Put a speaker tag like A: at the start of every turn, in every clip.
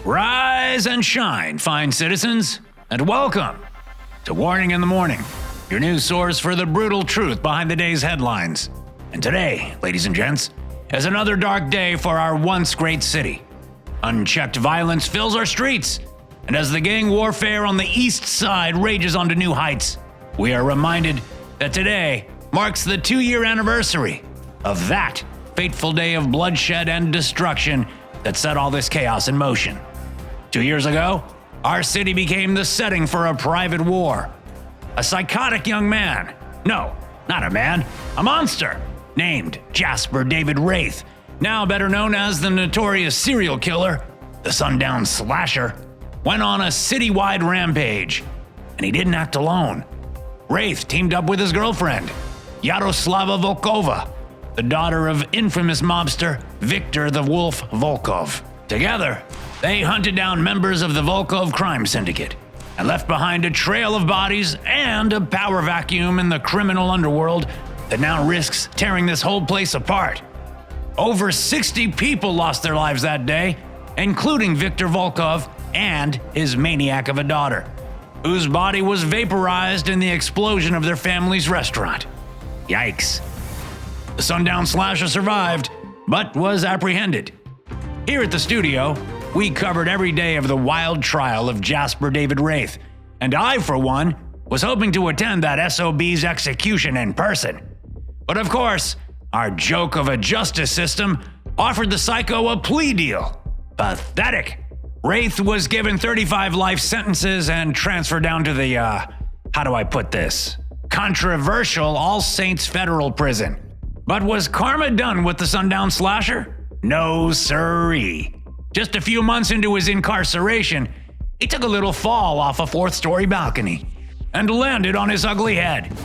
A: Rise and shine, fine citizens, and welcome to Warning in the Morning, your news source for the brutal truth behind the day's headlines. And today, ladies and gents, is another dark day for our once great city. Unchecked violence fills our streets, and as the gang warfare on the east side rages onto new heights, we are reminded that today marks the 2-year anniversary of that fateful day of bloodshed and destruction that set all this chaos in motion. 2 years ago, our city became the setting for a private war. A psychotic young man, no, not a man, a monster, named Jasper David Wraith, now better known as the notorious serial killer, the Sundown slasher, went on a citywide rampage. And he didn't act alone. Wraith teamed up with his girlfriend, Yaroslava Volkova, the daughter of infamous mobster Viktor the Wolf Volkov. Together, they hunted down members of the Volkov crime syndicate and left behind a trail of bodies and a power vacuum in the criminal underworld that now risks tearing this whole place apart. Over 60 people lost their lives that day, including Viktor Volkov and his maniac of a daughter, whose body was vaporized in the explosion of their family's restaurant. Yikes. The Sundown slasher survived, but was apprehended. Here at the studio, we covered every day of the wild trial of Jasper David Wraith, and I, for one, was hoping to attend that SOB's execution in person. But of course, our joke of a justice system offered the psycho a plea deal. Pathetic. Wraith was given 35 life sentences and transferred down to the, how do I put this? Controversial All Saints Federal Prison. But was karma done with the Sundown slasher? No siree. Just a few months into his incarceration, he took a little fall off a 4th-story balcony and landed on his ugly head.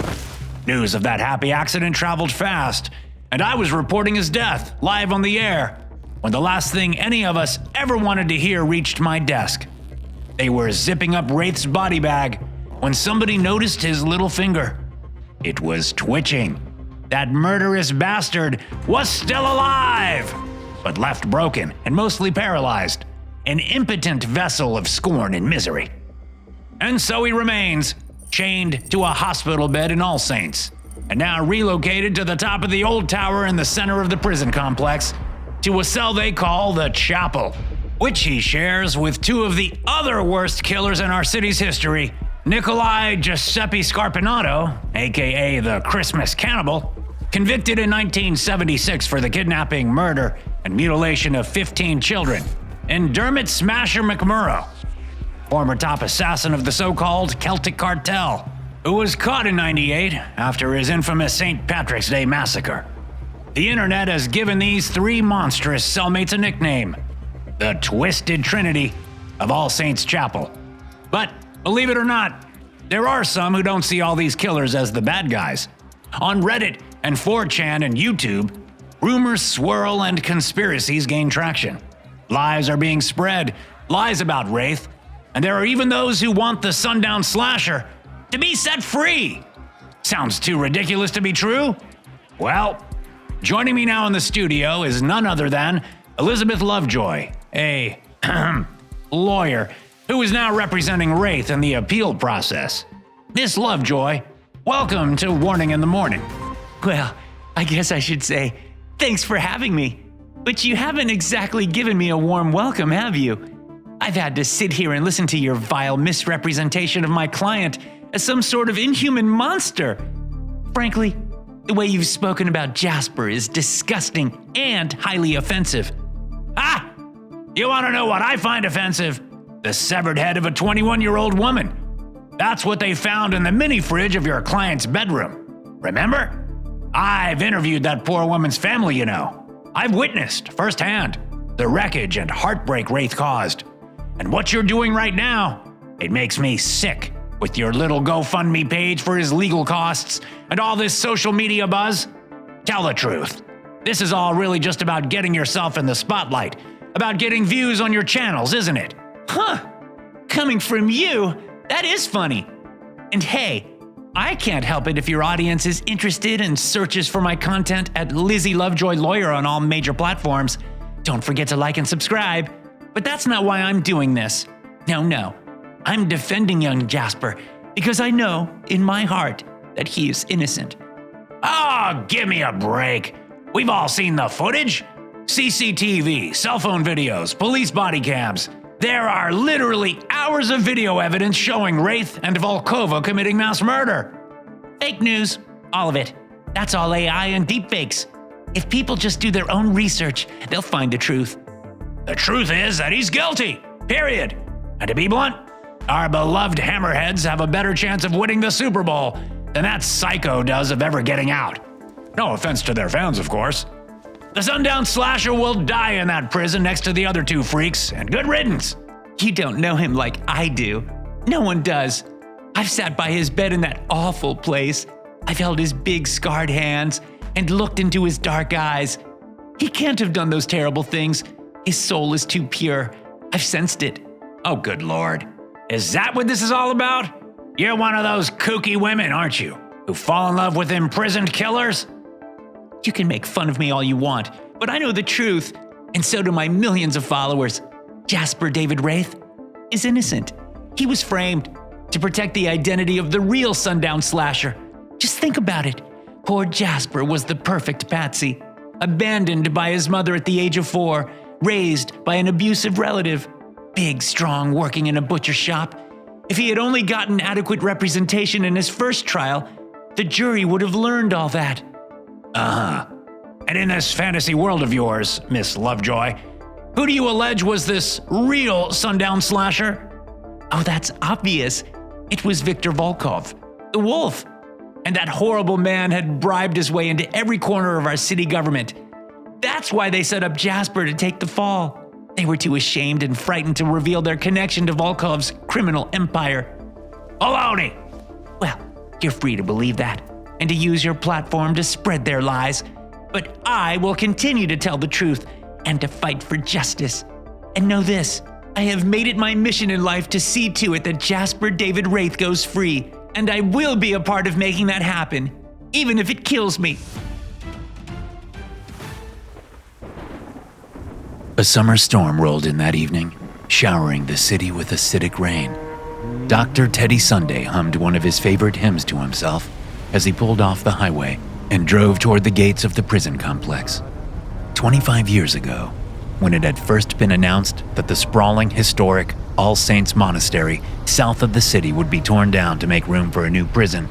A: News of that happy accident traveled fast, and I was reporting his death live on the air when the last thing any of us ever wanted to hear reached my desk. They were zipping up Wraith's body bag when somebody noticed his little finger. It was twitching. That murderous bastard was still alive, but left broken and mostly paralyzed, an impotent vessel of scorn and misery. And so he remains, chained to a hospital bed in All Saints, and now relocated to the top of the old tower in the center of the prison complex, to a cell they call the Chapel, which he shares with 2 of the other worst killers in our city's history, Nikolai Giuseppe Scarpinato, aka the Christmas Cannibal, convicted in 1976 for the kidnapping, murder, and mutilation of 15 children, and Dermot Smasher McMurrow, former top assassin of the so-called Celtic Cartel, who was caught in '98 after his infamous St. Patrick's Day massacre. The internet has given these 3 monstrous cellmates a nickname, the Twisted Trinity of All Saints Chapel. But believe it or not, there are some who don't see all these killers as the bad guys. On Reddit and 4chan and YouTube, rumors swirl and conspiracies gain traction. Lies are being spread, lies about Wraith, and there are even those who want the Sundown slasher to be set free. Sounds too ridiculous to be true? Well, joining me now in the studio is none other than Elizabeth Lovejoy, a lawyer who is now representing Wraith in the appeal process. Miss Lovejoy, welcome to Warning in the Morning.
B: Well, I guess I should say, thanks for having me. But you haven't exactly given me a warm welcome, have you? I've had to sit here and listen to your vile misrepresentation of my client as some sort of inhuman monster. Frankly, the way you've spoken about Jasper is disgusting and highly offensive.
A: Ah! You want to know what I find offensive? The severed head of a 21-year-old woman. That's what they found in the mini fridge of your client's bedroom. Remember? I've interviewed that poor woman's family, you know. I've witnessed firsthand the wreckage and heartbreak Wraith caused. And what you're doing right now, it makes me sick with your little GoFundMe page for his legal costs and all this social media buzz. Tell the truth. This is all really just about getting yourself in the spotlight, about getting views on your channels, isn't it?
B: Huh. Coming from you, that is funny. And hey, I can't help it if your audience is interested and searches for my content at Lizzie Lovejoy Lawyer on all major platforms. Don't forget to like and subscribe. But that's not why I'm doing this. No. I'm defending young Jasper because I know in my heart that he is innocent.
A: Oh, give me a break. We've all seen the footage. CCTV, cell phone videos, police body cams. There are literally hours of video evidence showing Wraith and Volkova committing mass murder.
B: Fake news, all of it. That's all AI and deepfakes. If people just do their own research, they'll find the truth.
A: The truth is that he's guilty, period. And to be blunt, our beloved hammerheads have a better chance of winning the Super Bowl than that psycho does of ever getting out. No offense to their fans, of course. The Sundown slasher will die in that prison next to the other two freaks, and good riddance.
B: You don't know him like I do. No one does. I've sat by his bed in that awful place. I've held his big scarred hands and looked into his dark eyes. He can't have done those terrible things. His soul is too pure. I've sensed it.
A: Oh, good Lord. Is that what this is all about? You're one of those kooky women, aren't you? Who fall in love with imprisoned killers?
B: You can make fun of me all you want, but I know the truth, and so do my millions of followers. Jasper David Wraith is innocent. He was framed to protect the identity of the real Sundown slasher. Just think about it. Poor Jasper was the perfect patsy, abandoned by his mother at the age of 4, raised by an abusive relative, big, strong, working in a butcher shop. If he had only gotten adequate representation in his first trial, the jury would have learned all that.
A: And in this fantasy world of yours, Miss Lovejoy, who do you allege was this real Sundown slasher?
B: Oh, that's obvious. It was Viktor Volkov, the wolf. And that horrible man had bribed his way into every corner of our city government. That's why they set up Jasper to take the fall. They were too ashamed and frightened to reveal their connection to Volkov's criminal empire.
A: Baloney!
B: Well, you're free to believe that and to use your platform to spread their lies. But I will continue to tell the truth and to fight for justice. And know this, I have made it my mission in life to see to it that Jasper David Wraith goes free, and I will be a part of making that happen, even if it kills me.
A: A summer storm rolled in that evening, showering the city with acidic rain. Dr. Teddy Sunday hummed one of his favorite hymns to himself as he pulled off the highway and drove toward the gates of the prison complex. 25 years ago, when it had first been announced that the sprawling, historic All Saints Monastery south of the city would be torn down to make room for a new prison,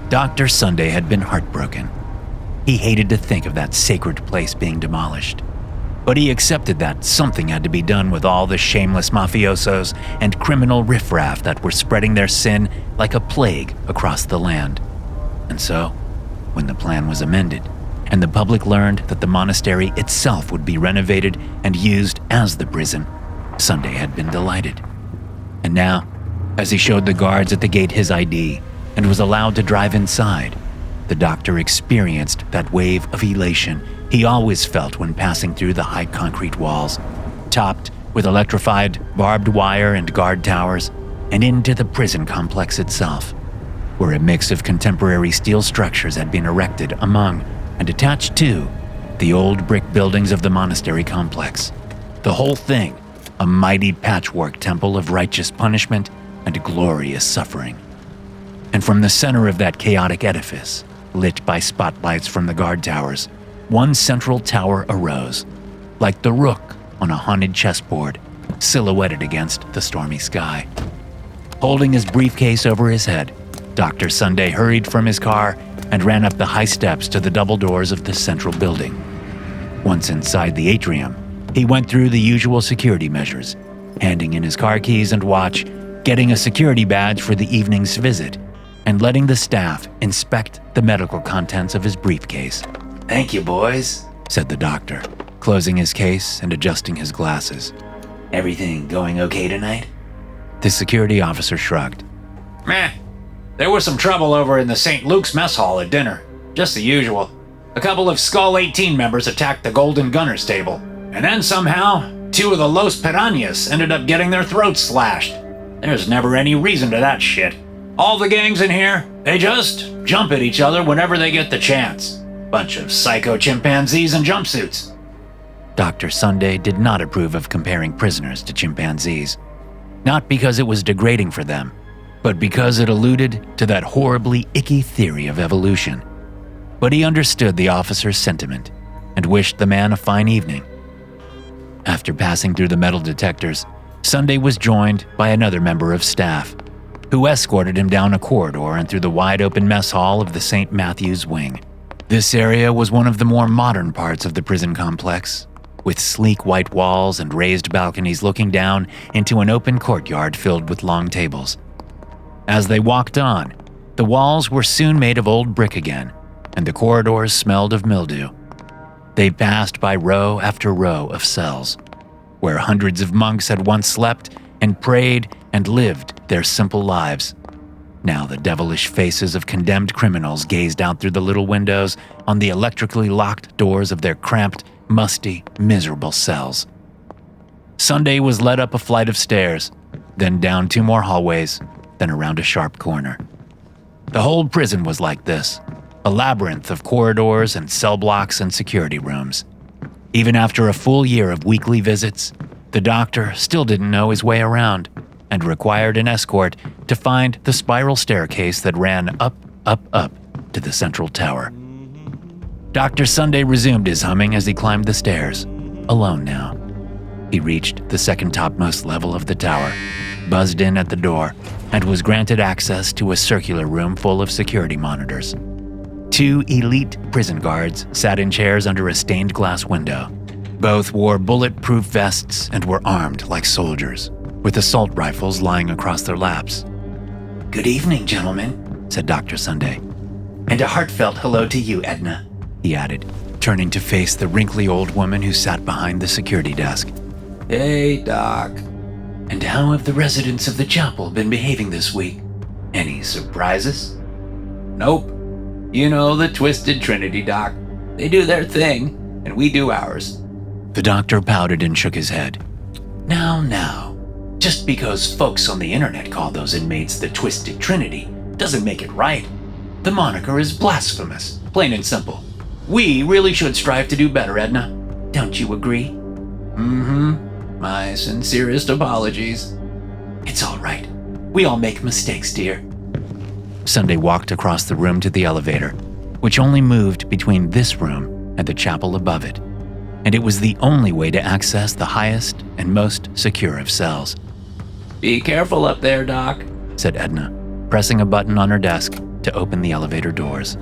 A: Dr. Sunday had been heartbroken. He hated to think of that sacred place being demolished. But he accepted that something had to be done with all the shameless mafiosos and criminal riffraff that were spreading their sin like a plague across the land. And so, when the plan was amended, and the public learned that the monastery itself would be renovated and used as the prison, Sunday had been delighted. And now, as he showed the guards at the gate his ID and was allowed to drive inside, the doctor experienced that wave of elation he always felt when passing through the high concrete walls, topped with electrified barbed wire and guard towers, and into the prison complex itself, where a mix of contemporary steel structures had been erected among and attached to the old brick buildings of the monastery complex. The whole thing, a mighty patchwork temple of righteous punishment and glorious suffering. And from the center of that chaotic edifice, lit by spotlights from the guard towers, one central tower arose, like the rook on a haunted chessboard, silhouetted against the stormy sky. Holding his briefcase over his head, Dr. Sunday hurried from his car and ran up the high steps to the double doors of the central building. Once inside the atrium, he went through the usual security measures, handing in his car keys and watch, getting a security badge for the evening's visit, and letting the staff inspect the medical contents of his briefcase.
C: "Thank you, boys,"
A: said the doctor, closing his case and adjusting his glasses.
C: "Everything going okay tonight?"
A: The security officer shrugged.
D: Meh. There was some trouble over in the St. Luke's mess hall at dinner. Just the usual. A couple of Skull 18 members attacked the Golden Gunners table. And then somehow, 2 of the Los Piranhas ended up getting their throats slashed. There's never any reason to that shit. All the gangs in here, they just jump at each other whenever they get the chance. Bunch of psycho chimpanzees in jumpsuits.
A: Dr. Sunday did not approve of comparing prisoners to chimpanzees, not because it was degrading for them, but because it alluded to that horribly icky theory of evolution. But he understood the officer's sentiment and wished the man a fine evening. After passing through the metal detectors, Sunday was joined by another member of staff, who escorted him down a corridor and through the wide-open mess hall of the St. Matthew's wing. This area was one of the more modern parts of the prison complex, with sleek white walls and raised balconies looking down into an open courtyard filled with long tables. As they walked on, the walls were soon made of old brick again, and the corridors smelled of mildew. They passed by row after row of cells, where hundreds of monks had once slept and prayed and lived their simple lives. Now the devilish faces of condemned criminals gazed out through the little windows on the electrically locked doors of their cramped, musty, miserable cells. Sunday was led up a flight of stairs, then down 2 more hallways, then around a sharp corner. The whole prison was like this, a labyrinth of corridors and cell blocks and security rooms. Even after a full year of weekly visits, the doctor still didn't know his way around and required an escort to find the spiral staircase that ran up to the central tower. Dr. Sunday resumed his humming as he climbed the stairs, alone now. He reached the second topmost level of the tower, buzzed in at the door, and was granted access to a circular room full of security monitors. 2 elite prison guards sat in chairs under a stained glass window. Both wore bulletproof vests and were armed like soldiers, with assault rifles lying across their laps.
C: Good evening, gentlemen,
A: said Dr. Sunday.
C: and a heartfelt hello to you, Edna,
A: he added, turning to face the wrinkly old woman who sat behind the security desk.
C: Hey, Doc. And how have the residents of the chapel been behaving this week? Any surprises? Nope. You know the Twisted Trinity, Doc. They do their thing, and we do ours.
A: The doctor pouted and shook his head.
C: Now. Just because folks on the internet call those inmates the Twisted Trinity doesn't make it right. The moniker is blasphemous, plain and simple. We really should strive to do better, Edna. Don't you agree? Mm-hmm. My sincerest apologies. It's all right. We all make mistakes, dear.
A: Sunday walked across the room to the elevator, which only moved between this room and the chapel above it, and it was the only way to access the highest and most secure of cells.
C: Be careful up there, Doc,
A: said Edna, pressing a button on her desk to open the elevator doors.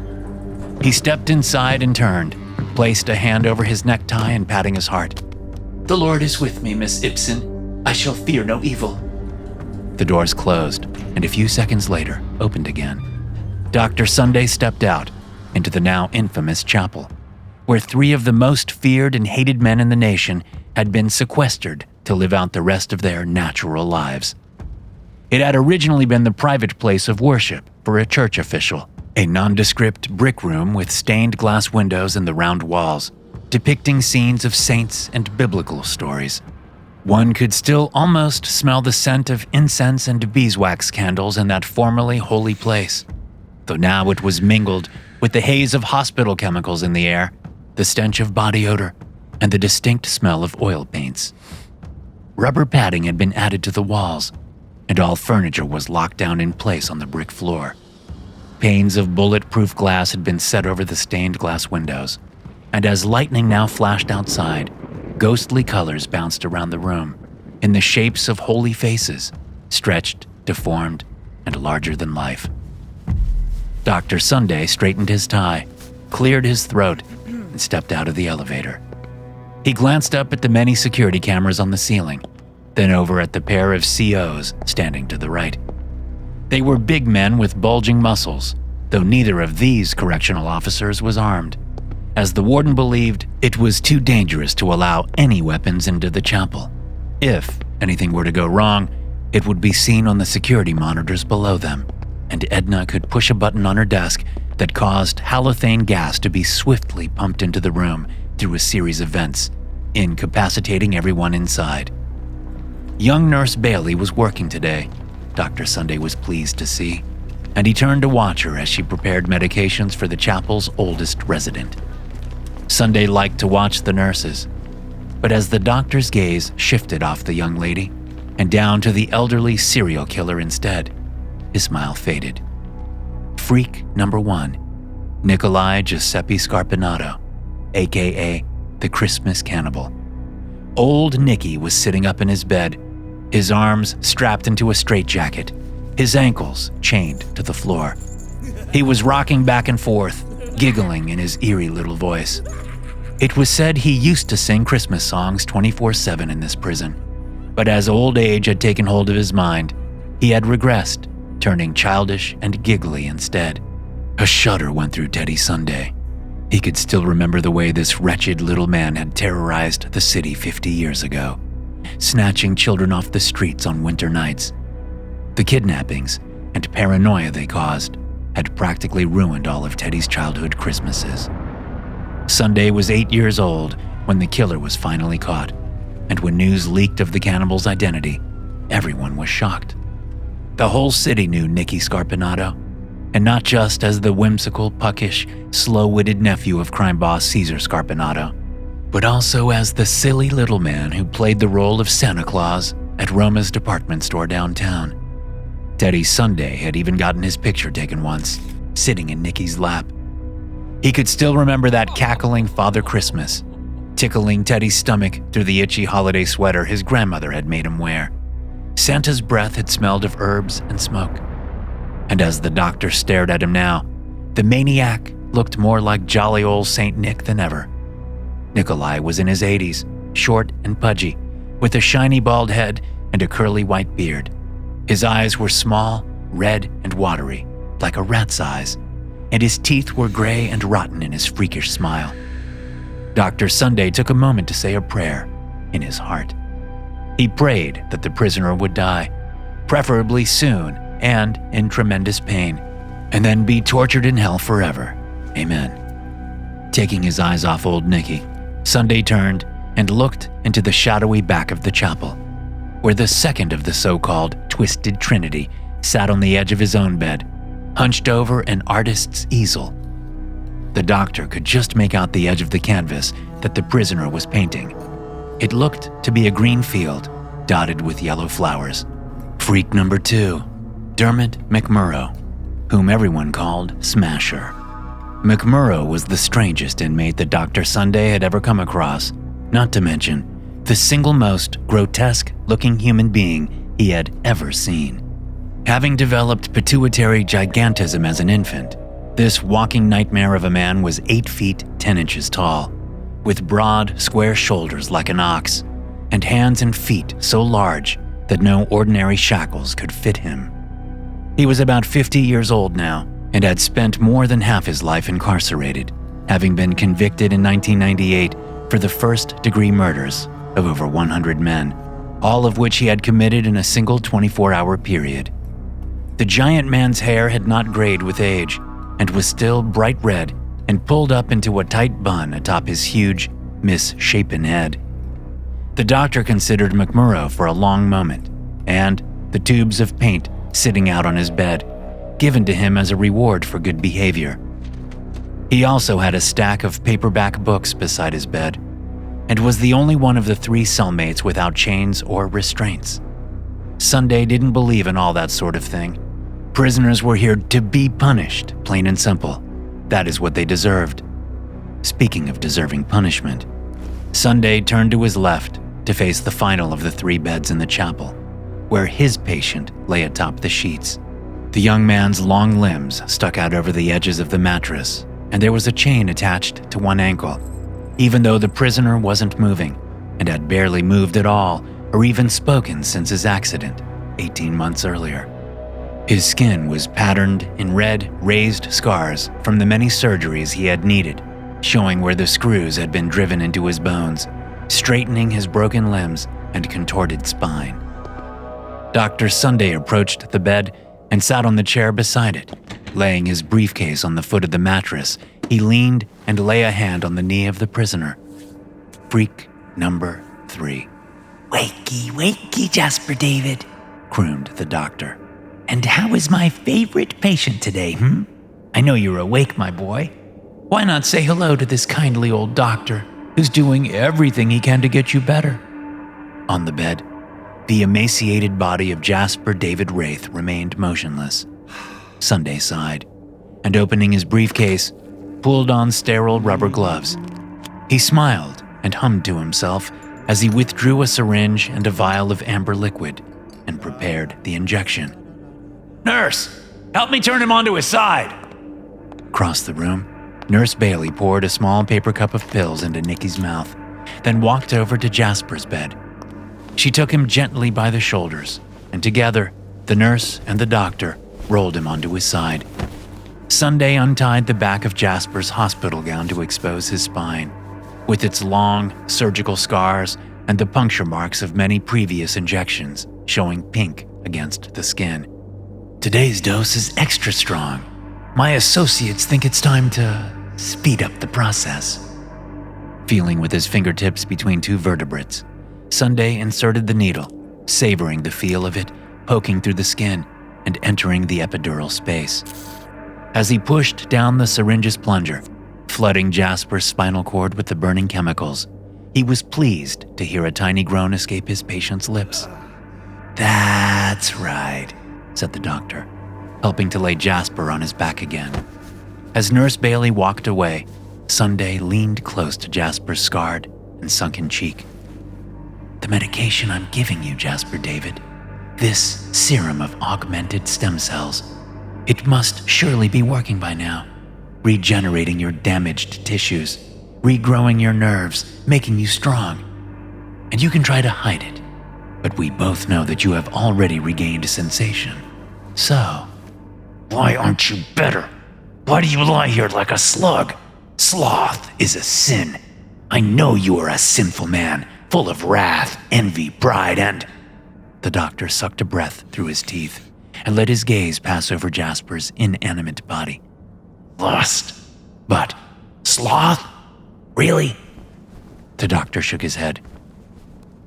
A: He stepped inside and turned, placed a hand over his necktie and patting his heart.
C: The Lord is with me, Miss Ibsen. I shall fear no evil.
A: The doors closed, and a few seconds later opened again. Dr. Sunday stepped out into the now infamous chapel, where 3 of the most feared and hated men in the nation had been sequestered to live out the rest of their natural lives. It had originally been the private place of worship for a church official, a nondescript brick room with stained glass windows in the round walls, depicting scenes of saints and biblical stories. One could still almost smell the scent of incense and beeswax candles in that formerly holy place, though now it was mingled with the haze of hospital chemicals in the air, the stench of body odor, and the distinct smell of oil paints. Rubber padding had been added to the walls, and all furniture was locked down in place on the brick floor. Panes of bulletproof glass had been set over the stained glass windows, and as lightning now flashed outside, ghostly colors bounced around the room in the shapes of holy faces, stretched, deformed, and larger than life. Dr. Sunday straightened his tie, cleared his throat, and stepped out of the elevator. He glanced up at the many security cameras on the ceiling, then over at the pair of COs standing to the right. They were big men with bulging muscles, though neither of these correctional officers was armed, as the warden believed it was too dangerous to allow any weapons into the chapel. If anything were to go wrong, it would be seen on the security monitors below them, and Edna could push a button on her desk that caused halothane gas to be swiftly pumped into the room through a series of vents, incapacitating everyone inside. Young Nurse Bailey was working today, Dr. Sunday was pleased to see, and he turned to watch her as she prepared medications for the chapel's oldest resident. Sunday liked to watch the nurses.
C: But as the doctor's gaze shifted off the young lady and down to the elderly serial killer instead, his smile faded. Freak number 1, Nikolai Giuseppe Scarpinato, aka the Christmas Cannibal. Old Nicky was sitting up in his bed, his arms strapped into a straitjacket, his ankles chained to the floor. He was rocking back and forth, giggling in his eerie little voice. It was said he used to sing Christmas songs 24/7 in this prison, but as old age had taken hold of his mind, he had regressed, turning childish and giggly instead. A shudder went through Teddy Sunday. He could still remember the way this wretched little man had terrorized the city 50 years ago, snatching children off the streets on winter nights. The kidnappings and paranoia they caused had practically ruined all of Teddy's childhood Christmases. Sunday was 8 years old when the killer was finally caught, and when news leaked of the cannibal's identity, everyone was shocked. The whole city knew Nicky Scarpinato, and not just as the whimsical, puckish, slow-witted nephew of crime boss Caesar Scarpinato, but also as the silly little man who played the role of Santa Claus at Roma's department store downtown. Teddy Sunday had even gotten his picture taken once, sitting in Nicky's lap. He could still remember that cackling Father Christmas, tickling Teddy's stomach through the itchy holiday sweater his grandmother had made him wear. Santa's breath had smelled of herbs and smoke. And as the doctor stared at him now, the maniac looked more like jolly old Saint Nick than ever. Nikolai was in his 80s, short and pudgy, with a shiny bald head and a curly white beard. His eyes were small, red, and watery, like a rat's eyes, and his teeth were gray and rotten in his freakish smile. Dr. Sunday took a moment to say a prayer in his heart. He prayed that the prisoner would die, preferably soon and in tremendous pain, and then be tortured in hell forever. Amen. Taking his eyes off old Nicky, Sunday turned and looked into the shadowy back of the chapel, where the second of the so-called Twisted Trinity sat on the edge of his own bed, hunched over an artist's easel. The doctor could just make out the edge of the canvas that the prisoner was painting. It looked to be a green field, dotted with yellow flowers. Freak number 2, Dermot McMurrough, whom everyone called Smasher. McMurrough was the strangest inmate that Dr. Sunday had ever come across, not to mention the single most grotesque-looking human being he had ever seen. Having developed pituitary gigantism as an infant, this walking nightmare of a man was 8 feet 10 inches tall, with broad, square shoulders like an ox, and hands and feet so large that no ordinary shackles could fit him. He was about 50 years old now, and had spent more than half his life incarcerated, having been convicted in 1998 for the first-degree murders of over 100 men, all of which he had committed in a single 24-hour period. The giant man's hair had not grayed with age, and was still bright red and pulled up into a tight bun atop his huge, misshapen head. The doctor considered McMurrough for a long moment, and the tubes of paint sitting out on his bed, given to him as a reward for good behavior. He also had a stack of paperback books beside his bed, and was the only one of the 3 cellmates without chains or restraints. Sunday didn't believe in all that sort of thing. Prisoners were here to be punished, plain and simple. That is what they deserved. Speaking of deserving punishment, Sunday turned to his left to face the final of the 3 beds in the chapel, where his patient lay atop the sheets. The young man's long limbs stuck out over the edges of the mattress, and there was a chain attached to one ankle, even though the prisoner wasn't moving and had barely moved at all or even spoken since his accident 18 months earlier. His skin was patterned in red, raised scars from the many surgeries he had needed, showing where the screws had been driven into his bones, straightening his broken limbs and contorted spine. Dr. Sunday approached the bed and sat on the chair beside it. Laying his briefcase on the foot of the mattress, he leaned and lay a hand on the knee of the prisoner. Freak number 3.
B: Wakey, wakey, Jasper David,
C: crooned the doctor.
B: And how is my favorite patient today, I know you're awake, my boy. Why not say hello to this kindly old doctor,
A: who's doing everything he can to get you better. On the bed, the emaciated body of Jasper David Wraith remained motionless. Sunday sighed, and opening his briefcase, pulled on sterile rubber gloves. He smiled and hummed to himself as he withdrew a syringe and a vial of amber liquid and prepared the injection.
D: Nurse, help me turn him onto his side.
A: Across the room, Nurse Bailey poured a small paper cup of pills into Nicky's mouth, then walked over to Jasper's bed. She took him gently by the shoulders, and together, the nurse and the doctor rolled him onto his side. Sunday untied the back of Jasper's hospital gown to expose his spine, with its long surgical scars and the puncture marks of many previous injections showing pink against the skin. Today's dose is extra strong. My associates think it's time to speed up the process. Feeling with his fingertips between two vertebrates, Sunday inserted the needle, savoring the feel of it poking through the skin and entering the epidural space. As he pushed down the syringe's plunger, flooding Jasper's spinal cord with the burning chemicals, he was pleased to hear a tiny groan escape his patient's lips. "That's right," said the doctor, helping to lay Jasper on his back again. As Nurse Bailey walked away, Sunday leaned close to Jasper's scarred and sunken cheek. "The medication I'm giving you, Jasper David, this serum of augmented stem cells, it must surely be working by now, regenerating your damaged tissues, regrowing your nerves, making you strong. And you can try to hide it, but we both know that you have already regained sensation. So, why aren't you better? Why do you lie here like a slug? Sloth is a sin. I know you are a sinful man, full of wrath, envy, pride, and..." The doctor sucked a breath through his teeth and let his gaze pass over Jasper's inanimate body. "Lust. But sloth? Really?" The doctor shook his head.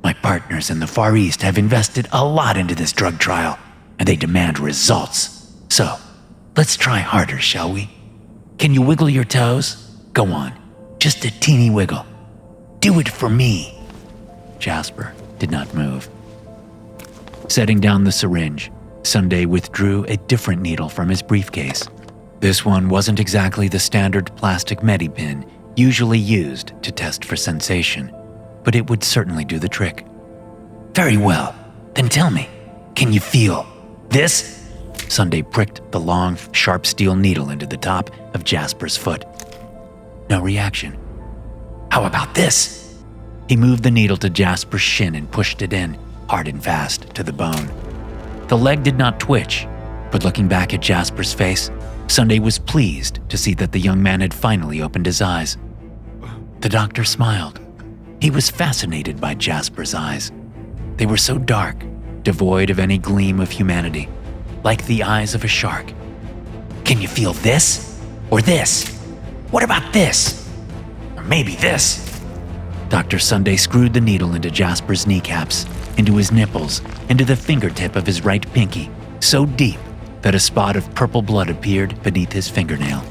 A: "My partners in the Far East have invested a lot into this drug trial, and they demand results. So, let's try harder, shall we? Can you wiggle your toes? Go on, just a teeny wiggle. Do it for me." Jasper did not move. Setting down the syringe, Sunday withdrew a different needle from his briefcase. This one wasn't exactly the standard plastic medipin usually used to test for sensation, but it would certainly do the trick. "Very well, then tell me, can you feel this?" Sunday pricked the long, sharp steel needle into the top of Jasper's foot. No reaction. "How about this?" He moved the needle to Jasper's shin and pushed it in, hard and fast, to the bone. The leg did not twitch, but looking back at Jasper's face, Sunday was pleased to see that the young man had finally opened his eyes. The doctor smiled. He was fascinated by Jasper's eyes. They were so dark, devoid of any gleam of humanity, like the eyes of a shark. "Can you feel this? Or this? What about this? Or maybe this?" Dr. Sunday screwed the needle into Jasper's kneecaps, into his nipples, into the fingertip of his right pinky, so deep that a spot of purple blood appeared beneath his fingernail.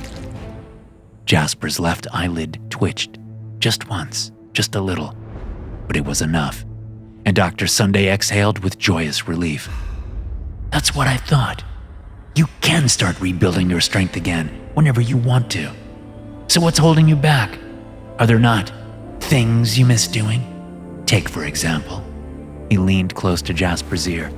A: Jasper's left eyelid twitched, just once, just a little, but it was enough, and Dr. Sunday exhaled with joyous relief. "That's what I thought. You can start rebuilding your strength again whenever you want to. So what's holding you back? Are there not things you miss doing? Take, for example." He leaned close to Jasper's ear,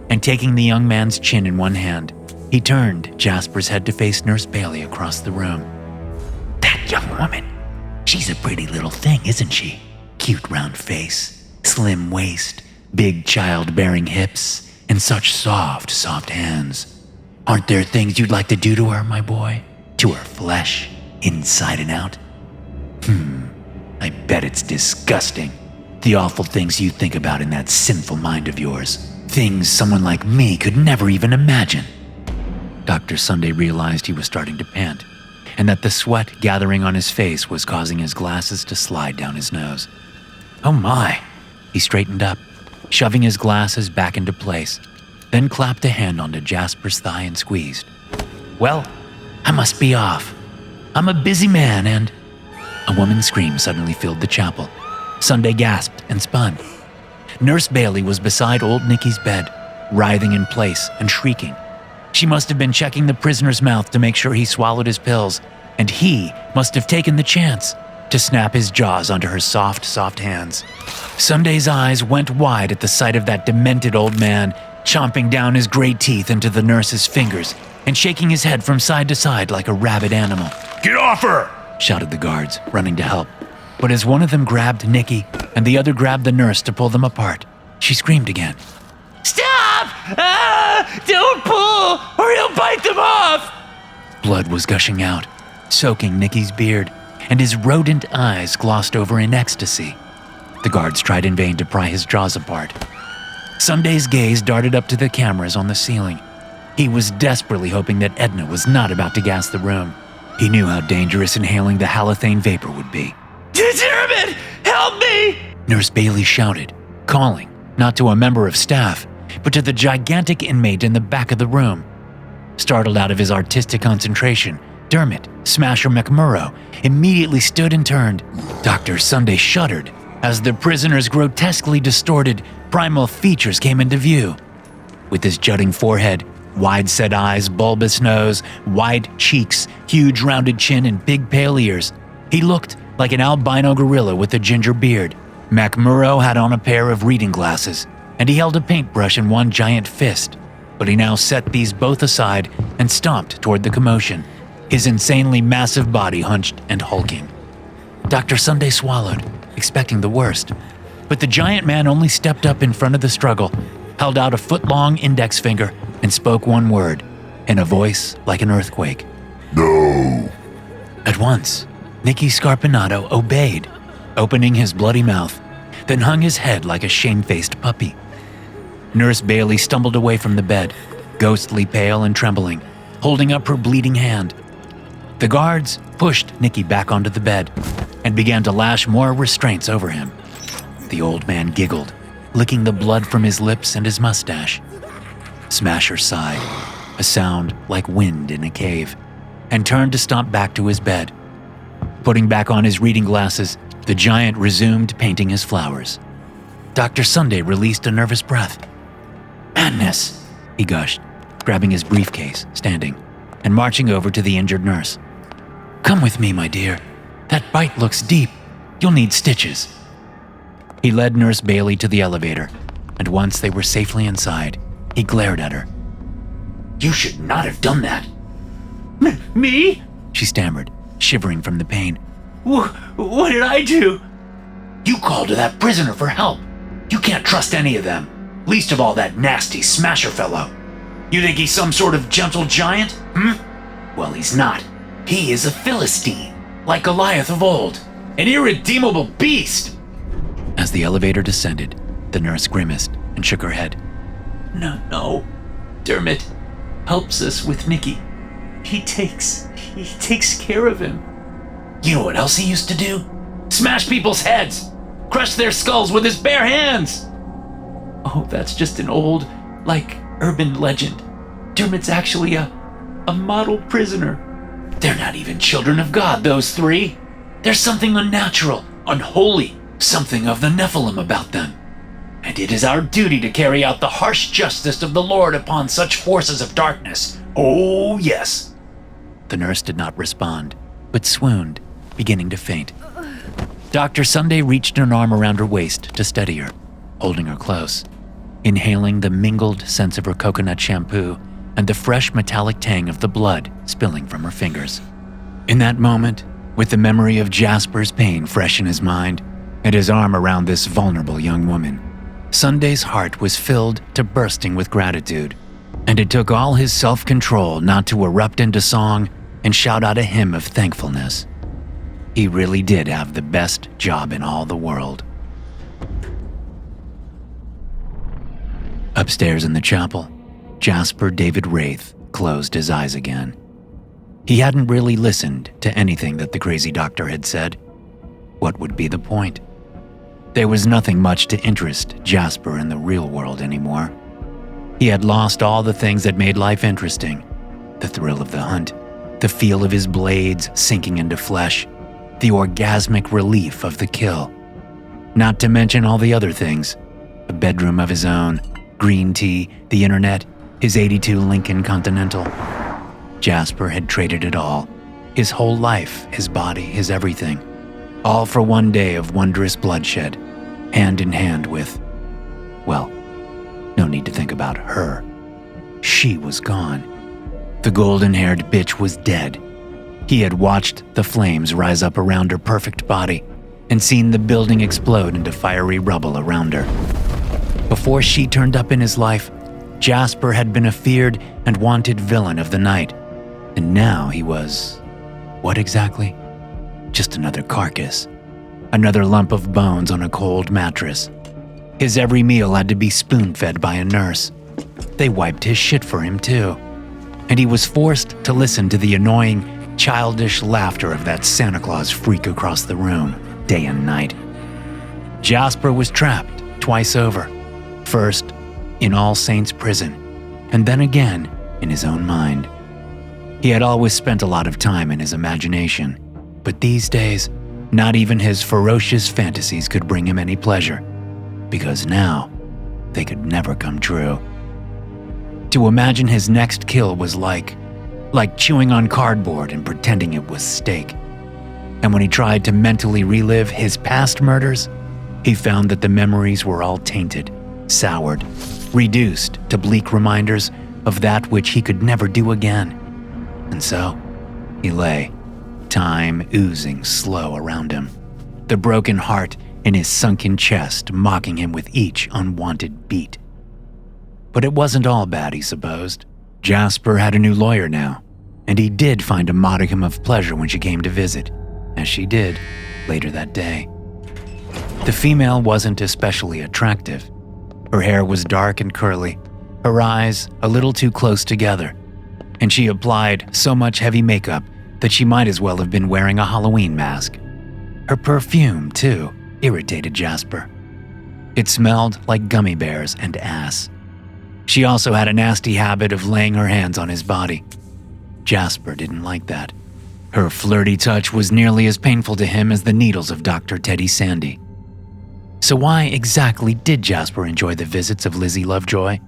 A: and taking the young man's chin in one hand, he turned Jasper's head to face Nurse Bailey across the room. "That young woman, she's a pretty little thing, isn't she? Cute round face, slim waist, big childbearing hips, and such soft, soft hands. Aren't there things you'd like to do to her, my boy? To her flesh, inside and out? I bet it's disgusting. The awful things you think about in that sinful mind of yours. Things someone like me could never even imagine." Dr. Sunday realized he was starting to pant, and that the sweat gathering on his face was causing his glasses to slide down his nose. "Oh my!" He straightened up, shoving his glasses back into place, then clapped a hand onto Jasper's thigh and squeezed. "Well, I must be off. I'm a busy man and..."
B: A woman's scream suddenly filled the chapel. Sunday gasped and spun. Nurse Bailey was beside old Nicky's bed, writhing in place and shrieking. She must have been checking the prisoner's mouth to make sure he swallowed his pills, and he must have taken the chance to snap his jaws onto her soft, soft hands. Sunday's eyes went wide at the sight of that demented old man, chomping down his gray teeth into the nurse's fingers and shaking his head from side to side like a rabid animal.
A: Get off her!
B: Shouted the guards, running to help. But as one of them grabbed Nicky and the other grabbed the nurse to pull them apart, she screamed again.
C: Stop! Ah! Don't pull, or he'll bite them off!
B: Blood was gushing out, soaking Nicky's beard, and his rodent eyes glossed over in ecstasy. The guards tried in vain to pry his jaws apart. Sunday's gaze darted up to the cameras on the ceiling. He was desperately hoping that Edna was not about to gas the room. He knew how dangerous inhaling the halothane vapor would be.
C: Determined! Help me!
B: Nurse Bailey shouted, calling, not to a member of staff, but to the gigantic inmate in the back of the room. Startled out of his artistic concentration, Dermot, Smasher McMurrow, immediately stood and turned. Dr. Sunday shuddered as the prisoner's grotesquely distorted, primal features came into view. With his jutting forehead, wide-set eyes, bulbous nose, wide cheeks, huge rounded chin, and big pale ears, he looked like an albino gorilla with a ginger beard. McMurrow had on a pair of reading glasses, and he held a paintbrush in one giant fist, but he now set these both aside and stomped toward the commotion, his insanely massive body hunched and hulking. Dr. Sunday swallowed, expecting the worst, but the giant man only stepped up in front of the struggle, held out a foot-long index finger, and spoke one word, in a voice like an earthquake.
E: No.
B: At once, Nicky Scarpinato obeyed, opening his bloody mouth, then hung his head like a shamefaced puppy. Nurse Bailey stumbled away from the bed, ghostly pale and trembling, holding up her bleeding hand. The guards pushed Nicky back onto the bed and began to lash more restraints over him. The old man giggled, licking the blood from his lips and his mustache. Smasher sighed, a sound like wind in a cave, and turned to stomp back to his bed. Putting back on his reading glasses, the giant resumed painting his flowers. Dr. Sunday released a nervous breath. "Madness," he gushed, grabbing his briefcase, standing, and marching over to the injured nurse. "Come with me, my dear. That bite looks deep. You'll need stitches." He led Nurse Bailey to the elevator, and once they were safely inside, he glared at her.
C: You should not have done that. Me?
B: She stammered, shivering from the pain.
C: What did I do? You called to that prisoner for help. You can't trust any of them, least of all that nasty Smasher fellow. You think he's some sort of gentle giant? Well, he's not. He is a Philistine, like Goliath of old, an irredeemable beast.
B: As the elevator descended, the nurse grimaced and shook her head.
C: No. Dermot helps us with Nicky. He takes care of him. You know what else he used to do? Smash people's heads! Crush their skulls with his bare hands! Oh, that's just an old, urban legend. Dermot's actually a model prisoner. They're not even children of God, those three. There's something unnatural, unholy, something of the Nephilim about them. And it is our duty to carry out the harsh justice of the Lord upon such forces of darkness. Oh, yes.
B: The nurse did not respond, but swooned, beginning to faint. Dr. Sunday reached an arm around her waist to steady her, holding her close, inhaling the mingled scents of her coconut shampoo and the fresh metallic tang of the blood spilling from her fingers. In that moment, with the memory of Jasper's pain fresh in his mind and his arm around this vulnerable young woman, Sunday's heart was filled to bursting with gratitude, and it took all his self-control not to erupt into song and shout out a hymn of thankfulness. He really did have the best job in all the world. Upstairs in the chapel, Jasper David Wraith closed his eyes again. He hadn't really listened to anything that the crazy doctor had said. What would be the point? There was nothing much to interest Jasper in the real world anymore. He had lost all the things that made life interesting. The thrill of the hunt, the feel of his blades sinking into flesh,
A: the orgasmic relief of the kill. Not to mention all the other things: a bedroom of his own, green tea, the internet, his '82 Lincoln Continental. Jasper had traded it all. His whole life, his body, his everything. All for one day of wondrous bloodshed, hand in hand with, well, no need to think about her. She was gone. The golden-haired bitch was dead. He had watched the flames rise up around her perfect body and seen the building explode into fiery rubble around her. Before she turned up in his life, Jasper had been a feared and wanted villain of the night. And now he was, what exactly? Just another carcass. Another lump of bones on a cold mattress. His every meal had to be spoon-fed by a nurse. They wiped his shit for him too. And he was forced to listen to the annoying, childish laughter of that Santa Claus freak across the room, day and night. Jasper was trapped twice over. First, in All Saints Prison, and then again in his own mind. He had always spent a lot of time in his imagination, but these days, not even his ferocious fantasies could bring him any pleasure, because now they could never come true. To imagine his next kill was like chewing on cardboard and pretending it was steak. And when he tried to mentally relive his past murders, he found that the memories were all tainted, soured, reduced to bleak reminders of that which he could never do again. And so, he lay, time oozing slow around him, the broken heart in his sunken chest mocking him with each unwanted beat. But it wasn't all bad, he supposed. Jasper had a new lawyer now, and he did find a modicum of pleasure when she came to visit, as she did later that day. The female wasn't especially attractive. Her hair was dark and curly, her eyes a little too close together, and she applied so much heavy makeup that she might as well have been wearing a Halloween mask. Her perfume, too, irritated Jasper. It smelled like gummy bears and ass. She also had a nasty habit of laying her hands on his body. Jasper didn't like that. Her flirty touch was nearly as painful to him as the needles of Dr. Teddy Sandy. So why exactly did Jasper enjoy the visits of Lizzie Lovejoy?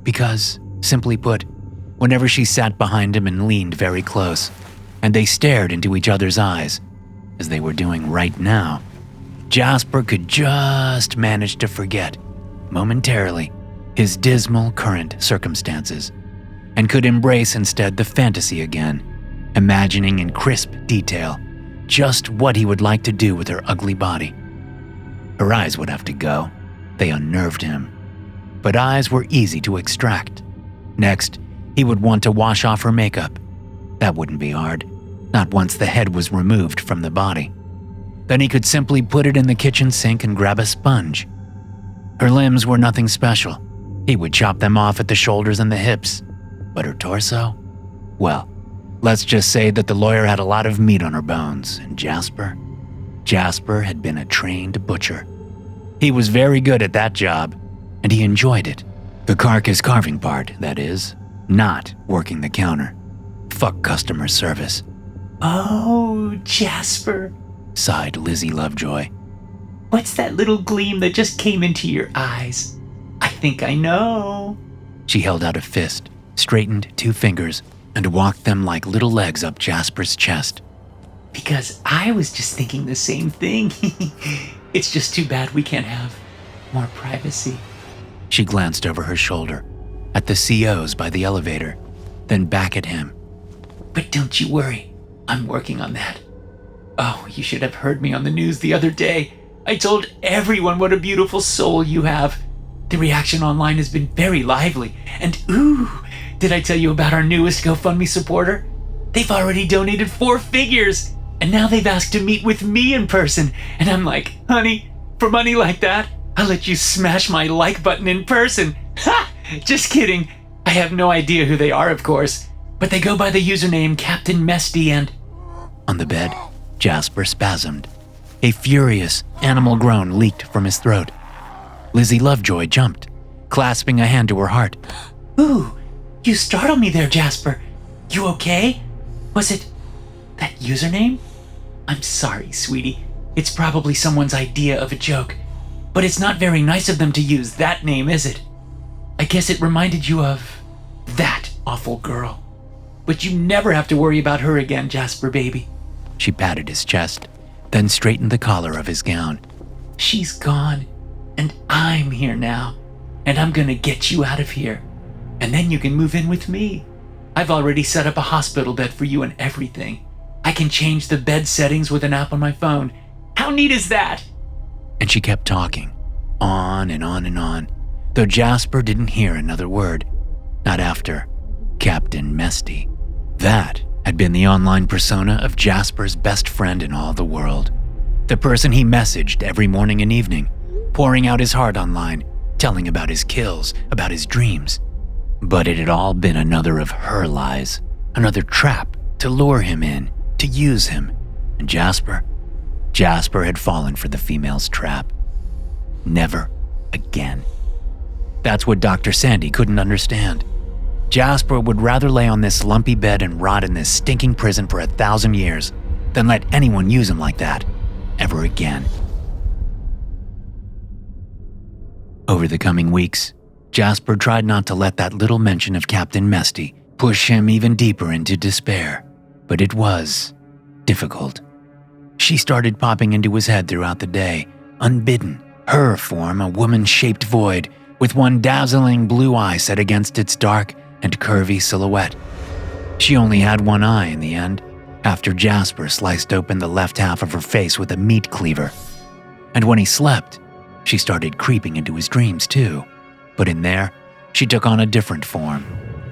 A: Because, simply put, whenever she sat behind him and leaned very close, and they stared into each other's eyes, as they were doing right now, Jasper could just manage to forget, momentarily, his dismal current circumstances, and could embrace instead the fantasy again, imagining in crisp detail just what he would like to do with her ugly body. Her eyes would have to go. They unnerved him. But eyes were easy to extract. Next, he would want to wash off her makeup. That wouldn't be hard, not once the head was removed from the body. Then he could simply put it in the kitchen sink and grab a sponge. Her limbs were nothing special. He would chop them off at the shoulders and the hips. But her torso? Well, let's just say that the lawyer had a lot of meat on her bones, and Jasper had been a trained butcher. He was very good at that job, and he enjoyed it. The carcass carving part, that is, not working the counter. Fuck customer service.
B: Oh, Jasper,
A: Sighed Lizzie Lovejoy.
B: what's that little gleam that just came into your eyes? I think I know.
A: She held out a fist, straightened 2 fingers, and walked them like little legs up Jasper's chest.
B: Because I was just thinking the same thing. It's just too bad we can't have more privacy.
A: She glanced over her shoulder, at the COs by the elevator, then back at him.
B: But don't you worry, I'm working on that. Oh, you should have heard me on the news the other day. I told everyone what a beautiful soul you have. The reaction online has been very lively. And ooh, did I tell you about our newest GoFundMe supporter? They've already donated 4 figures, and now they've asked to meet with me in person. And I'm like, honey, for money like that, I'll let you smash my like button in person. Ha! Just kidding. I have no idea who they are, of course, but they go by the username Captain Mesty and...
A: On the bed, Jasper spasmed. A furious animal groan leaked from his throat. Lizzie Lovejoy jumped, clasping a hand to her heart.
B: Ooh, you startled me there, Jasper. You okay? Was it that username? I'm sorry, sweetie. It's probably someone's idea of a joke, but it's not very nice of them to use that name, is it? I guess it reminded you of that awful girl. But you never have to worry about her again, Jasper baby.
C: She patted his chest, then straightened the collar of his gown.
B: She's gone, and I'm here now, and I'm gonna get you out of here, and then you can move in with me. I've already set up a hospital bed for you and everything. I can change the bed settings with an app on my phone. How neat is that?
C: And she kept talking, on and on and on, though Jasper didn't hear another word, not after Captain Mesty. That had been the online persona of Jasper's best friend in all the world. The person he messaged every morning and evening, pouring out his heart online, telling about his kills, about his dreams. But it had all been another of her lies, another trap to lure him in, to use him. And Jasper had fallen for the female's trap. Never again. That's what Dr. Sandy couldn't understand. Jasper would rather lay on this lumpy bed and rot in this stinking prison for 1,000 years than let anyone use him like that, ever again. Over the coming weeks, Jasper tried not to let that little mention of Captain Mesty push him even deeper into despair, but it was difficult. She started popping into his head throughout the day, unbidden, her form a woman-shaped void with one dazzling blue eye set against its dark and curvy silhouette. She only had one eye in the end, after Jasper sliced open the left half of her face with a meat cleaver. And when he slept, she started creeping into his dreams too. But in there, she took on a different form,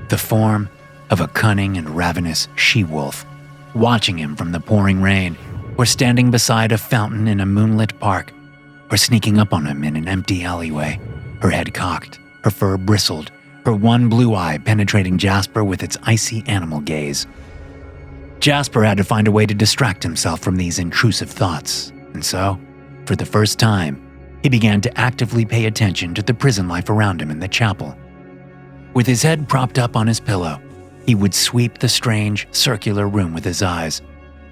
C: the form of a cunning and ravenous she-wolf, watching him from the pouring rain, or standing beside a fountain in a moonlit park, or sneaking up on him in an empty alleyway, her head cocked, her fur bristled, her one blue eye penetrating Jasper with its icy animal gaze. Jasper had to find a way to distract himself from these intrusive thoughts, and so, for the first time, he began to actively pay attention to the prison life around him in the chapel. With his head propped up on his pillow, he would sweep the strange, circular room with his eyes,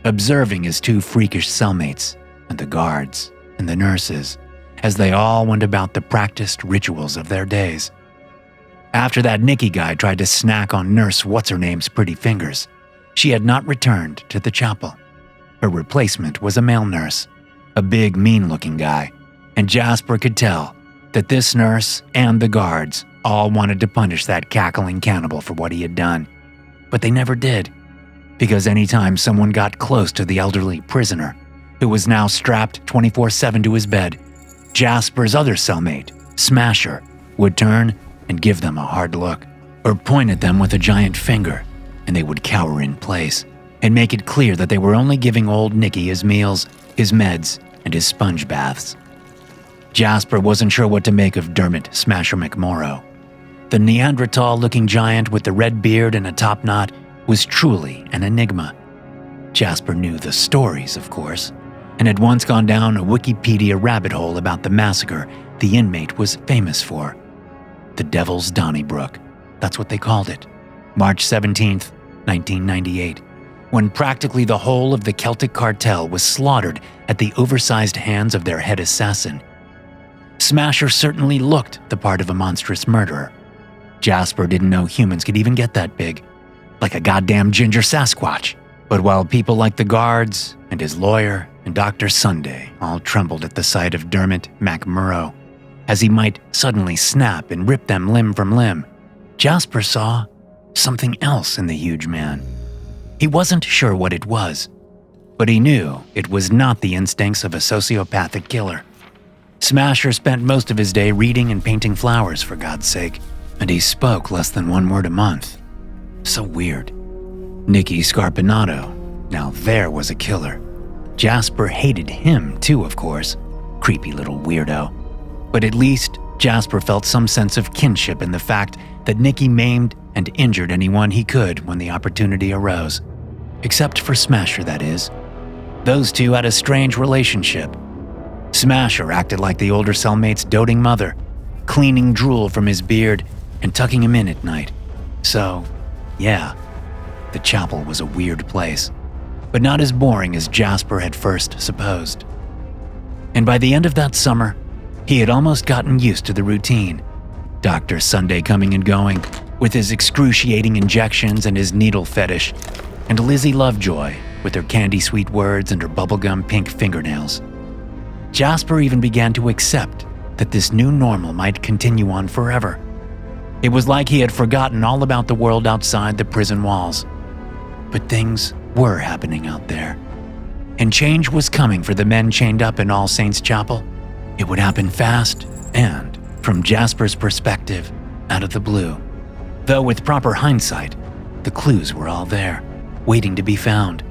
C: observing his two freakish cellmates, and the guards, and the nurses, as they all went about the practiced rituals of their days. After that Nikki guy tried to snack on Nurse What's-Her-Name's pretty fingers, she had not returned to the chapel. Her replacement was a male nurse, a big, mean-looking guy, and Jasper could tell that this nurse and the guards all wanted to punish that cackling cannibal for what he had done. But they never did, because anytime someone got close to the elderly prisoner, who was now strapped 24/7 to his bed, Jasper's other cellmate, Smasher, would turn and give them a hard look, or point at them with a giant finger, and they would cower in place and make it clear that they were only giving old Nicky his meals, his meds, and his sponge baths. Jasper wasn't sure what to make of Dermot Smasher McMorrow. The Neanderthal-looking giant with the red beard and a top knot was truly an enigma. Jasper knew the stories, of course, and had once gone down a Wikipedia rabbit hole about the massacre the inmate was famous for. The Devil's Donnybrook, that's what they called it. March 17th, 1998, when practically the whole of the Celtic cartel was slaughtered at the oversized hands of their head assassin. Smasher certainly looked the part of a monstrous murderer. Jasper didn't know humans could even get that big, like a goddamn ginger Sasquatch. But while people like the guards and his lawyer and Dr. Sunday all trembled at the sight of Dermot McMurrow, as he might suddenly snap and rip them limb from limb, Jasper saw something else in the huge man. He wasn't sure what it was, but he knew it was not the instincts of a sociopathic killer. Smasher spent most of his day reading and painting flowers, for God's sake, and he spoke less than one word a month. So weird. Nicky Scarpinato, now there was a killer. Jasper hated him too, of course. Creepy little weirdo. But at least Jasper felt some sense of kinship in the fact that Nicky maimed and injured anyone he could when the opportunity arose. Except for Smasher, that is. Those two had a strange relationship. Smasher acted like the older cellmate's doting mother, cleaning drool from his beard and tucking him in at night. So, yeah, the chapel was a weird place.
A: but not as boring as Jasper had first supposed. And by the end of that summer, he had almost gotten used to the routine. Dr. Sunday coming and going, with his excruciating injections and his needle fetish, and Lizzie Lovejoy with her candy-sweet words and her bubblegum pink fingernails. Jasper even began to accept that this new normal might continue on forever. It was like he had forgotten all about the world outside the prison walls. But things were happening out there. And change was coming for the men chained up in All Saints Chapel. It would happen fast and, from Jasper's perspective, out of the blue. Though with proper hindsight, the clues were all there, waiting to be found,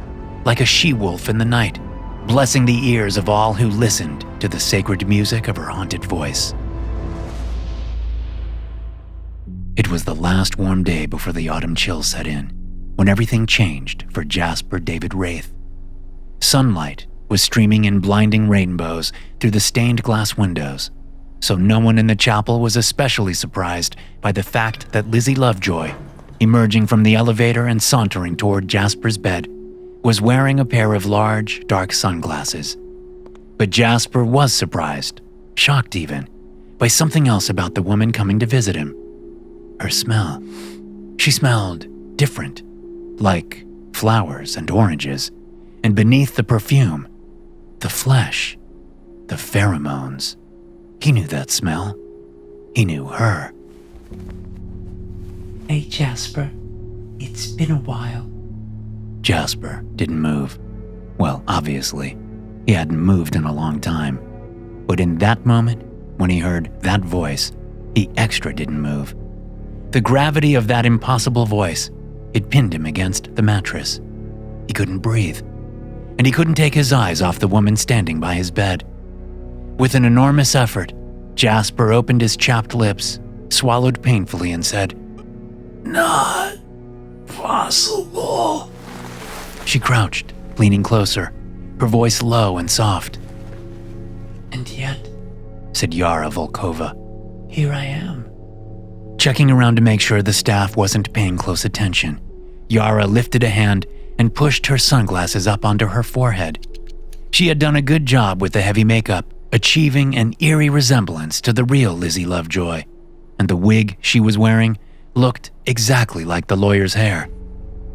A: like a she-wolf in the night, blessing the ears of all who listened to the sacred music of her haunted voice. It was the last warm day before the autumn chill set in, when everything changed for Jasper David Wraith. Sunlight was streaming in blinding rainbows through the stained glass windows, so no one in the chapel was especially surprised by the fact that Lizzie Lovejoy, emerging from the elevator and sauntering toward Jasper's bed, was wearing a pair of large, dark sunglasses. But Jasper was surprised, shocked even, by something else about the woman coming to visit him. Her smell. She smelled different, like flowers and oranges, and beneath the perfume, the flesh, the pheromones. He knew that smell. He knew her.
B: Hey, Jasper. It's been a while.
A: Jasper didn't move. Well, obviously, he hadn't moved in a long time. But in that moment, when he heard that voice, he extra didn't move. The gravity of that impossible voice, it pinned him against the mattress. He couldn't breathe, and he couldn't take his eyes off the woman standing by his bed. With an enormous effort, Jasper opened his chapped lips, swallowed painfully, and said, "Not possible." She crouched, leaning closer, her voice low and soft.
B: "And yet,"
A: said Yara Volkova,
B: "here I am."
A: Checking around to make sure the staff wasn't paying close attention, Yara lifted a hand and pushed her sunglasses up onto her forehead. She had done a good job with the heavy makeup, achieving an eerie resemblance to the real Lizzie Lovejoy, and the wig she was wearing looked exactly like the lawyer's hair.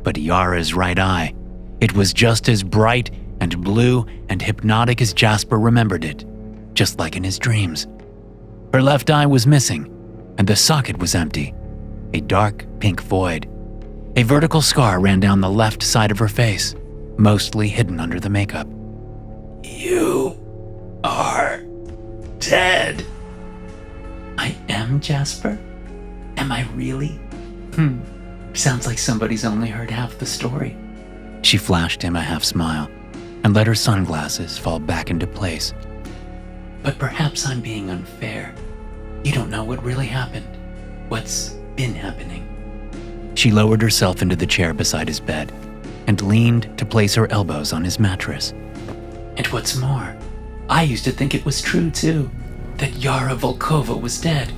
A: But Yara's right eye, it was just as bright and blue and hypnotic as Jasper remembered it, just like in his dreams. Her left eye was missing, and the socket was empty, a dark pink void. A vertical scar ran down the left side of her face, mostly hidden under the makeup.
B: "You are dead." "I am, Jasper? Am I really? Sounds like somebody's only heard half the story."
A: She flashed him a half smile and let her sunglasses fall back into place.
B: "But perhaps I'm being unfair. You don't know what really happened, what's been happening."
A: She lowered herself into the chair beside his bed and leaned to place her elbows on his mattress.
B: "And what's more, I used to think it was true too, that Yara Volkova was dead.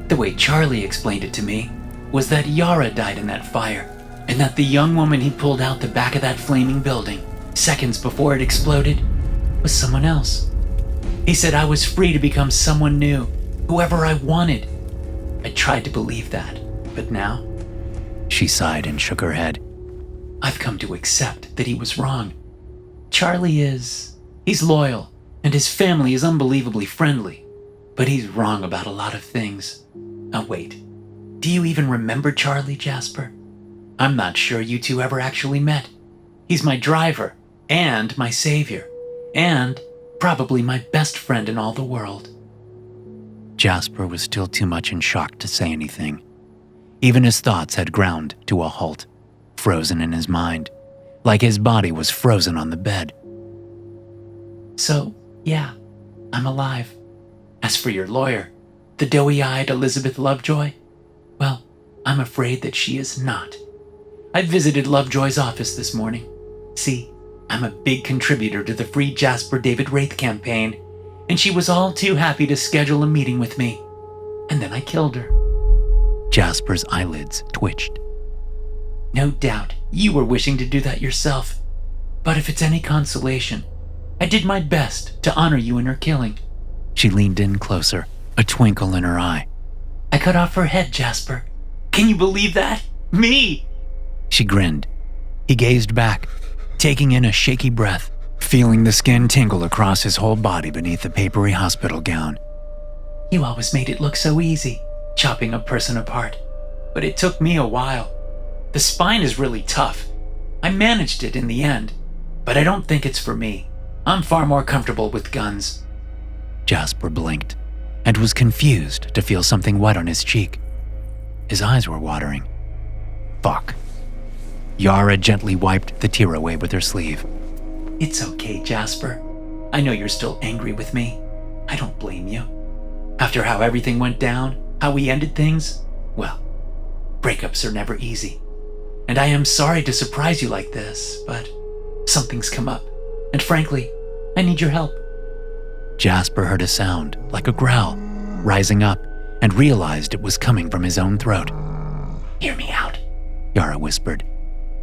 B: The way Charlie explained it to me was that Yara died in that fire, and that the young woman he pulled out the back of that flaming building, seconds before it exploded, was someone else. He said I was free to become someone new, whoever I wanted. I tried to believe that, but now..."
A: She sighed and shook her head.
B: "I've come to accept that he was wrong. He's loyal, and his family is unbelievably friendly, but he's wrong about a lot of things. Now wait, do you even remember Charlie, Jasper? I'm not sure you two ever actually met. He's my driver, and my savior, and probably my best friend in all the world."
A: Jasper was still too much in shock to say anything. Even his thoughts had ground to a halt, frozen in his mind, like his body was frozen on the bed.
B: "So, yeah, I'm alive. As for your lawyer, the doughy-eyed Elizabeth Lovejoy, well, I'm afraid that she is not. I visited Lovejoy's office this morning. See, I'm a big contributor to the Free Jasper David Wraith campaign, and she was all too happy to schedule a meeting with me. And then I killed her."
A: Jasper's eyelids twitched.
B: "No doubt you were wishing to do that yourself.
C: But if it's any consolation, I did my best to honor you in her killing.
B: She leaned in closer, a twinkle in her eye.
C: I cut off her head, Jasper. Can you believe that? Me!
B: She grinned. He gazed back, taking in a shaky breath, feeling the skin tingle across his whole body beneath the papery hospital gown.
C: You always made it look so easy, chopping a person apart. But it took me a while. The spine is really tough. I managed it in the end, but I don't think it's for me. I'm far more comfortable with guns.
B: Jasper blinked and was confused to feel something wet on his cheek. His eyes were watering. Fuck. Yara gently wiped the tear away with her sleeve.
C: It's okay, Jasper. I know you're still angry with me. I don't blame you. After how everything went down, how we ended things, well, breakups are never easy. And I am sorry to surprise you like this, but something's come up. And frankly, I need your help.
B: Jasper heard a sound, like a growl, rising up, and realized it was coming from his own throat.
C: Hear me out,
B: Yara whispered.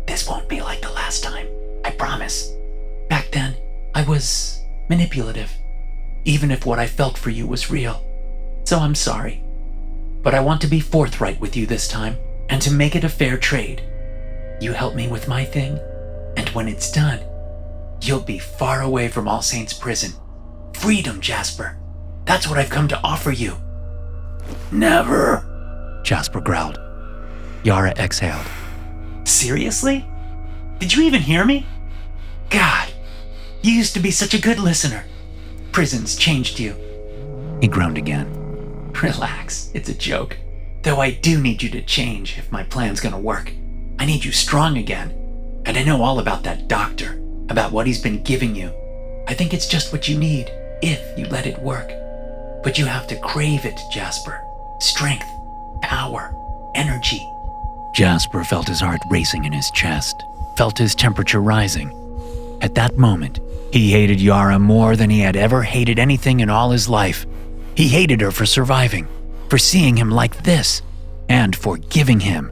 C: This won't be like the last time, I promise. Back then, I was manipulative, even if what I felt for you was real. So I'm sorry. But I want to be forthright with you this time, and to make it a fair trade. You help me with my thing, and when it's done, you'll be far away from All Saints Prison. Freedom, Jasper. That's what I've come to offer you.
B: Never, Jasper growled. Yara exhaled.
C: Seriously? Did you even hear me? God, you used to be such a good listener. Prison's changed you.
B: He groaned again.
C: Relax, it's a joke. Though I do need you to change if my plan's gonna work. I need you strong again. And I know all about that doctor, about what he's been giving you. I think it's just what you need, if you let it work. But you have to crave it, Jasper. Strength, power, energy.
B: Jasper felt his heart racing in his chest, felt his temperature rising. At that moment, he hated Yara more than he had ever hated anything in all his life. He hated her for surviving, for seeing him like this, and for giving him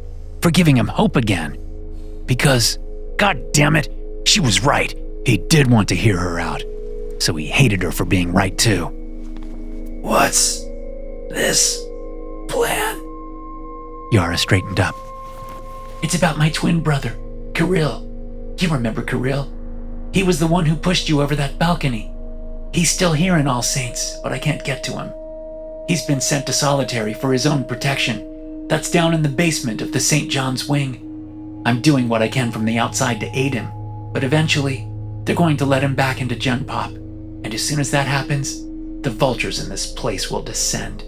B: hope again. Because, god damn it, she was right. He did want to hear her out. So he hated her for being right too.
C: What's this plan?
B: Yara straightened up.
C: It's about my twin brother, Carrill. You remember Carrill? He was the one who pushed you over that balcony. He's still here in All Saints, but I can't get to him. He's been sent to solitary for his own protection. That's down in the basement of the St. John's wing. I'm doing what I can from the outside to aid him, but eventually, they're going to let him back into Gen Pop. And as soon as that happens, the vultures in this place will descend.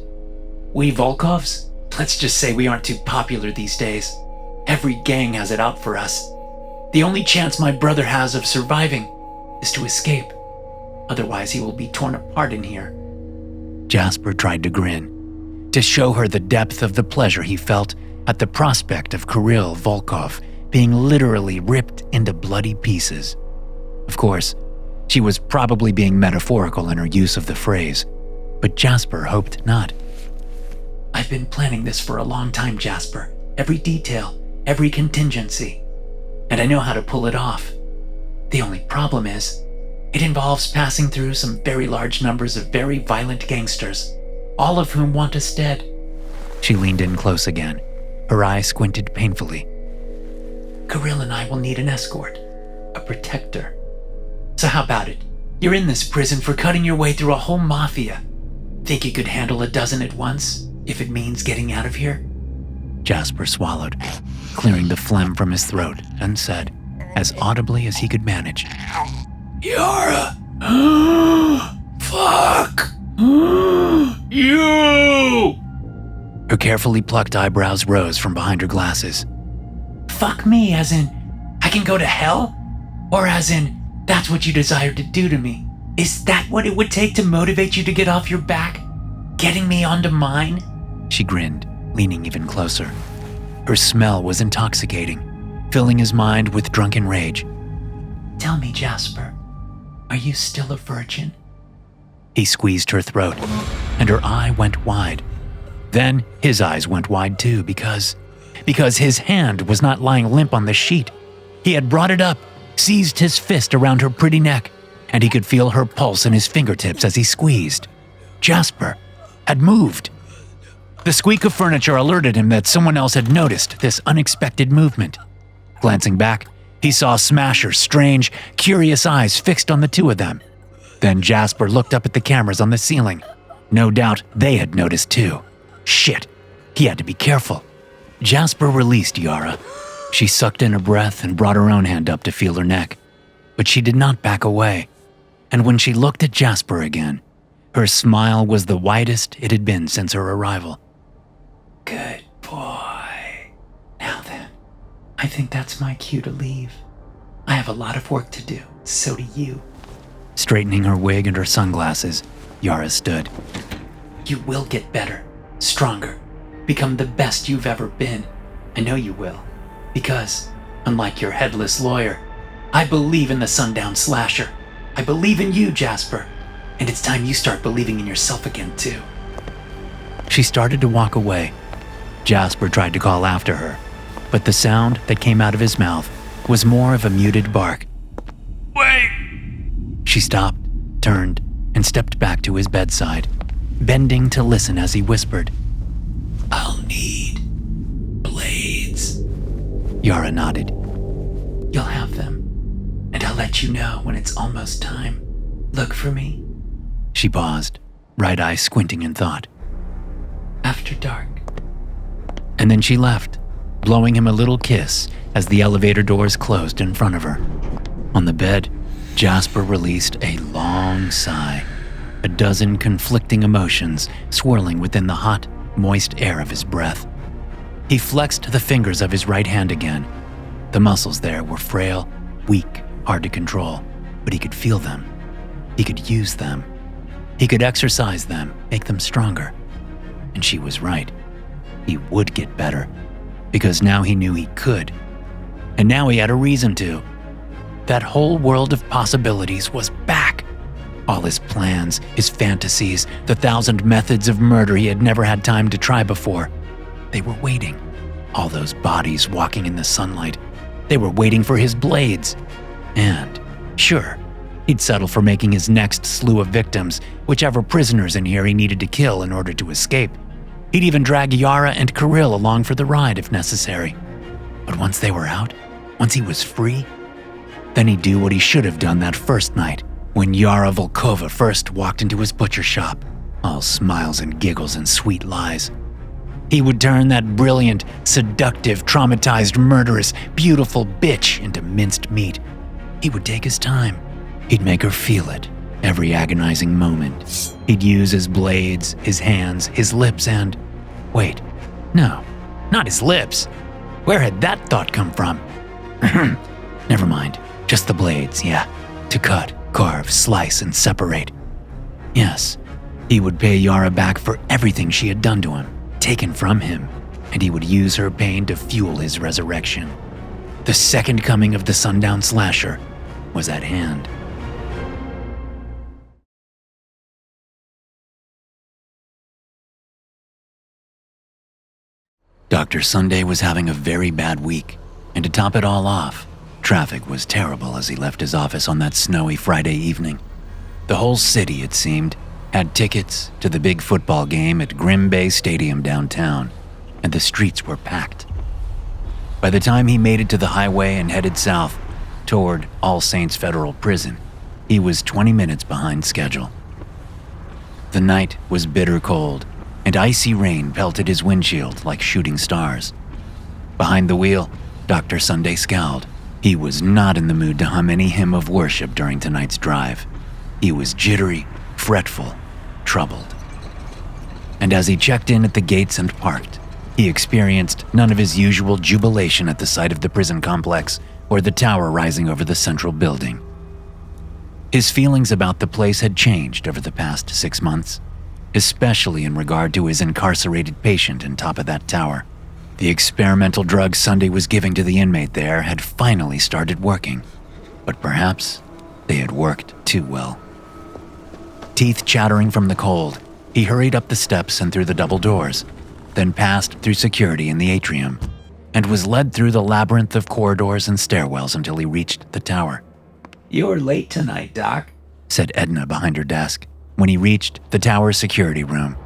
C: We Volkovs? Let's just say we aren't too popular these days. Every gang has it out for us. The only chance my brother has of surviving is to escape. Otherwise, he will be torn apart in here.
B: Jasper tried to grin, to show her the depth of the pleasure he felt at the prospect of Carrill Volkov being literally ripped into bloody pieces. Of course, she was probably being metaphorical in her use of the phrase, but Jasper hoped not.
C: I've been planning this for a long time, Jasper. Every detail, every contingency. And I know how to pull it off. The only problem is, it involves passing through some very large numbers of very violent gangsters, all of whom want us dead.
B: She leaned in close again, her eye squinted painfully.
C: Carrill and I will need an escort, a protector. So how about it? You're in this prison for cutting your way through a whole mafia. Think you could handle a dozen at once, if it means getting out of here?
B: Jasper swallowed, clearing the phlegm from his throat, and said, as audibly as he could manage,
C: Yara! Fuck! You!
B: Her carefully plucked eyebrows rose from behind her glasses.
C: Fuck me, as in, I can go to hell? Or as in, that's what you desire to do to me? Is that what it would take to motivate you to get off your back? Getting me onto mine?
B: She grinned, leaning even closer. Her smell was intoxicating, filling his mind with drunken rage.
C: Tell me, Jasper, are you still a virgin?
B: He squeezed her throat, and her eye went wide. Then his eyes went wide too, because his hand was not lying limp on the sheet. He had brought it up,
A: seized his fist around her pretty neck, and he could feel her pulse in his fingertips as he squeezed. Jasper had moved. The squeak of furniture alerted him that someone else had noticed this unexpected movement. Glancing back, he saw Smasher's strange, curious eyes fixed on the two of them. Then Jasper looked up at the cameras on the ceiling. No doubt they had noticed too. Shit, he had to be careful. Jasper released Yara. She sucked in a breath and brought her own hand up to feel her neck. But she did not back away. And when she looked at Jasper again, her smile was the widest it had been since her arrival.
B: Good boy. Now then, I think that's my cue to leave. I have a lot of work to do, so do you.
A: Straightening her wig and her sunglasses, Yara stood.
B: You will get better, stronger, become the best you've ever been. I know you will. Because, unlike your headless lawyer, I believe in the Sundown slasher. I believe in you, Jasper. And it's time you start believing in yourself again, too.
A: She started to walk away. Jasper tried to call after her, but the sound that came out of his mouth was more of a muted bark.
D: Wait!
A: She stopped, turned, and stepped back to his bedside, bending to listen as he whispered,
B: I'll need blades.
A: Yara nodded.
B: You'll have them, and I'll let you know when it's almost time. Look for me.
A: She paused, right eye squinting in thought.
B: After dark.
A: And then she left, blowing him a little kiss as the elevator doors closed in front of her. On the bed, Jasper released a long sigh, a dozen conflicting emotions swirling within the hot, moist air of his breath. He flexed the fingers of his right hand again. The muscles there were frail, weak, hard to control, but he could feel them. He could use them. He could exercise them, make them stronger. And she was right. He would get better, because now he knew he could. And now he had a reason to. That whole world of possibilities was back. All his plans, his fantasies, the 1,000 methods of murder he had never had time to try before. They were waiting. All those bodies walking in the sunlight. They were waiting for his blades. And, sure, he'd settle for making his next slew of victims, whichever prisoners in here he needed to kill in order to escape. He'd even drag Yara and Carrill along for the ride if necessary. But once they were out, once he was free, then he'd do what he should have done that first night, when Yara Volkova first walked into his butcher shop, all smiles and giggles and sweet lies. He would turn that brilliant, seductive, traumatized, murderous, beautiful bitch into minced meat. He would take his time. He'd make her feel it, every agonizing moment. He'd use his blades, his hands, his lips, and... Wait, no, not his lips. Where had that thought come from? Never mind, just the blades, yeah. To cut, carve, slice, and separate. Yes, he would pay Yara back for everything she had done to him, taken from him, and he would use her pain to fuel his resurrection. The second coming of the Sundown Slasher was at hand. Dr. Sunday was having a very bad week, and to top it all off, traffic was terrible as he left his office on that snowy Friday evening. The whole city, it seemed, had tickets to the big football game at Grim Bay Stadium downtown, and the streets were packed. By the time he made it to the highway and headed south toward All Saints Federal Prison, he was 20 minutes behind schedule. The night was bitter cold, and icy rain pelted his windshield like shooting stars. Behind the wheel, Dr. Sunday scowled. He was not in the mood to hum any hymn of worship during tonight's drive. He was jittery, fretful, troubled. And as he checked in at the gates and parked, he experienced none of his usual jubilation at the sight of the prison complex or the tower rising over the central building. His feelings about the place had changed over the past 6 months, especially in regard to his incarcerated patient on top of that tower. The experimental drug Sunday was giving to the inmate there had finally started working, but perhaps they had worked too well. Teeth chattering from the cold, he hurried up the steps and through the double doors, then passed through security in the atrium. and was led through the labyrinth of corridors and stairwells until he reached the tower.
C: "You're late tonight, Doc,"
A: said Edna behind her desk when he reached the tower security room.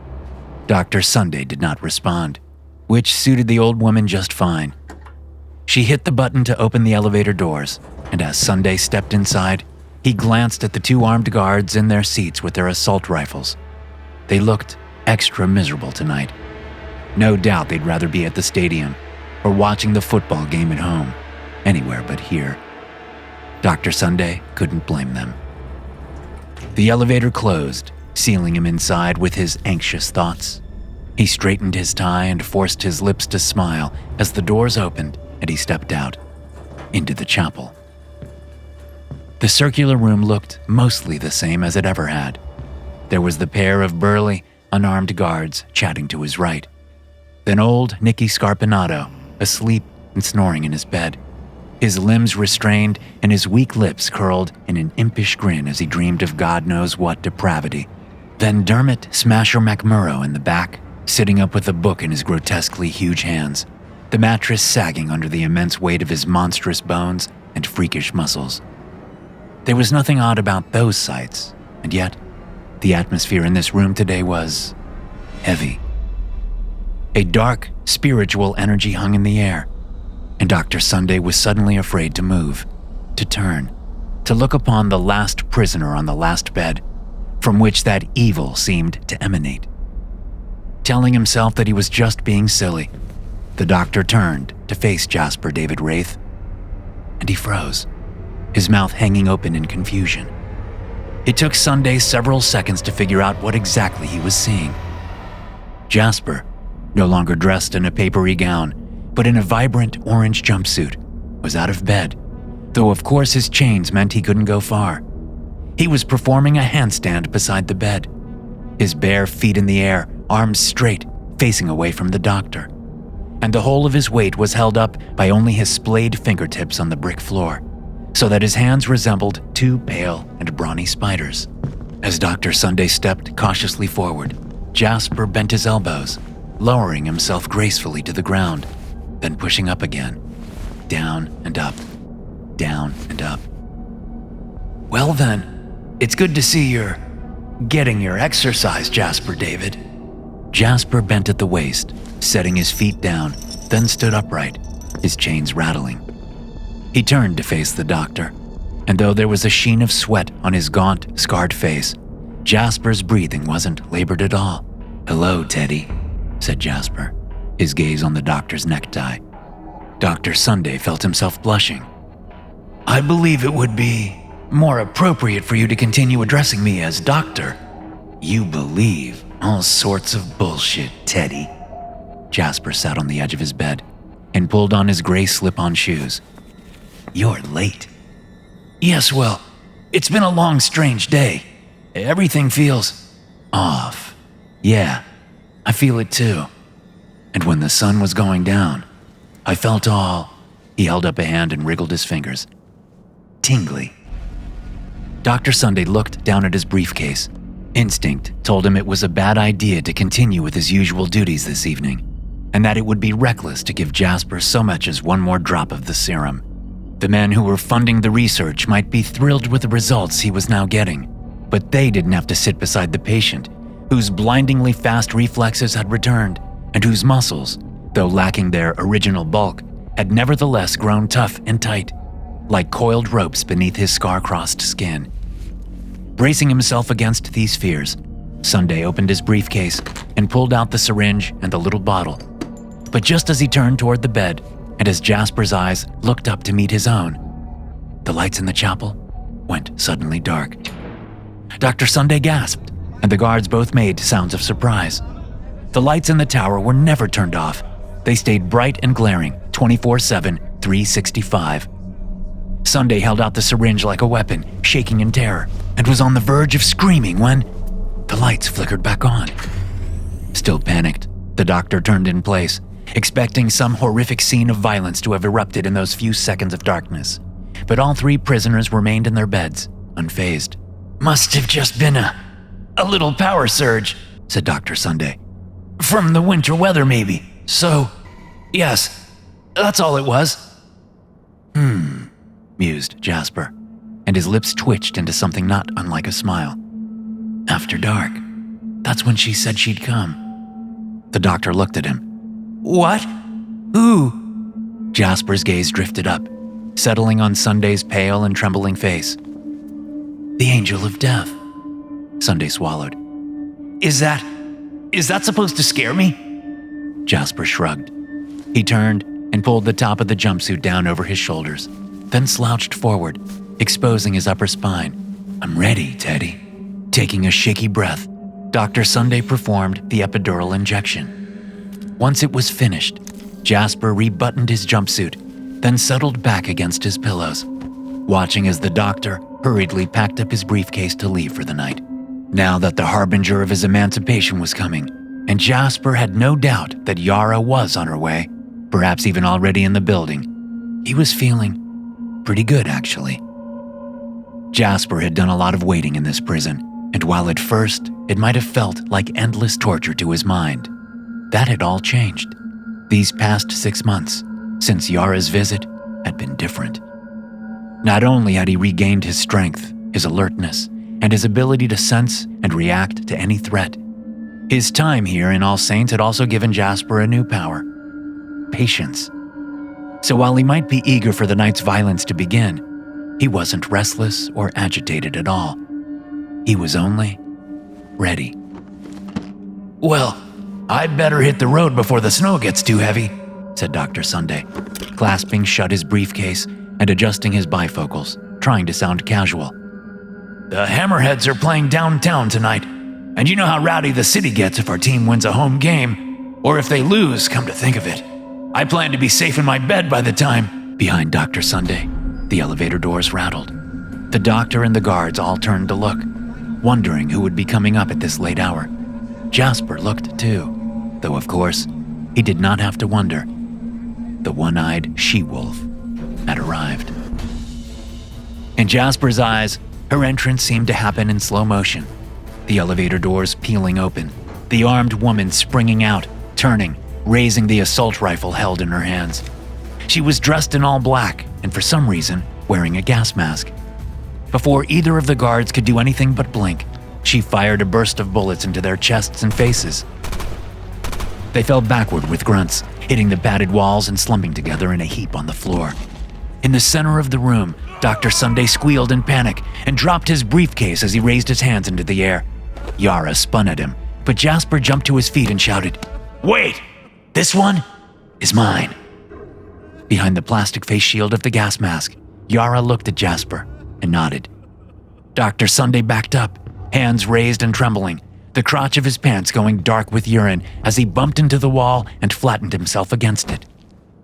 A: Dr. Sunday did not respond, which suited the old woman just fine. She hit the button to open the elevator doors, and as Sunday stepped inside, he glanced at the two armed guards in their seats with their assault rifles. They looked extra miserable tonight. No doubt they'd rather be at the stadium or watching the football game at home, anywhere but here. Dr. Sunday couldn't blame them. The elevator closed, sealing him inside with his anxious thoughts. He straightened his tie and forced his lips to smile as the doors opened and he stepped out into the chapel. The circular room looked mostly the same as it ever had. There was the pair of burly, unarmed guards chatting to his right. Then old Nicky Scarpinato, asleep and snoring in his bed, his limbs restrained and his weak lips curled in an impish grin as he dreamed of God knows what depravity. Then Dermot Smasher McMurrow in the back, sitting up with a book in his grotesquely huge hands, the mattress sagging under the immense weight of his monstrous bones and freakish muscles. There was nothing odd about those sights, and yet the atmosphere in this room today was heavy. A dark, spiritual energy hung in the air, and Dr. Sunday was suddenly afraid to move, to turn, to look upon the last prisoner on the last bed, from which that evil seemed to emanate. Telling himself that he was just being silly, the doctor turned to face Jasper David Wraith, and he froze, his mouth hanging open in confusion. It took Sunday several seconds to figure out what exactly he was seeing. Jasper, no longer dressed in a papery gown, but in a vibrant orange jumpsuit, was out of bed, though of course his chains meant he couldn't go far. He was performing a handstand beside the bed, his bare feet in the air, arms straight, facing away from the doctor, and the whole of his weight was held up by only his splayed fingertips on the brick floor, so that his hands resembled two pale and brawny spiders. As Dr. Sunday stepped cautiously forward, Jasper bent his elbows, lowering himself gracefully to the ground, then pushing up again, down and up, down and up. "Well then, it's good to see you're getting your exercise, Jasper David." Jasper bent at the waist, setting his feet down, then stood upright, his chains rattling. He turned to face the doctor, and though there was a sheen of sweat on his gaunt, scarred face, Jasper's breathing wasn't labored at all. "Hello, Teddy," said Jasper, his gaze on the doctor's necktie. Dr. Sunday felt himself blushing. "I believe it would be more appropriate for you to continue addressing me as doctor." "You believe all sorts of bullshit, Teddy." Jasper sat on the edge of his bed and pulled on his gray slip-on shoes. "You're late." "Yes, well, it's been a long, strange day. Everything feels off." "Yeah, I feel it too. And when the sun was going down, I felt all," he held up a hand and wriggled his fingers, "tingly." Dr. Sunday looked down at his briefcase. Instinct told him it was a bad idea to continue with his usual duties this evening, and that it would be reckless to give Jasper so much as one more drop of the serum. The men who were funding the research might be thrilled with the results he was now getting, but they didn't have to sit beside the patient, whose blindingly fast reflexes had returned, and whose muscles, though lacking their original bulk, had nevertheless grown tough and tight, like coiled ropes beneath his scar-crossed skin. Bracing himself against these fears, Sunday opened his briefcase and pulled out the syringe and the little bottle. But just as he turned toward the bed, and as Jasper's eyes looked up to meet his own, the lights in the chapel went suddenly dark. Dr. Sunday gasped, and the guards both made sounds of surprise. The lights in the tower were never turned off. They stayed bright and glaring, 24/7, 365. Sunday held out the syringe like a weapon, shaking in terror, and was on the verge of screaming when the lights flickered back on. Still panicked, the doctor turned in place, expecting some horrific scene of violence to have erupted in those few seconds of darkness. But all three prisoners remained in their beds, unfazed. "Must have just been a little power surge," said Dr. Sunday. "From the winter weather, maybe. So, yes,
C: That's all it was. Mused Jasper, and his lips twitched into something not unlike a smile. After dark. That's when she said she'd come. The doctor looked at him. What? Who? Jasper's gaze drifted up, settling on Sunday's pale and trembling face. The angel of death. Sunday swallowed. Is that supposed to scare me? Jasper shrugged. He turned and pulled the top of the jumpsuit down over his shoulders, then slouched forward, exposing his upper spine. I'm ready, Teddy. Taking a shaky breath, Dr. Sunday performed the epidural injection. Once it was finished, Jasper rebuttoned his jumpsuit, then settled back against his pillows, watching as the doctor hurriedly packed up his briefcase to leave for the night. Now that the harbinger of his emancipation was coming, and Jasper had no doubt that Yara was on her way, perhaps even already in the building, he was feeling pretty good, actually. Jasper had done a lot of waiting in this prison, and while at first it might have felt like endless torture to his mind, that had all changed. These past 6 months, since Yara's visit, had been different. Not only had he regained his strength, his alertness, and his ability to sense and react to any threat, his time here in All Saints had also given Jasper a new power: patience. So while he might be eager for the night's violence to begin, he wasn't restless or agitated at all. He was only ready. Well, I'd better hit the road before the snow gets too heavy, said Dr. Sunday, clasping shut his briefcase and adjusting his bifocals, trying to sound casual. The Hammerheads are playing downtown tonight, and you know how rowdy the city gets if our team wins a home game, or if they lose, come to think of it. I plan to be safe in my bed by the time. Behind Dr. Sunday, the elevator doors rattled. The doctor and the guards all turned to look, wondering who would be coming up at this late hour. Jasper looked too, though of course, he did not have to wonder. The one-eyed she-wolf had arrived. In Jasper's eyes, her entrance seemed to happen in slow motion. The elevator doors peeling open, the armed woman springing out, turning, raising the assault rifle held in her hands. She was dressed in all black and for some reason wearing a gas mask. Before either of the guards could do anything but blink, she fired a burst of bullets into their chests and faces. They fell backward with grunts, hitting the padded walls and slumping together in a heap on the floor. In the center of the room, Dr. Sunday squealed in panic and dropped his briefcase as he raised his hands into the air. Yara spun at him, but Jasper jumped to his feet and shouted, "Wait! This one is mine." Behind the plastic face shield of the gas mask, Yara looked at Jasper and nodded. Dr. Sunday backed up, hands raised and trembling, the crotch of his pants going dark with urine as he bumped into the wall and flattened himself against it.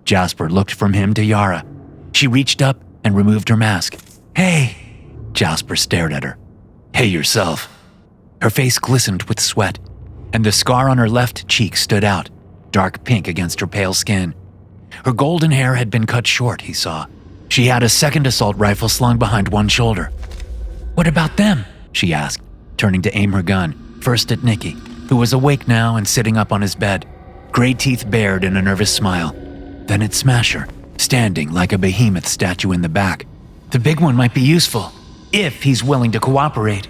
C: Jasper looked from him to Yara. She reached up and removed her mask. "Hey!" Jasper stared at her. "Hey yourself." Her face glistened with sweat, and the scar on her left cheek stood out, dark pink against her pale skin. Her golden hair had been cut short, he saw. She had a second assault rifle slung behind one shoulder. "What about them?" she asked, turning to aim her gun, first at Nicky, who was awake now and sitting up on his bed, gray teeth bared in a nervous smile, then at Smasher, standing like a behemoth statue in the back. "The big one might be useful, if he's willing to cooperate."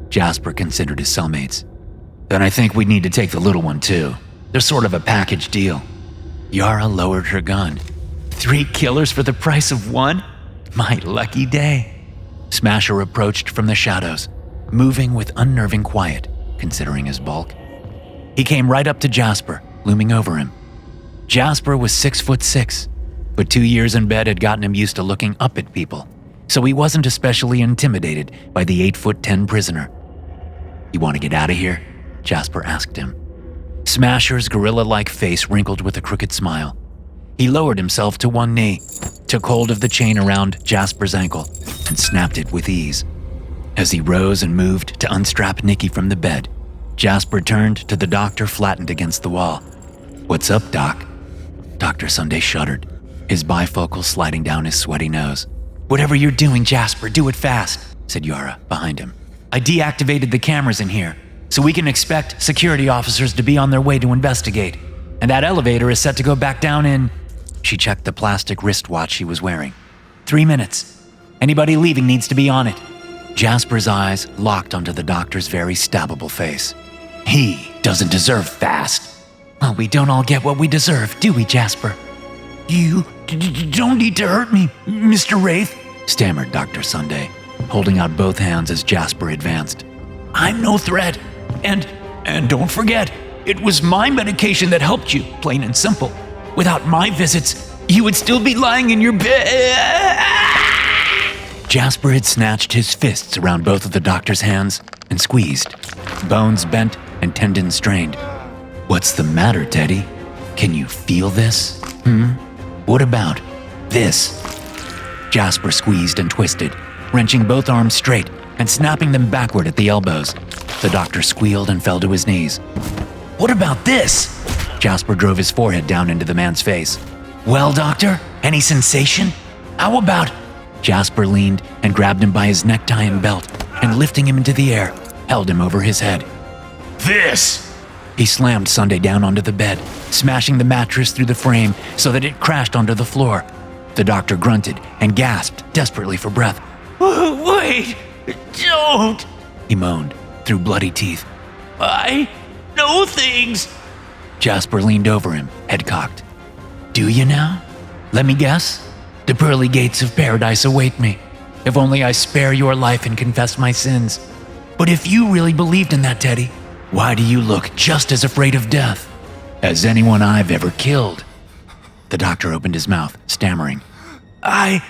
C: Jasper considered his cellmates. "Then I think we'd need to take the little one too. They're sort of a package deal." Yara lowered her gun. 3 killers for the price of 1? My lucky day. Smasher approached from the shadows, moving with unnerving quiet, considering his bulk. He came right up to Jasper, looming over him. Jasper was 6'6", but 2 years in bed had gotten him used to looking up at people, so he wasn't especially intimidated by the 8'10" prisoner. "You want to get out of here?" Jasper asked him. Smasher's gorilla-like face wrinkled with a crooked smile. He lowered himself to one knee, took hold of the chain around Jasper's ankle, and snapped it with ease. As he rose and moved to unstrap Nicky from the bed, Jasper turned to the doctor flattened against the wall. "What's up, Doc?" Dr. Sunday shuddered, his bifocal sliding down his sweaty nose. "Whatever you're doing, Jasper, do it fast," said Yara behind him. "I deactivated the cameras in here, so we can expect security officers to be on their way to investigate. And that elevator is set to go back down in
B: She checked the plastic wristwatch she was wearing. 3 minutes. Anybody leaving needs to be on it. Jasper's eyes locked onto the doctor's very stabbable face. He doesn't deserve fast. Well, we don't all get what we deserve, do we, Jasper? You don't need to hurt me, Mr. Wraith, stammered Dr. Sunday, holding out both hands as Jasper advanced. I'm no threat. And don't forget, it was my medication that helped you, plain and simple. Without my visits, you would still be lying in your bed. Jasper had snatched his fists around both of the doctor's hands and squeezed, bones bent and tendons strained. What's the matter, Teddy? Can you feel this? What about this? Jasper squeezed and twisted, wrenching both arms straight and snapping them backward at the elbows. The doctor squealed and fell to his knees. What about this? Jasper drove his forehead down into the man's face. Well, doctor, any sensation? How about... Jasper leaned and grabbed him by his necktie and belt and lifting him into the air, held him over his head. This! He slammed Sunday down onto the bed, smashing the mattress through the frame so that it crashed onto the floor. The doctor grunted and gasped desperately for breath. Wait, don't, he moaned through bloody teeth. I know things. Jasper leaned over him, head cocked. Do you now? Let me guess. The pearly gates of paradise await me. If only I spare your life and confess my sins. But if you really believed in that, Teddy, why do you look just as afraid of death as anyone I've ever killed? The doctor opened his mouth, stammering. I...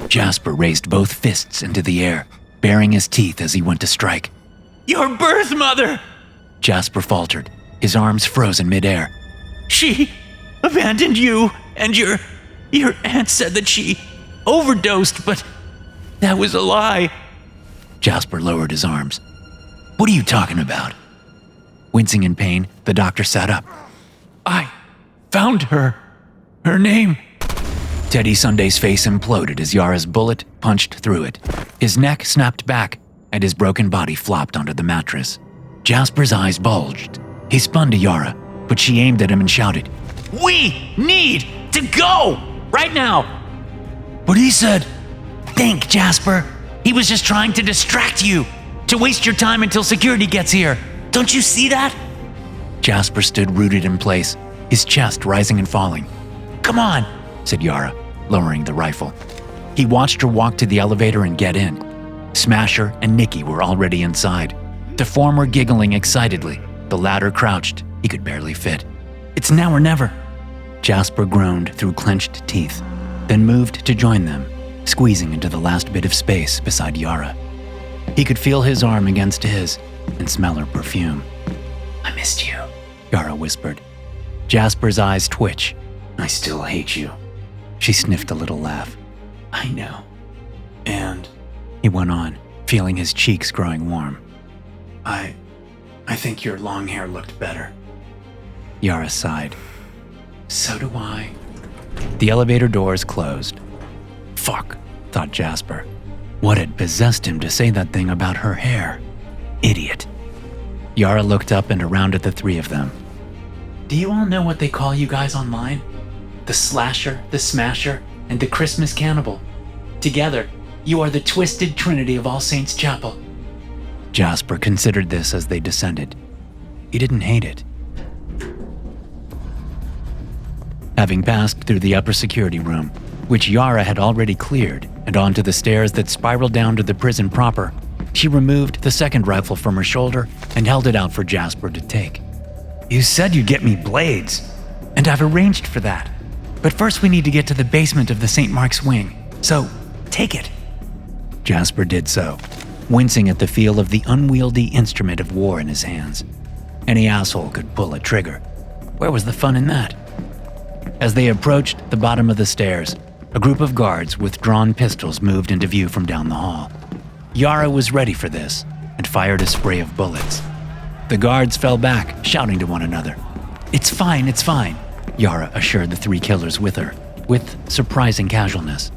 B: Jasper raised both fists into the air, baring his teeth as he went to strike. Your birth mother! Jasper faltered, his arms frozen midair. She abandoned you, and your aunt said that she overdosed, but that was a lie. Jasper lowered his arms. What are you talking about? Wincing in pain, the doctor sat up. I found her. Her name. Teddy Sunday's face imploded as Yara's bullet punched through it. His neck snapped back, and his broken body flopped onto the mattress. Jasper's eyes bulged. He spun to Yara, but she aimed at him and shouted, We need to go! Right now! But he said, Think, Jasper. He was just trying to distract you, to waste your time until security gets here. Don't you see that? Jasper stood rooted in place, his chest rising and falling. Come on, said Yara, lowering the rifle. He watched her walk to the elevator and get in. Smasher and Nikki were already inside, the former giggling excitedly, the latter crouched. He could barely fit. It's now or never. Jasper groaned through clenched teeth, then moved to join them, squeezing into the last bit of space beside Yara. He could feel his arm against his and smell her perfume. I missed you, Yara whispered. Jasper's eyes twitch. I still hate you. She sniffed a little laugh. I know. And, he went on, feeling his cheeks growing warm. I think your long hair looked better. Yara sighed. So do I. The elevator doors closed. Fuck, thought Jasper. What had possessed him to say that thing about her hair? Idiot. Yara looked up and around at the three of them. Do you all know what they call you guys online? The Slasher, the Smasher, and the Christmas Cannibal. Together, you are the twisted trinity of All Saints Chapel. Jasper considered this as they descended. He didn't hate it. Having passed through the upper security room, which Yara had already cleared, and onto the stairs that spiraled down to the prison proper, she removed the second rifle from her shoulder and held it out for Jasper to take. You said you'd get me blades, and I've arranged for that. But first we need to get to the basement of the St. Mark's wing, so take it. Jasper did so, wincing at the feel of the unwieldy instrument of war in his hands. Any asshole could pull a trigger. Where was the fun in that? As they approached the bottom of the stairs, a group of guards with drawn pistols moved into view from down the hall. Yara was ready for this and fired a spray of bullets. The guards fell back, shouting to one another. It's fine, Yara assured the three killers with her, with surprising casualness.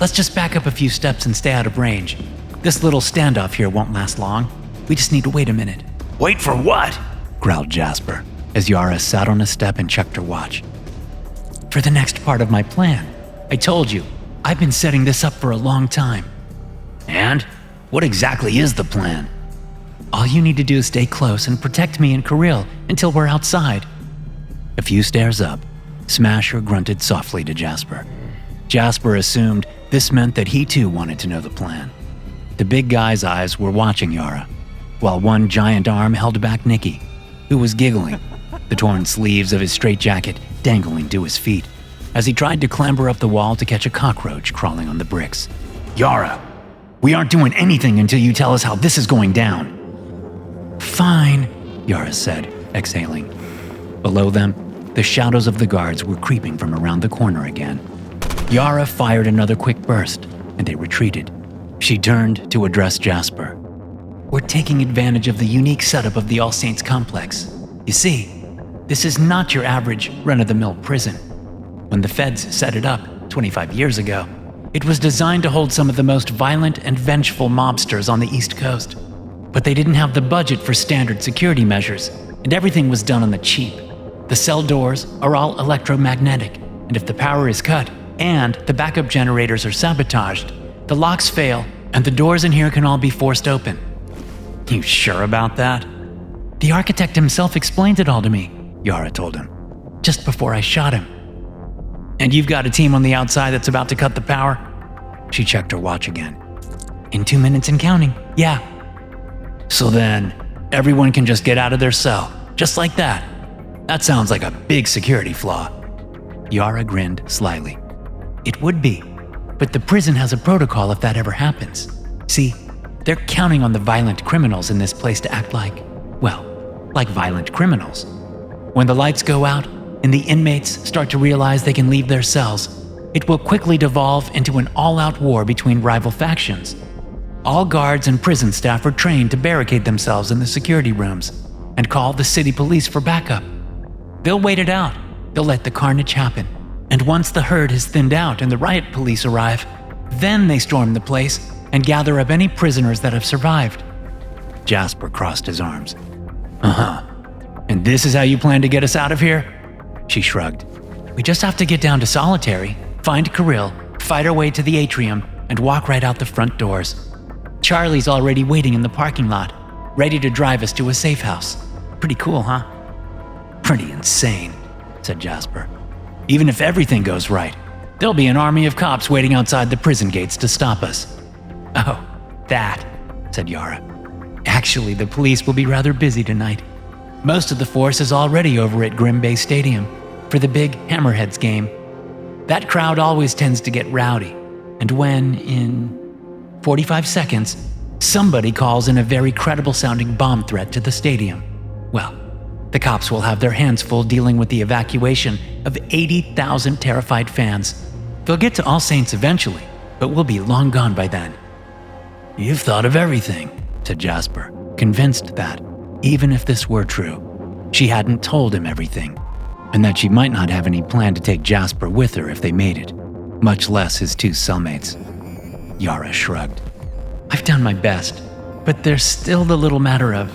B: Let's just back up a few steps and stay out of range. This little standoff here won't last long. We just need to wait a minute. Wait for what? Growled Jasper, as Yara sat on a step and checked her watch. For the next part of my plan. I told you, I've been setting this up for a long time.
A: And? What exactly is the plan?
B: All you need to do is stay close and protect me and Carrill until we're outside.
A: A few stairs up, Smasher grunted softly to Jasper. Jasper assumed this meant that he too wanted to know the plan. The big guy's eyes were watching Yara, while one giant arm held back Nikki, who was giggling, the torn sleeves of his straitjacket dangling to his feet, as he tried to clamber up the wall to catch a cockroach crawling on the bricks. Yara, we aren't doing anything until you tell us how this is going down.
B: Fine,
A: Yara said, exhaling. Below them, the shadows of the guards were creeping from around the corner again. Yara fired another quick burst, and they retreated. She turned to address Jasper.
B: We're taking advantage of the unique setup of the All Saints complex. You see, this is not your average run-of-the-mill prison. When the feds set it up 25 years ago, it was designed to hold some of the most violent and vengeful mobsters on the East Coast. But they didn't have the budget for standard security measures, and everything was done on the cheap. The cell doors are all electromagnetic, and if the power is cut and the backup generators are sabotaged, the locks fail and the doors in here can all be forced open.
A: You sure about that?
B: The architect himself explained it all to me,
A: Yara told him.
B: just before I shot him.
A: And you've got a team on the outside that's about to cut the power? She checked her watch again.
B: In 2 minutes and counting, yeah.
A: So then, everyone can just get out of their cell, just like that. That sounds like a big security flaw. Yara grinned slyly.
B: It would be, but the prison has a protocol if that ever happens. See, they're counting on the violent criminals in this place to act like violent criminals. When the lights go out and the inmates start to realize they can leave their cells, it will quickly devolve into an all-out war between rival factions. All guards and prison staff are trained to barricade themselves in the security rooms and call the city police for backup. They'll wait it out. They'll let the carnage happen. And once the herd has thinned out and the riot police arrive, then they storm the place and gather up any prisoners that have survived.
A: Jasper crossed his arms. Uh-huh. And this is how you plan to get us out of here? She shrugged.
B: We just have to get down to solitary, find Carrill, fight our way to the atrium, and walk right out the front doors. Charlie's already waiting in the parking lot, ready to drive us to a safe house. Pretty cool, huh?
A: Pretty insane, said Jasper. Even if everything goes right, there'll be an army of cops waiting outside the prison gates to stop us.
B: Oh, that, said Yara. Actually, the police will be rather busy tonight. Most of the force is already over at Grim Bay Stadium for the big Hammerheads game. That crowd always tends to get rowdy, and when, in 45 seconds, somebody calls in a very credible-sounding bomb threat to the stadium, well, the cops will have their hands full dealing with the evacuation of 80,000 terrified fans. They'll get to All Saints eventually, but we'll be long gone by then.
A: You've thought of everything, said Jasper, convinced that, even if this were true, she hadn't told him everything, and that she might not have any plan to take Jasper with her if they made it, much less his two cellmates. Yara shrugged.
B: I've done my best, but there's still the little matter of,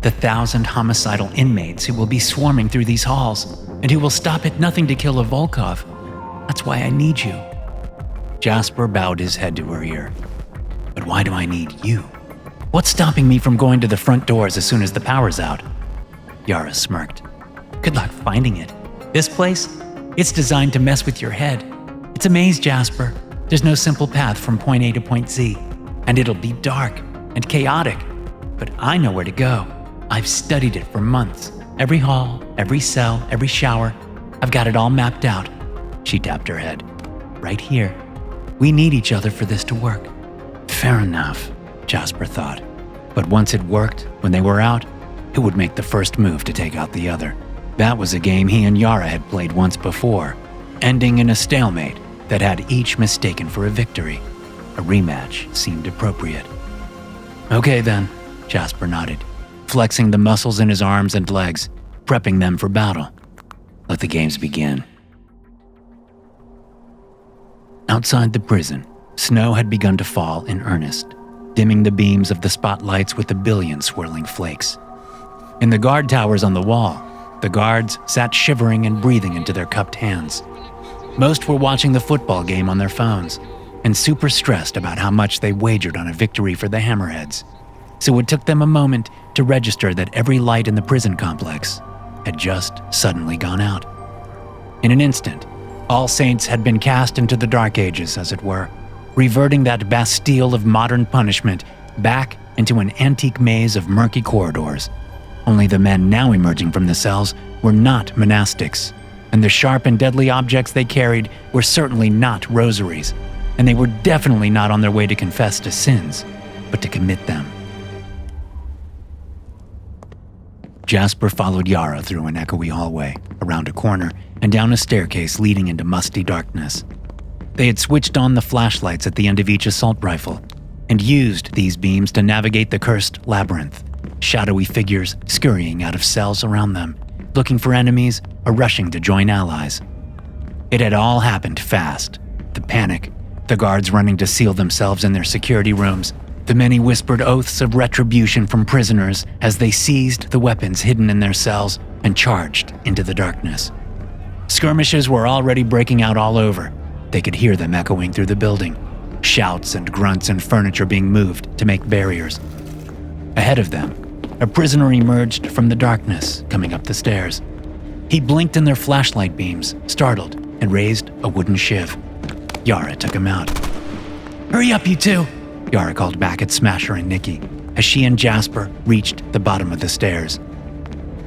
B: the 1,000 homicidal inmates who will be swarming through these halls and who will stop at nothing to kill a Volkov. That's why I need you.
A: Jasper bowed his head to her ear. But why do I need you? What's stopping me from going to the front doors as soon as the power's out? Yara smirked.
B: Good luck finding it. This place, it's designed to mess with your head. It's a maze, Jasper. There's no simple path from point A to point Z, and it'll be dark and chaotic. But I know where to go. I've studied it for months. Every hall, every cell, every shower. I've got it all mapped out. She tapped her head. Right here. We need each other for this to work.
A: Fair enough, Jasper thought. But once it worked, when they were out, who would make the first move to take out the other? That was a game he and Yara had played once before, ending in a stalemate that had each mistaken for a victory. A rematch seemed appropriate. Okay then, Jasper nodded, flexing the muscles in his arms and legs, prepping them for battle. Let the games begin. Outside the prison, snow had begun to fall in earnest, dimming the beams of the spotlights with a billion swirling flakes. In the guard towers on the wall, The guards sat shivering and breathing into their cupped hands. Most were watching the football game on their phones and super stressed about how much they wagered on a victory for the Hammerheads. So it took them a moment to register that every light in the prison complex had just suddenly gone out. In an instant, All Saints had been cast into the Dark Ages, as it were, reverting that Bastille of modern punishment back into an antique maze of murky corridors. Only the men now emerging from the cells were not monastics, and the sharp and deadly objects they carried were certainly not rosaries, and they were definitely not on their way to confess to sins, but to commit them. Jasper followed Yara through an echoey hallway, around a corner, and down a staircase leading into musty darkness. They had switched on the flashlights at the end of each assault rifle, and used these beams to navigate the cursed labyrinth, shadowy figures scurrying out of cells around them, looking for enemies or rushing to join allies. It had all happened fast. The panic, the guards running to seal themselves in their security rooms, the many whispered oaths of retribution from prisoners as they seized the weapons hidden in their cells and charged into the darkness. Skirmishes were already breaking out all over. They could hear them echoing through the building, shouts and grunts and furniture being moved to make barriers. Ahead of them, a prisoner emerged from the darkness, coming up the stairs. He blinked in their flashlight beams, startled, and raised a wooden shiv. Yara took him out. "Hurry up, you two," Yara called back at Smasher and Nikki as she and Jasper reached the bottom of the stairs.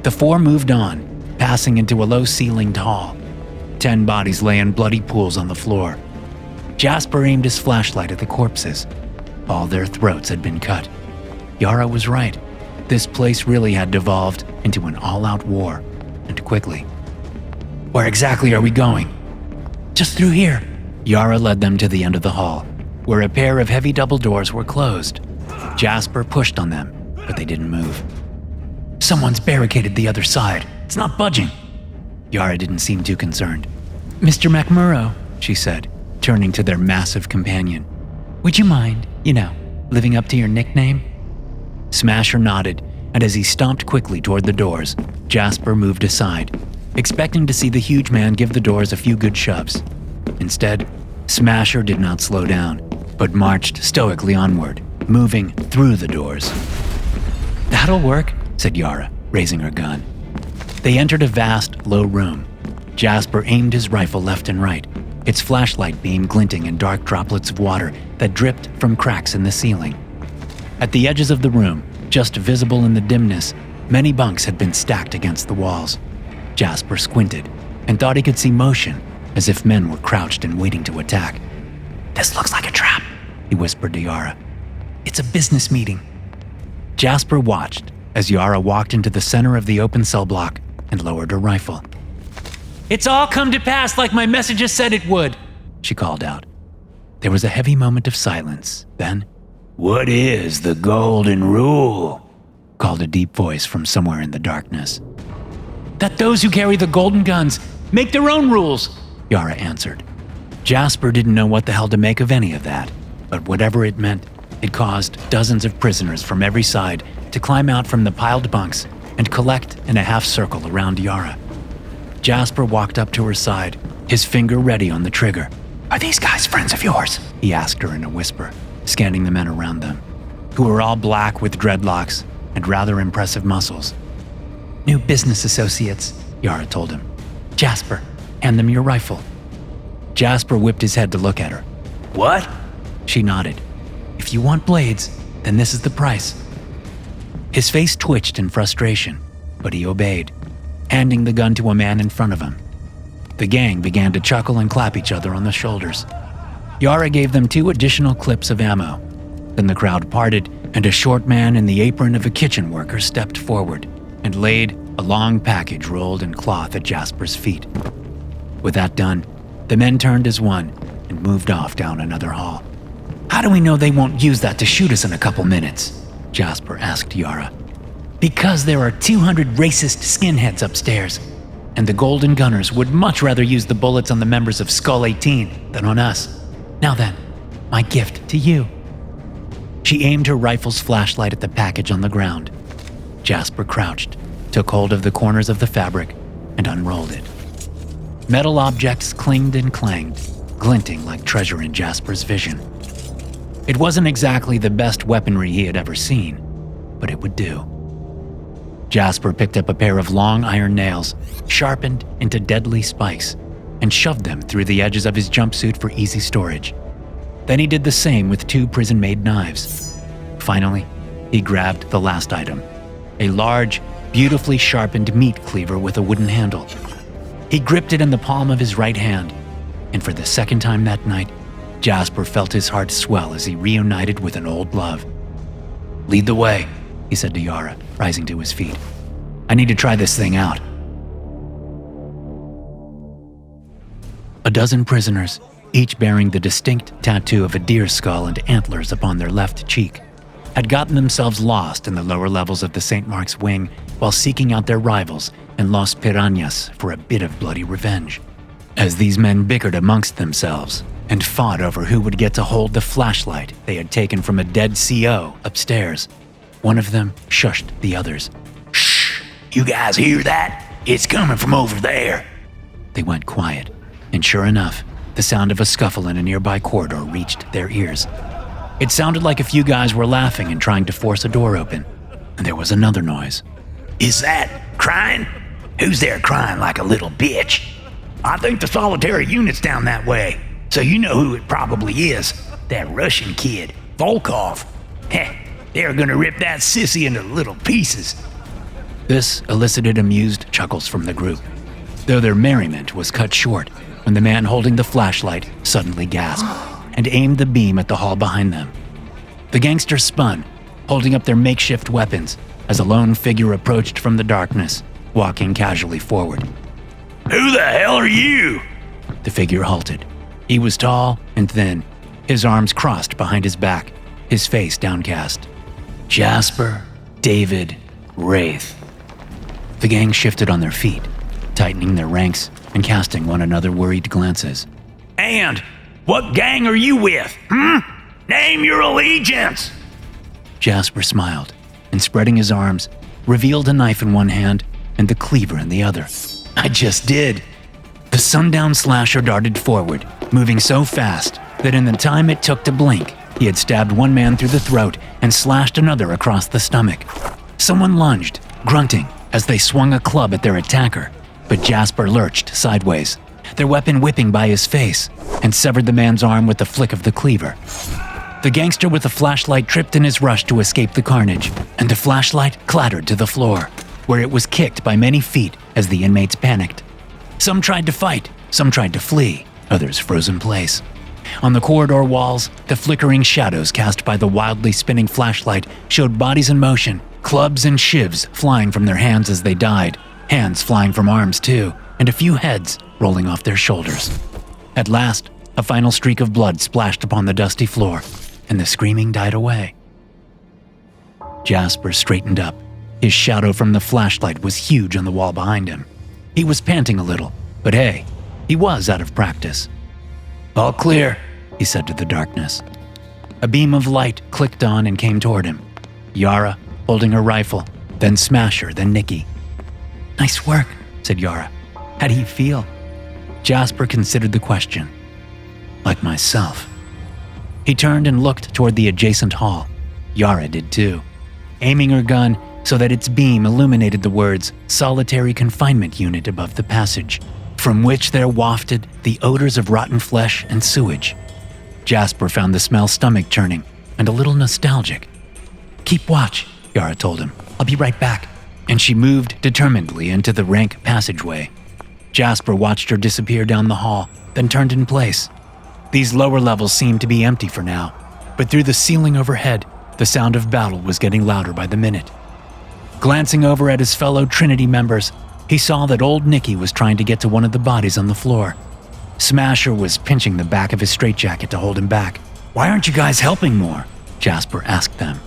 A: The four moved on, passing into a low-ceilinged hall. 10 bodies lay in bloody pools on the floor. Jasper aimed his flashlight at the corpses. All their throats had been cut. Yara was right. This place really had devolved into an all-out war, and quickly. "Where exactly are we going?" "Just through here." Yara led them to the end of the hall, where a pair of heavy double doors were closed. Jasper pushed on them, but they didn't move. "Someone's barricaded the other side. It's not budging." Yara didn't seem too concerned. "Mr. McMurrow," she said, turning to their massive companion. "Would you mind, living up to your nickname?" Smasher nodded, and as he stomped quickly toward the doors, Jasper moved aside, expecting to see the huge man give the doors a few good shoves. Instead, Smasher did not slow down, but marched stoically onward, moving through the doors. "That'll work," said Yara, raising her gun. They entered a vast, low room. Jasper aimed his rifle left and right, its flashlight beam glinting in dark droplets of water that dripped from cracks in the ceiling. At the edges of the room, just visible in the dimness, many bunks had been stacked against the walls. Jasper squinted and thought he could see motion, as if men were crouched and waiting to attack. "This looks like a trap," he whispered to Yara. "It's a business meeting." Jasper watched as Yara walked into the center of the open cell block and lowered her rifle. "It's all come to pass like my messages said it would," she called out. There was a heavy moment of silence. Then, "What is the golden rule?" called a deep voice from somewhere in the darkness. "That those who carry the golden guns make their own rules," Yara answered. Jasper didn't know what the hell to make of any of that, but whatever it meant, it caused dozens of prisoners from every side to climb out from the piled bunks and collect in a half circle around Yara. Jasper walked up to her side, his finger ready on the trigger. "Are these guys friends of yours?" he asked her in a whisper, scanning the men around them, who were all black with dreadlocks and rather impressive muscles. "New business associates," Yara told him. "Jasper, hand them your rifle." Jasper whipped his head to look at her. "What?" She nodded. "If you want blades, then this is the price." His face twitched in frustration, but he obeyed, handing the gun to a man in front of him. The gang began to chuckle and clap each other on the shoulders. Yara gave them 2 additional clips of ammo. Then the crowd parted, and a short man in the apron of a kitchen worker stepped forward and laid a long package rolled in cloth at Jasper's feet. With that done, the men turned as one and moved off down another hall. "How do we know they won't use that to shoot us in a couple minutes?" Jasper asked Yara. "Because there are 200 racist skinheads upstairs, and the Golden Gunners would much rather use the bullets on the members of Skull 18 than on us. Now then, my gift to you." She aimed her rifle's flashlight at the package on the ground. Jasper crouched,
B: took hold of the corners of the fabric, and unrolled it. Metal objects clinged and clanged, glinting like treasure in Jasper's vision. It wasn't exactly the best weaponry he had ever seen, but it would do. Jasper picked up a pair of long iron nails, sharpened into deadly spikes, and shoved them through the edges of his jumpsuit for easy storage. Then he did the same with 2 prison-made knives. Finally, he grabbed the last item, a large, beautifully sharpened meat cleaver with a wooden handle. He gripped it in the palm of his right hand, and for the second time that night, Jasper felt his heart swell as he reunited with an old love. "Lead the way," he said to Yara, rising to his feet. "I need to try this thing out." A dozen prisoners, each bearing the distinct tattoo of a deer's skull and antlers upon their left cheek, had gotten themselves lost in the lower levels of the St. Mark's wing while seeking out their rivals in Los Piranhas for a bit of bloody revenge. As these men bickered amongst themselves and fought over who would get to hold the flashlight they had taken from a dead CO upstairs, one of them shushed the others.
A: "Shh! You guys hear that? It's coming from over there."
B: They went quiet, and sure enough, the sound of a scuffle in a nearby corridor reached their ears. It sounded like a few guys were laughing and trying to force a door open, and there was another noise.
A: "Is that crying? Who's there crying like a little bitch?" "I think the solitary unit's down that way, so you know who it probably is. That Russian kid, Volkov. Heh, they're gonna rip that sissy into little pieces."
B: This elicited amused chuckles from the group, though their merriment was cut short when the man holding the flashlight suddenly gasped and aimed the beam at the hall behind them. The gangsters spun, holding up their makeshift weapons as a lone figure approached from the darkness, walking casually forward.
A: "Who the hell are you?"
B: The figure halted. He was tall and thin, his arms crossed behind his back, his face downcast. "Jasper David Wraith." The gang shifted on their feet, tightening their ranks and casting one another worried glances.
A: "And what gang are you with, Name your allegiance."
B: Jasper smiled and, spreading his arms, revealed a knife in one hand and the cleaver in the other.
A: "I just did."
B: The Sundown slasher darted forward, moving so fast that in the time it took to blink, he had stabbed one man through the throat and slashed another across the stomach. Someone lunged, grunting, as they swung a club at their attacker, but Jasper lurched sideways, their weapon whipping by his face, and severed the man's arm with the flick of the cleaver. The gangster with the flashlight tripped in his rush to escape the carnage, and the flashlight clattered to the floor, where it was kicked by many feet as the inmates panicked. Some tried to fight, some tried to flee, others froze in place. On the corridor walls, the flickering shadows cast by the wildly spinning flashlight showed bodies in motion, clubs and shivs flying from their hands as they died, hands flying from arms too, and a few heads rolling off their shoulders. At last, a final streak of blood splashed upon the dusty floor, and the screaming died away. Jasper straightened up. His shadow from the flashlight was huge on the wall behind him. He was panting a little, but hey, he was out of practice. "All clear," he said to the darkness. A beam of light clicked on and came toward him. Yara, holding her rifle, then Smasher, then Nikki. "Nice work," said Yara. "How do you feel?" Jasper considered the question. "Like myself." He turned and looked toward the adjacent hall. Yara did too, aiming her gun so that its beam illuminated the words "Solitary Confinement Unit" above the passage, from which there wafted the odors of rotten flesh and sewage. Jasper found the smell stomach-churning and a little nostalgic. "Keep watch," Yara told him. "I'll be right back." And she moved determinedly into the rank passageway. Jasper watched her disappear down the hall, then turned in place. These lower levels seemed to be empty for now, but through the ceiling overhead, the sound of battle was getting louder by the minute. Glancing over at his fellow Trinity members, he saw that old Nicky was trying to get to one of the bodies on the floor. Smasher was pinching the back of his straitjacket to hold him back. "Why aren't you guys helping more?" Jasper asked them.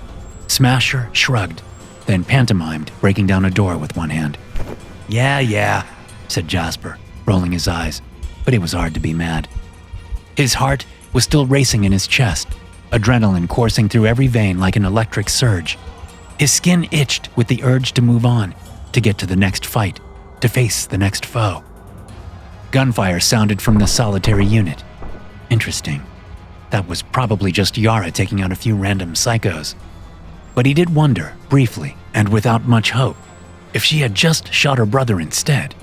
B: Smasher shrugged, then pantomimed, breaking down a door with one hand. Yeah, said Jasper, rolling his eyes, but it was hard to be mad. His heart was still racing in his chest, adrenaline coursing through every vein like an electric surge. His skin itched with the urge to move on,
A: to get to the next fight, to face the next foe. Gunfire sounded from the solitary unit. Interesting. That was probably just Yara taking out a few random psychos. But he did wonder, briefly, and without much hope, if she had just shot her brother instead.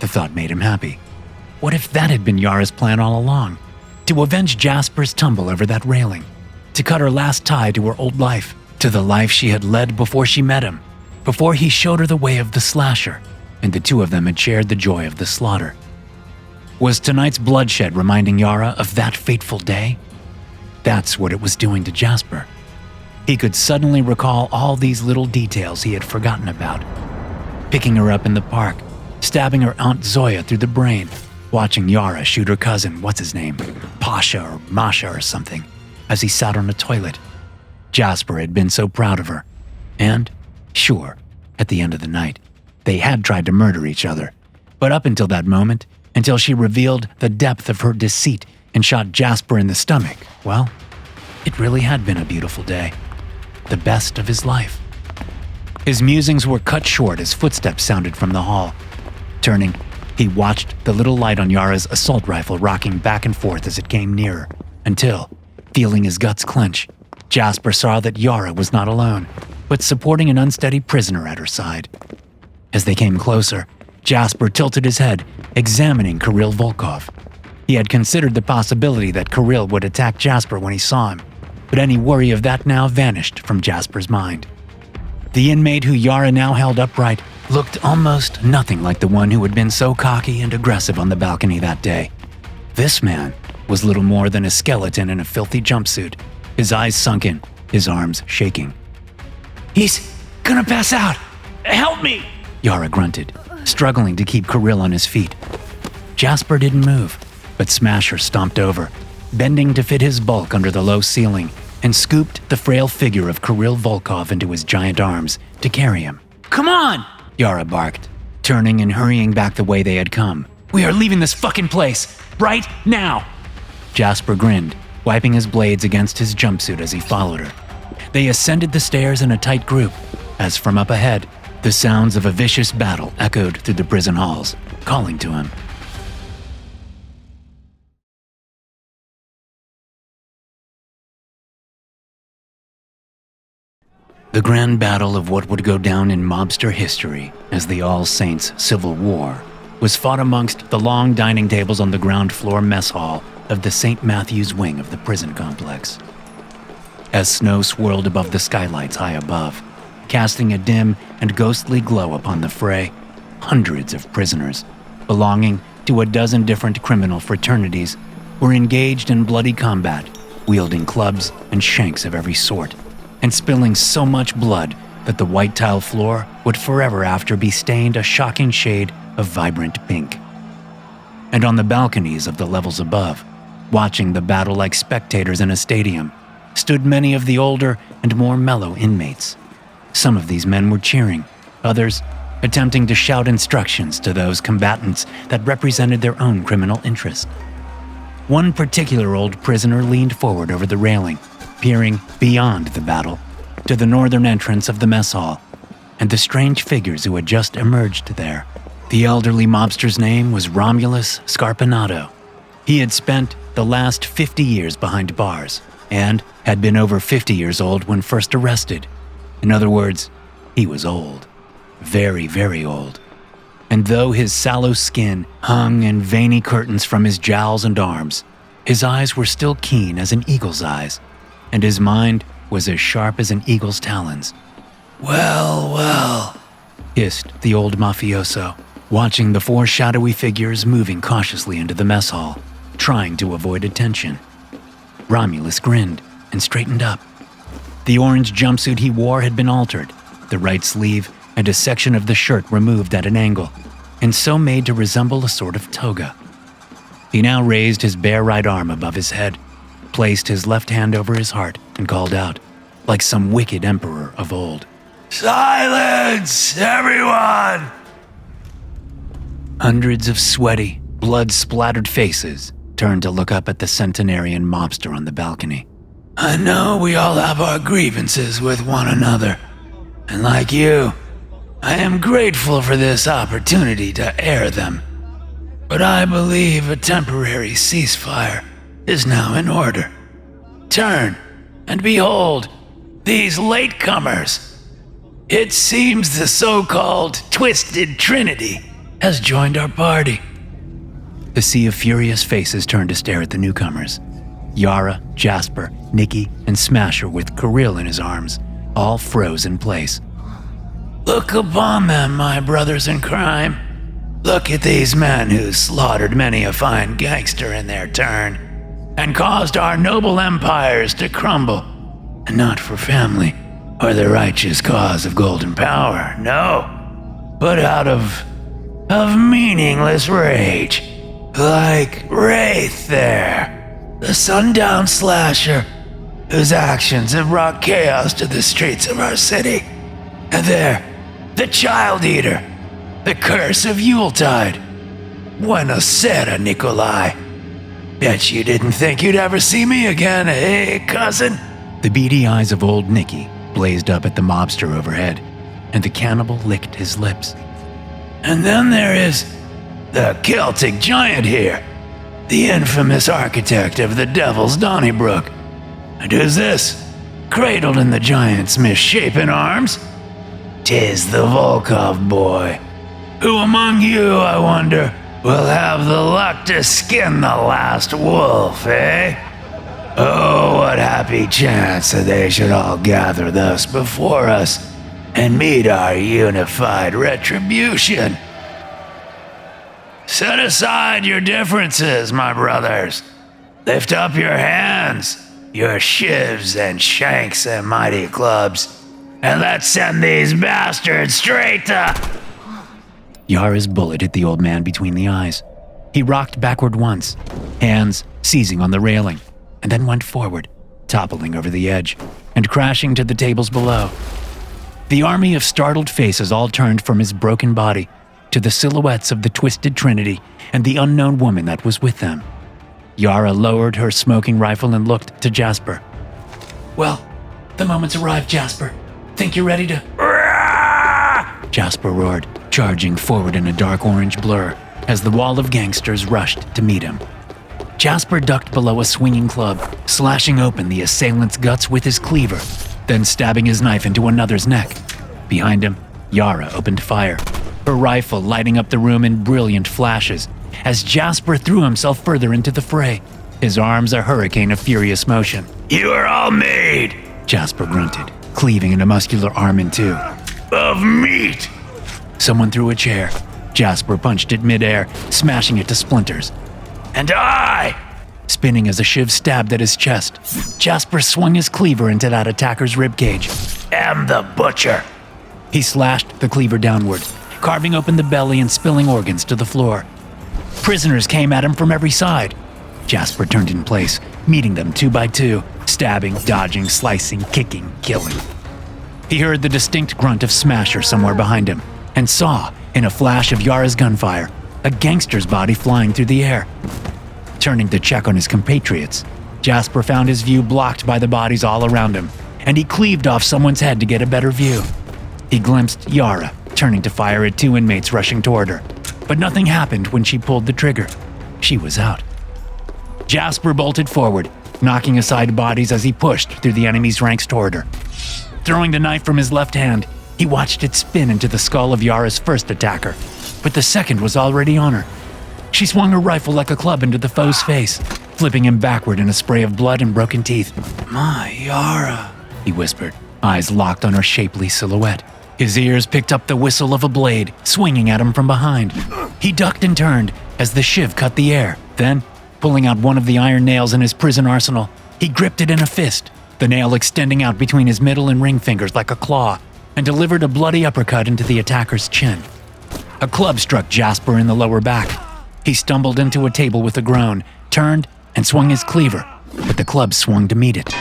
A: The thought made him happy. What if that had been Yara's plan all along? To avenge Jasper's tumble over that railing, to cut her last tie to her old life, to the life she had led before she met him, before he showed her the way of the slasher, and the two of them had shared the joy of the slaughter. Was tonight's bloodshed reminding Yara of that fateful day? That's what it was doing to Jasper. He could suddenly recall all these little details he had forgotten about. Picking her up in the park, stabbing her Aunt Zoya through the brain, watching Yara shoot her cousin, what's-his-name, Pasha or Masha or something, as he sat on a toilet. Jasper had been so proud of her. And, sure, at the end of the night, they had tried to murder each other. But up until that moment, until she revealed the depth of her deceit and shot Jasper in the stomach, well, it really had been a beautiful day. The best of his life. His musings were cut short as footsteps sounded from the hall. Turning, he watched the little light on Yara's assault rifle rocking back and forth as it came nearer, until, feeling his guts clench, Jasper saw that Yara was not alone, but supporting an unsteady prisoner at her side. As they came closer, Jasper tilted his head, examining Carrill Volkov. He had considered the possibility that Carrill would attack Jasper when he saw him, but any worry of that now vanished from Jasper's mind. The inmate who Yara now held upright looked almost nothing like the one who had been so cocky and aggressive on the balcony that day. This man was little more than a skeleton in a filthy jumpsuit, his eyes sunken, his arms shaking.
B: "He's gonna pass out! Help me!"
A: Yara grunted, struggling to keep Carrill on his feet. Jasper didn't move, but Smasher stomped over, bending to fit his bulk under the low ceiling, and scooped the frail figure of Carrill Volkov into his giant arms to carry him.
B: "Come on!"
A: Yara barked, turning and hurrying back the way they had come.
B: "We are leaving this fucking place, right now!"
A: Jasper grinned, wiping his blades against his jumpsuit as he followed her. They ascended the stairs in a tight group, as from up ahead, the sounds of a vicious battle echoed through the prison halls, calling to him. The grand battle of what would go down in mobster history as the All Saints Civil War was fought amongst the long dining tables on the ground floor mess hall of the St. Matthew's wing of the prison complex. As snow swirled above the skylights high above, casting a dim and ghostly glow upon the fray, hundreds of prisoners, belonging to a dozen different criminal fraternities, were engaged in bloody combat, wielding clubs and shanks of every sort, and spilling so much blood that the white tile floor would forever after be stained a shocking shade of vibrant pink. And on the balconies of the levels above, watching the battle like spectators in a stadium, stood many of the older and more mellow inmates. Some of these men were cheering, others attempting to shout instructions to those combatants that represented their own criminal interest. One particular old prisoner leaned forward over the railing, peering beyond the battle to the northern entrance of the mess hall and the strange figures who had just emerged there. The elderly mobster's name was Romulus Scarpinato. He had spent the last 50 years behind bars and had been over 50 years old when first arrested. In other words, he was old. Very, very old. And though his sallow skin hung in veiny curtains from his jowls and arms, his eyes were still keen as an eagle's eyes, and his mind was as sharp as an eagle's talons. "Well, well," hissed the old mafioso, watching the four shadowy figures moving cautiously into the mess hall, trying to avoid attention. Romulus grinned and straightened up. The orange jumpsuit he wore had been altered, the right sleeve and a section of the shirt removed at an angle, and so made to resemble a sort of toga. He now raised his bare right arm above his head, placed his left hand over his heart, and called out, like some wicked emperor of old, "Silence, everyone!" Hundreds of sweaty, blood-splattered faces turned to look up at the centenarian mobster on the balcony. "I know we all have our grievances with one another, and like you,
C: I am grateful for this opportunity to air them, but I believe a temporary ceasefire is now in order. Turn and behold these latecomers. It seems the so-called Twisted Trinity has joined our party.
B: The sea of furious faces turned to stare at the newcomers. Yara, Jasper, Nikki, and Smasher with Carrill in his arms, all froze in place.
C: Look upon them, my brothers in crime. Look at these men who slaughtered many a fine gangster in their turn, and caused our noble empires to crumble. And not for family, or the righteous cause of golden power, no, but out of meaningless rage. Like Wraith there, the Sundown slasher, whose actions have brought chaos to the streets of our city. And there, the Child Eater, the curse of Yuletide. Buena sera, Nikolai. Bet you didn't think you'd ever see me again, eh, cousin?
B: The beady eyes of old Nicky blazed up at the mobster overhead, and the cannibal licked his lips.
C: And then there is the Celtic giant here, the infamous architect of the Devil's Donnybrook. And who's this, cradled in the giant's misshapen arms? 'Tis the Volkov boy. Who among you, I wonder, will have the luck to skin the last wolf, eh? Oh, what happy chance that they should all gather thus before us and meet our unified retribution. Set aside your differences, my brothers. Lift up your hands, your shivs and shanks and mighty clubs, and let's send these bastards straight to...
B: Yara's bullet hit the old man between the eyes. He rocked backward once, hands seizing on the railing, and then went forward, toppling over the edge, and crashing to the tables below. The army of startled faces all turned from his broken body to the silhouettes of the Twisted Trinity and the unknown woman that was with them. Yara lowered her smoking rifle and looked to Jasper.
C: Well, the moment's arrived, Jasper. Think you're ready to...
B: Jasper roared, charging forward in a dark orange blur as the wall of gangsters rushed to meet him. Jasper ducked below a swinging club, slashing open the assailant's guts with his cleaver, then stabbing his knife into another's neck. Behind him, Yara opened fire, her rifle lighting up the room in brilliant flashes as Jasper threw himself further into the fray, his arms a hurricane of furious motion.
C: You are all made,
B: Jasper grunted, cleaving a muscular arm in two.
C: Of meat.
B: Someone threw a chair. Jasper punched it midair, smashing it to splinters.
C: And I!
B: Spinning as a shiv stabbed at his chest, Jasper swung his cleaver into that attacker's ribcage.
C: Am the butcher.
B: He slashed the cleaver downward, carving open the belly and spilling organs to the floor. Prisoners came at him from every side. Jasper turned in place, meeting them 2 by 2, stabbing, dodging, slicing, kicking, killing. He heard the distinct grunt of Smasher somewhere behind him, and saw, in a flash of Yara's gunfire, a gangster's body flying through the air. Turning to check on his compatriots, Jasper found his view blocked by the bodies all around him, and he cleaved off someone's head to get a better view. He glimpsed Yara, turning to fire at 2 inmates rushing toward her, but nothing happened when she pulled the trigger. She was out. Jasper bolted forward, knocking aside bodies as he pushed through the enemy's ranks toward her. Throwing the knife from his left hand, he watched it spin into the skull of Yara's first attacker, but the second was already on her. She swung her rifle like a club into the foe's face, flipping him backward in a spray of blood and broken teeth.
C: My Yara,
B: he whispered, eyes locked on her shapely silhouette. His ears picked up the whistle of a blade, swinging at him from behind. He ducked and turned as the shiv cut the air. Then, pulling out one of the iron nails in his prison arsenal, he gripped it in a fist, the nail extending out between his middle and ring fingers like a claw, and delivered a bloody uppercut into the attacker's chin. A club struck Jasper in the lower back. He stumbled into a table with a groan, turned, and swung his cleaver, but the club swung to meet it.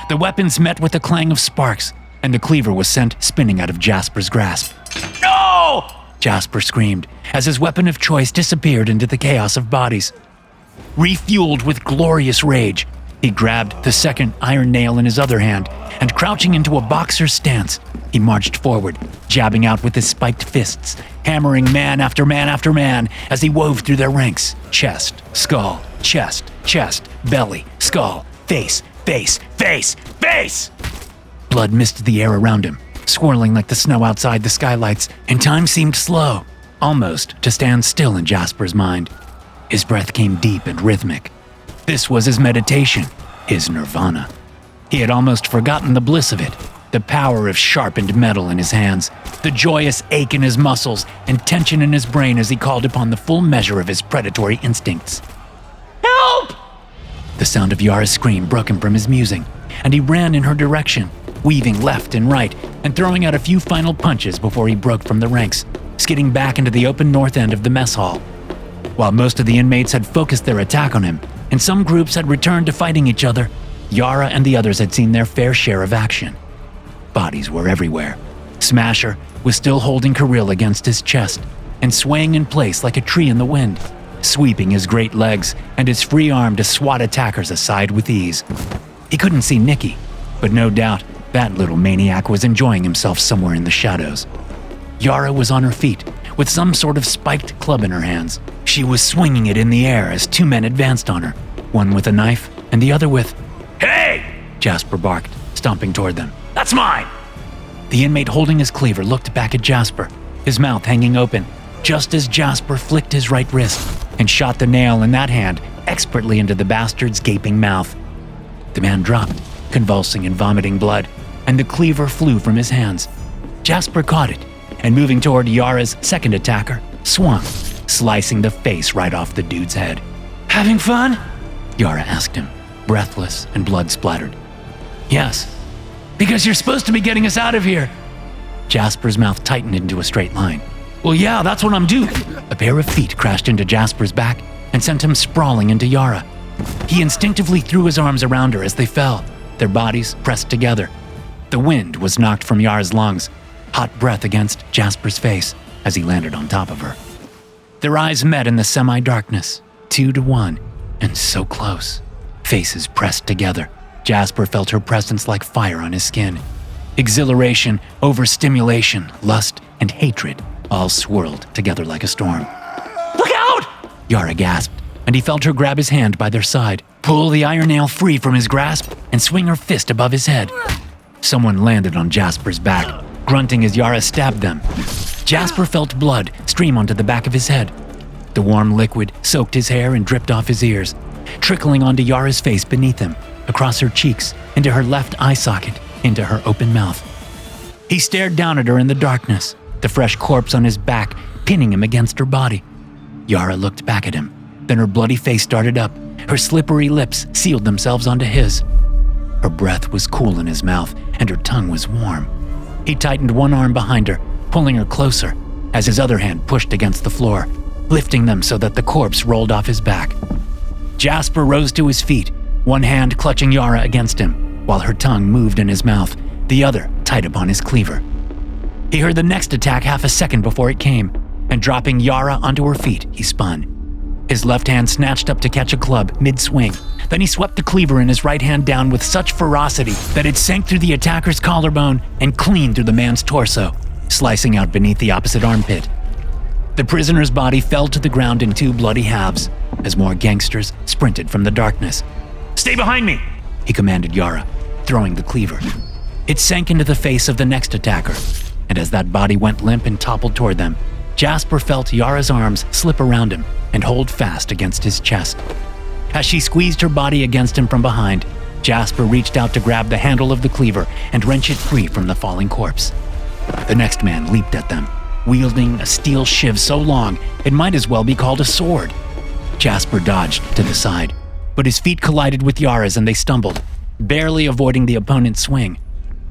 B: The weapons met with a clang of sparks, and the cleaver was sent spinning out of Jasper's grasp.
C: no!
B: Jasper screamed as his weapon of choice disappeared into the chaos of bodies. Refueled with glorious rage, He grabbed the second iron nail in his other hand, and crouching into a boxer stance, he marched forward, jabbing out with his spiked fists, hammering man after man after man as he wove through their ranks. Chest, skull, chest, chest, belly, skull, face, face, face, face! Blood misted the air around him, swirling like the snow outside the skylights, and time seemed slow, almost to stand still in Jasper's mind. His breath came deep and rhythmic. This was his meditation, his nirvana. He had almost forgotten the bliss of it, the power of sharpened metal in his hands, the joyous ache in his muscles, and tension in his brain as he called upon the full measure of his predatory instincts. Help! The sound of Yara's scream broke him from his musing, and he ran in her direction, weaving left and right, and throwing out a few final punches before he broke from the ranks, skidding back into the open north end of the mess hall. While most of the inmates had focused their attack on him, and some groups had returned to fighting each other, Yara and the others had seen their fair share of action. Bodies were everywhere. Smasher was still holding Carrill against his chest and swaying in place like a tree in the wind, sweeping his great legs and his free arm to swat attackers aside with ease. He couldn't see Nikki, but no doubt that little maniac was enjoying himself somewhere in the shadows. Yara was on her feet, with some sort of spiked club in her hands. She was swinging it in the air as two men advanced on her, one with a knife and the other with, "Hey!" Jasper barked, stomping toward them. "That's mine!" The inmate holding his cleaver looked back at Jasper, his mouth hanging open, just as Jasper flicked his right wrist and shot the nail in that hand expertly into the bastard's gaping mouth. The man dropped, convulsing and vomiting blood, and the cleaver flew from his hands. Jasper caught it, and moving toward Yara's second attacker, swung, slicing the face right off the dude's head. "Having fun?" Yara asked him, breathless and blood-splattered. "Yes, because you're supposed to be getting us out of here." Jasper's mouth tightened into a straight line. "Well, yeah, that's what I'm doing." A pair of feet crashed into Jasper's back and sent him sprawling into Yara. He instinctively threw his arms around her as they fell, their bodies pressed together. The wind was knocked from Yara's lungs, hot breath against Jasper's face as he landed on top of her. Their eyes met in the semi-darkness, 2-1, and so close. Faces pressed together. Jasper felt her presence like fire on his skin. Exhilaration, overstimulation, lust, and hatred all swirled together like a storm. "Look out!" Yara gasped, and he felt her grab his hand by their side, pull the iron nail free from his grasp, and swing her fist above his head. Someone landed on Jasper's back, grunting as Yara stabbed them. Jasper felt blood stream onto the back of his head. The warm liquid soaked his hair and dripped off his ears, trickling onto Yara's face beneath him, across her cheeks, into her left eye socket, into her open mouth. He stared down at her in the darkness, the fresh corpse on his back pinning him against her body. Yara looked back at him, then her bloody face started up, her slippery lips sealed themselves onto his. Her breath was cool in his mouth, and her tongue was warm. He tightened one arm behind her, pulling her closer, as his other hand pushed against the floor, lifting them so that the corpse rolled off his back. Jasper rose to his feet, one hand clutching Yara against him, while her tongue moved in his mouth, the other tight upon his cleaver. He heard the next attack half a second before it came, and dropping Yara onto her feet, he spun. His left hand snatched up to catch a club mid-swing. Then he swept the cleaver in his right hand down with such ferocity that it sank through the attacker's collarbone and clean through the man's torso, slicing out beneath the opposite armpit. The prisoner's body fell to the ground in two bloody halves as more gangsters sprinted from the darkness. "Stay behind me," he commanded Yara, throwing the cleaver. It sank into the face of the next attacker, and as that body went limp and toppled toward them, Jasper felt Yara's arms slip around him and hold fast against his chest. As she squeezed her body against him from behind, Jasper reached out to grab the handle of the cleaver and wrench it free from the falling corpse. The next man leaped at them, wielding a steel shiv so long it might as well be called a sword. Jasper dodged to the side, but his feet collided with Yara's and they stumbled, barely avoiding the opponent's swing.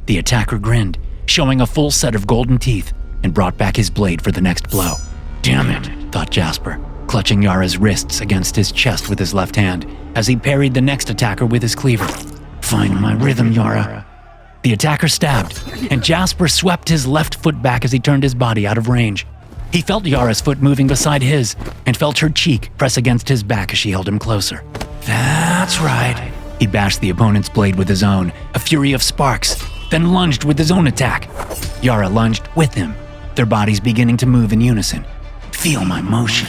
B: The attacker grinned, showing a full set of golden teeth, and brought back his blade for the next blow. "Damn it," thought Jasper, clutching Yara's wrists against his chest with his left hand as he parried the next attacker with his cleaver. "Find my rhythm, Yara." The attacker stabbed, and Jasper swept his left foot back as he turned his body out of range. He felt Yara's foot moving beside his and felt her cheek press against his back as she held him closer. "That's right," He bashed the opponent's blade with his own, a fury of sparks, then lunged with his own attack. Yara lunged with him, their bodies beginning to move in unison. Feel my motion.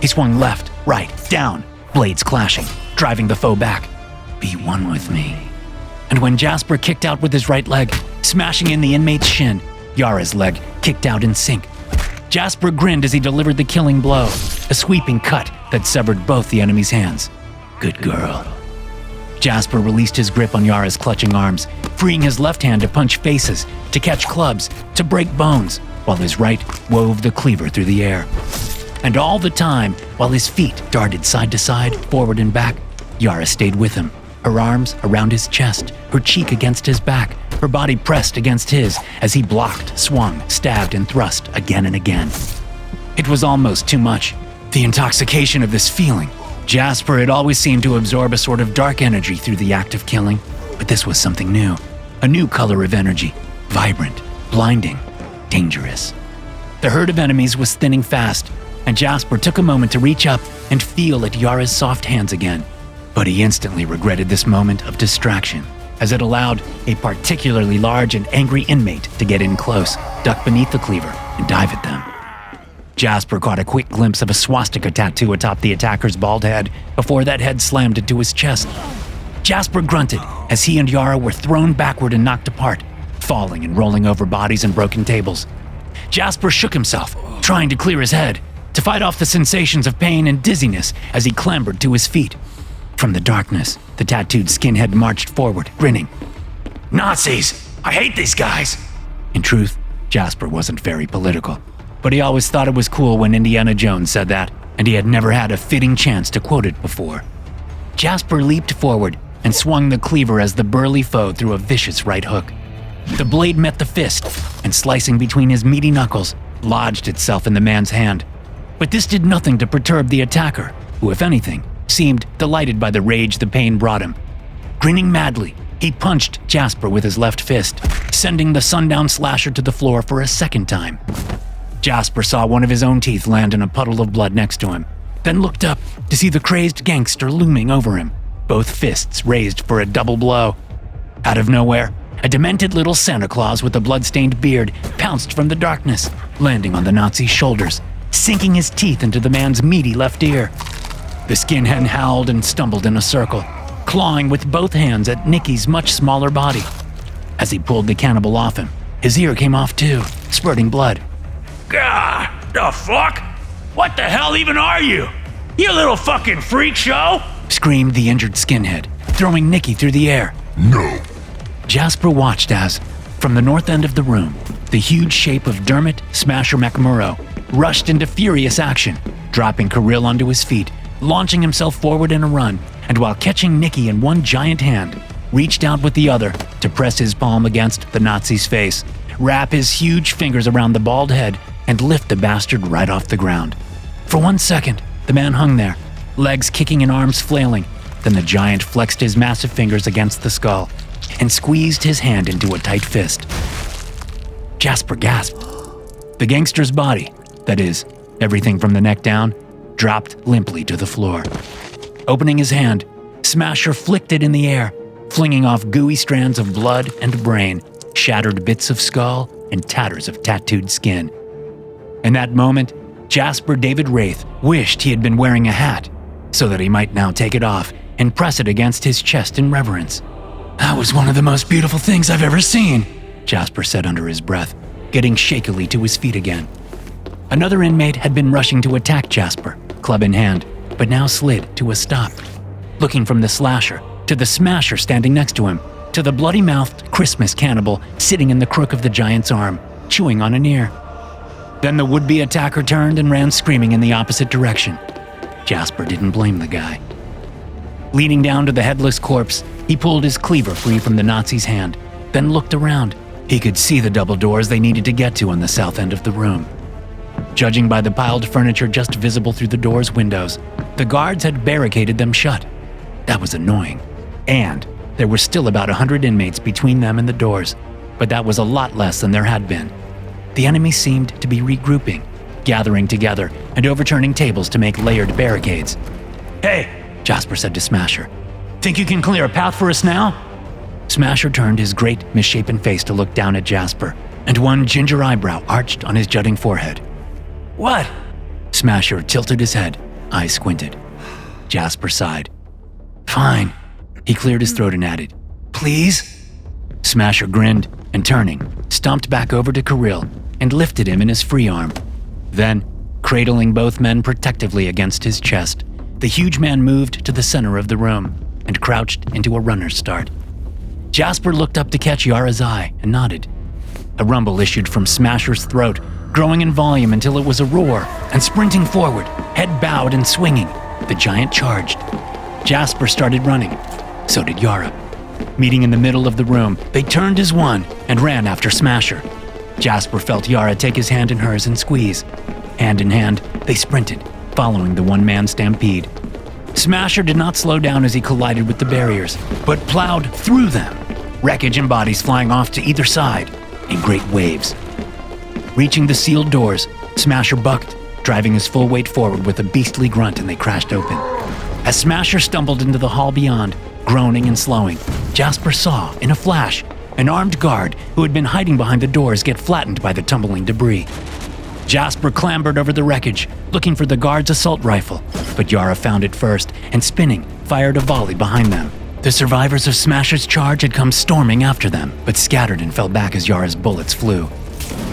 B: He swung left, right, down, blades clashing, driving the foe back. Be one with me. And when Jasper kicked out with his right leg, smashing in the inmate's shin, Yara's leg kicked out in sync. Jasper grinned as he delivered the killing blow, a sweeping cut that severed both the enemy's hands. Good girl. Jasper released his grip on Yara's clutching arms, freeing his left hand to punch faces, to catch clubs, to break bones, while his right wove the cleaver through the air. And all the time, while his feet darted side to side, forward and back, Yara stayed with him, her arms around his chest, her cheek against his back, her body pressed against his as he blocked, swung, stabbed, and thrust again and again. It was almost too much. The intoxication of this feeling. Jasper had always seemed to absorb a sort of dark energy through the act of killing, but this was something new. A new color of energy, vibrant, blinding, dangerous. The herd of enemies was thinning fast, and Jasper took a moment to reach up and feel at Yara's soft hands again. But he instantly regretted this moment of distraction, as it allowed a particularly large and angry inmate to get in close, duck beneath the cleaver, and dive at them. Jasper caught a quick glimpse of a swastika tattoo atop the attacker's bald head before that head slammed into his chest. Jasper grunted as he and Yara were thrown backward and knocked apart, falling and rolling over bodies and broken tables. Jasper shook himself, trying to clear his head, to fight off the sensations of pain and dizziness as he clambered to his feet. From the darkness, the tattooed skinhead marched forward, grinning. Nazis! I hate these guys! In truth, Jasper wasn't very political, but he always thought it was cool when Indiana Jones said that, and he had never had a fitting chance to quote it before. Jasper leaped forward and swung the cleaver as the burly foe threw a vicious right hook. The blade met the fist, and slicing between his meaty knuckles, lodged itself in the man's hand. But this did nothing to perturb the attacker, who, if anything, seemed delighted by the rage the pain brought him. Grinning madly, he punched Jasper with his left fist, sending the Sundown slasher to the floor for a second time. Jasper saw one of his own teeth land in a puddle of blood next to him, then looked up to see the crazed gangster looming over him, both fists raised for a double blow. Out of nowhere, a demented little Santa Claus with a blood-stained beard pounced from the darkness, landing on the Nazi's shoulders, sinking his teeth into the man's meaty left ear. The skinhead howled and stumbled in a circle, clawing with both hands at Nicky's much smaller body. As he pulled the cannibal off him, his ear came off too, spurting blood.
E: God, the fuck? What the hell even are you? You little fucking freak show?
B: Screamed the injured skinhead, throwing Nicky through the air.
F: No.
B: Jasper watched as, from the north end of the room, the huge shape of Dermot Smasher McMurrow rushed into furious action, dropping Carrill onto his feet, launching himself forward in a run, and while catching Nicky in one giant hand, reached out with the other to press his palm against the Nazi's face, wrap his huge fingers around the bald head, and lift the bastard right off the ground. For 1 second, the man hung there, legs kicking and arms flailing. Then the giant flexed his massive fingers against the skull and squeezed his hand into a tight fist. Jasper gasped. The gangster's body, that is, everything from the neck down, dropped limply to the floor. Opening his hand, Smasher flicked it in the air, flinging off gooey strands of blood and brain, shattered bits of skull, and tatters of tattooed skin. In that moment, Jasper David Wraith wished he had been wearing a hat, so that he might now take it off and press it against his chest in reverence. That was one of the most beautiful things I've ever seen, Jasper said under his breath, getting shakily to his feet again. Another inmate had been rushing to attack Jasper, club in hand, but now slid to a stop, looking from the slasher to the smasher standing next to him, to the bloody-mouthed Christmas cannibal sitting in the crook of the giant's arm, chewing on an ear. Then the would-be attacker turned and ran screaming in the opposite direction. Jasper didn't blame the guy. Leaning down to the headless corpse, he pulled his cleaver free from the Nazi's hand, then looked around. He could see the double doors they needed to get to on the south end of the room. Judging by the piled furniture just visible through the door's windows, the guards had barricaded them shut. That was annoying. And there were still about 100 inmates between them and the doors, but that was a lot less than there had been. The enemy seemed to be regrouping, gathering together and overturning tables to make layered barricades. Hey, Jasper said to Smasher,
A: Think you can clear a path for us now? Smasher turned his great, misshapen face to look down at Jasper, and one ginger eyebrow arched on his jutting forehead.
B: What?
A: Smasher tilted his head, eyes squinted. Jasper sighed. Fine. He cleared his throat and added, Please? Smasher grinned and, turning, stomped back over to Carrill and lifted him in his free arm. Then, cradling both men protectively against his chest, the huge man moved to the center of the room and crouched into a runner's start. Jasper looked up to catch Yara's eye and nodded. A rumble issued from Smasher's throat, growing in volume until it was a roar, and sprinting forward, head bowed and swinging, the giant charged. Jasper started running. So did Yara. Meeting in the middle of the room, they turned as one and ran after Smasher. Jasper felt Yara take his hand in hers and squeeze. Hand in hand, they sprinted, following the one-man stampede. Smasher did not slow down as he collided with the barriers, but plowed through them, wreckage and bodies flying off to either side in great waves. Reaching the sealed doors, Smasher bucked, driving his full weight forward with a beastly grunt, and they crashed open. As Smasher stumbled into the hall beyond, groaning and slowing, Jasper saw, in a flash, an armed guard who had been hiding behind the doors get flattened by the tumbling debris. Jasper clambered over the wreckage, looking for the guard's assault rifle, but Yara found it first and, spinning, fired a volley behind them. The survivors of Smasher's charge had come storming after them, but scattered and fell back as Yara's bullets flew.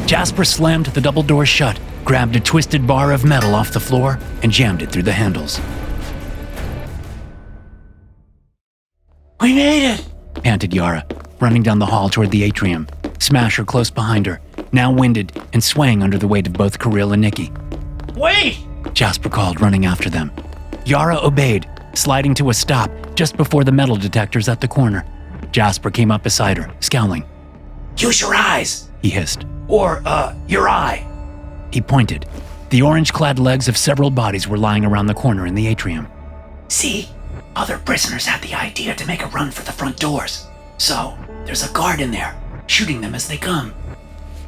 A: Jasper slammed the double doors shut, grabbed a twisted bar of metal off the floor, and jammed it through the handles.
B: We made it!
A: Panted Yara, running down the hall toward the atrium, Smasher close behind her, now winded and swaying under the weight of both Carrill and Nikki.
B: Wait!
A: Jasper called, running after them. Yara obeyed, sliding to a stop just before the metal detectors at the corner. Jasper came up beside her, scowling.
C: Use your eyes,
A: He hissed.
C: or, your eye.
A: He pointed. The orange-clad legs of several bodies were lying around the corner in the atrium.
C: See? Other prisoners had the idea to make a run for the front doors. So, there's a guard in there, shooting them as they come.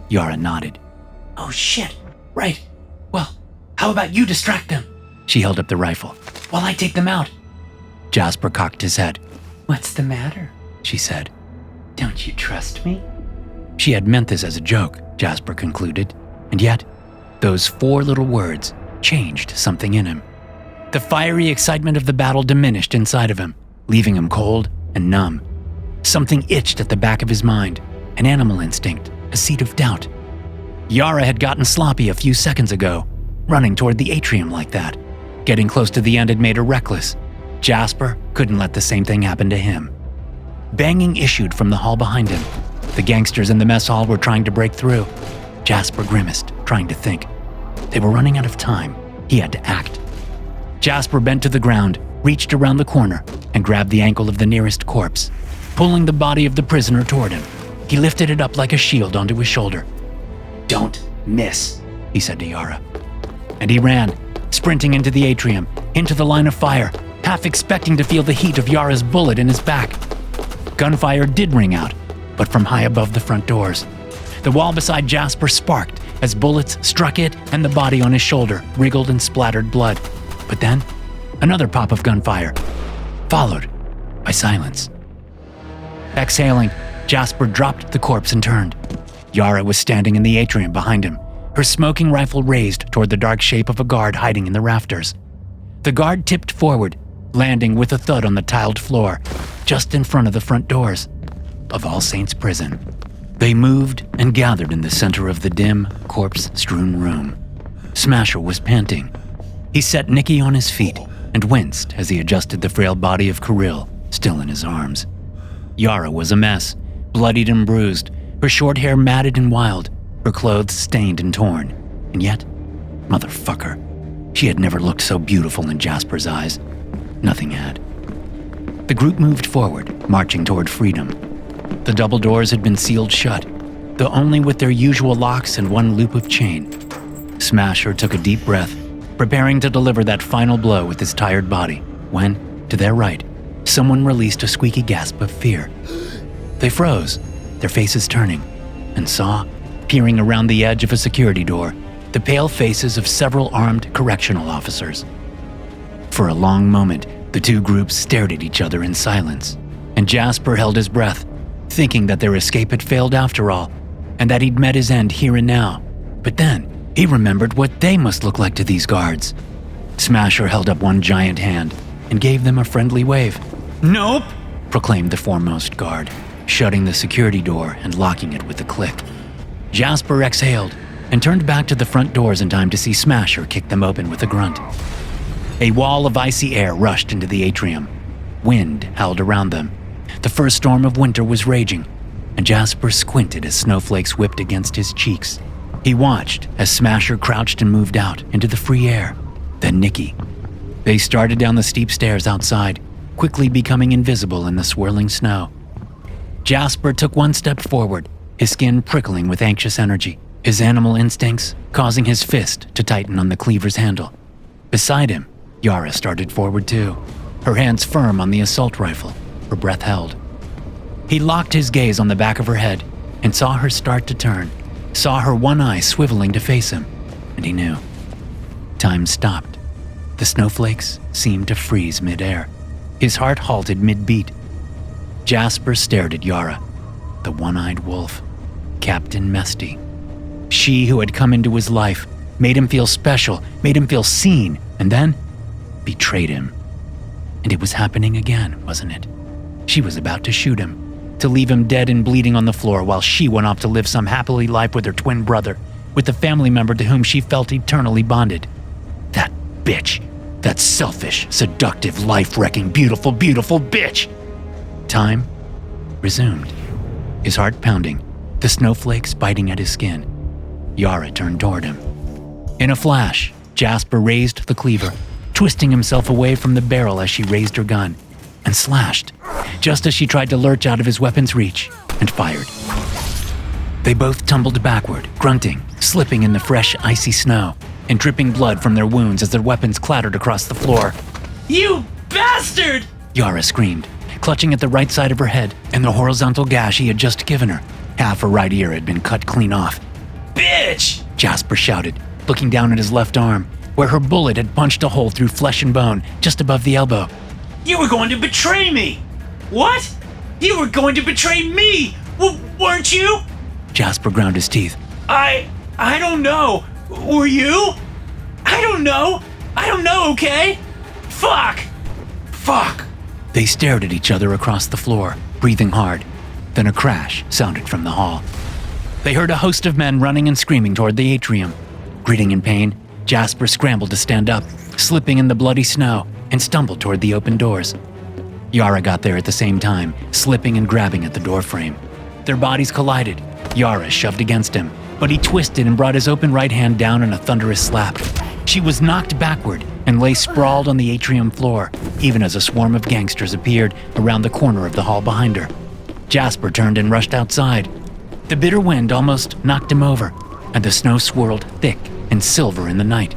A: Yara nodded.
C: Oh shit, right. Well, how about you distract them,
A: She held up the rifle.
C: while I take them out?
A: Jasper cocked his head.
B: What's the matter?
A: She said.
B: Don't you trust me?
A: She had meant this as a joke, Jasper concluded, and yet, those 4 little words changed something in him. The fiery excitement of the battle diminished inside of him, leaving him cold and numb. Something itched at the back of his mind, an animal instinct, a seed of doubt. Yara had gotten sloppy a few seconds ago, running toward the atrium like that. Getting close to the end had made her reckless. Jasper couldn't let the same thing happen to him. Banging issued from the hall behind him. The gangsters in the mess hall were trying to break through. Jasper grimaced, trying to think. They were running out of time. He had to act. Jasper bent to the ground, reached around the corner, and grabbed the ankle of the nearest corpse, pulling the body of the prisoner toward him. He lifted it up like a shield onto his shoulder.
C: Don't miss,
A: he said to Yara. And he ran, sprinting into the atrium, into the line of fire, half expecting to feel the heat of Yara's bullet in his back. Gunfire did ring out, but from high above the front doors. The wall beside Jasper sparked as bullets struck it, and the body on his shoulder wriggled and splattered blood. But then, another pop of gunfire, followed by silence. Exhaling, Jasper dropped the corpse and turned. Yara was standing in the atrium behind him, her smoking rifle raised toward the dark shape of a guard hiding in the rafters. The guard tipped forward, landing with a thud on the tiled floor, just in front of the front doors of All Saints Prison. They moved and gathered in the center of the dim, corpse-strewn room. Smasher was panting. He set Nikki on his feet and winced as he adjusted the frail body of Carrill, still in his arms. Yara was a mess, bloodied and bruised, her short hair matted and wild, her clothes stained and torn. And yet, motherfucker, she had never looked so beautiful in Jasper's eyes. Nothing had. The group moved forward, marching toward freedom. The double doors had been sealed shut, though only with their usual locks and one loop of chain. Smasher took a deep breath, preparing to deliver that final blow with his tired body, when, to their right, someone released a squeaky gasp of fear. They froze, their faces turning, and saw, peering around the edge of a security door, the pale faces of several armed correctional officers. For a long moment,
B: The two groups stared at each other in silence, and Jasper held his breath, thinking that their escape had failed after all, and that he'd met his end here and now. But then, he remembered what they must look like to these guards. Smasher held up one giant hand and gave them a friendly wave.
E: Nope,
B: Proclaimed the foremost guard, shutting the security door and locking it with a click. Jasper exhaled and turned back to the front doors in time to see Smasher kick them open with a grunt. A wall of icy air rushed into the atrium. Wind howled around them. The first storm of winter was raging, and Jasper squinted as snowflakes whipped against his cheeks. He watched as Smasher crouched and moved out into the free air, then Nikki. They started down the steep stairs outside, quickly becoming invisible in the swirling snow. Jasper took one step forward, his skin prickling with anxious energy, his animal instincts causing his fist to tighten on the cleaver's handle. Beside him, Yara started forward too, her hands firm on the assault rifle, her breath held. He locked his gaze on the back of her head and saw her start to turn, saw her one eye swiveling to face him, and he knew. Time stopped. The snowflakes seemed to freeze midair. His heart halted mid-beat. Jasper stared at Yara, the one-eyed wolf, Captain Mesty. She who had come into his life, made him feel special, made him feel seen, and then betrayed him. And it was happening again, wasn't it? She was about to shoot him, to leave him dead and bleeding on the floor while she went off to live some happily life with her twin brother, with the family member to whom she felt eternally bonded. That bitch. That selfish, seductive, life-wrecking, beautiful, beautiful bitch! Time resumed. His heart pounding, the snowflakes biting at his skin. Yara turned toward him. In a flash, Jasper raised the cleaver, twisting himself away from the barrel as she raised her gun, and slashed, just as she tried to lurch out of his weapon's reach, and fired. They both tumbled backward, grunting, slipping in the fresh, icy snow, and dripping blood from their wounds as their weapons clattered across the floor.
E: you bastard!
B: Yara screamed, clutching at the right side of her head and the horizontal gash he had just given her. Half her right ear had been cut clean off.
E: Bitch!
B: Jasper shouted, looking down at his left arm, where her bullet had punched a hole through flesh and bone just above the elbow.
E: You were going to betray me! What? You were going to betray me! Weren't you?
B: Jasper ground his teeth.
E: I don't know. Were you? I don't know, okay? Fuck!
B: They stared at each other across the floor, breathing hard. Then a crash sounded from the hall. They heard a host of men running and screaming toward the atrium. Gritting in pain, Jasper scrambled to stand up, slipping in the bloody snow, and stumbled toward the open doors. Yara got there at the same time, slipping and grabbing at the doorframe. Their bodies collided. Yara shoved against him, but he twisted and brought his open right hand down in a thunderous slap. She was knocked backward and lay sprawled on the atrium floor, even as a swarm of gangsters appeared around the corner of the hall behind her. Jasper turned and rushed outside. The bitter wind almost knocked him over, and the snow swirled thick and silver in the night.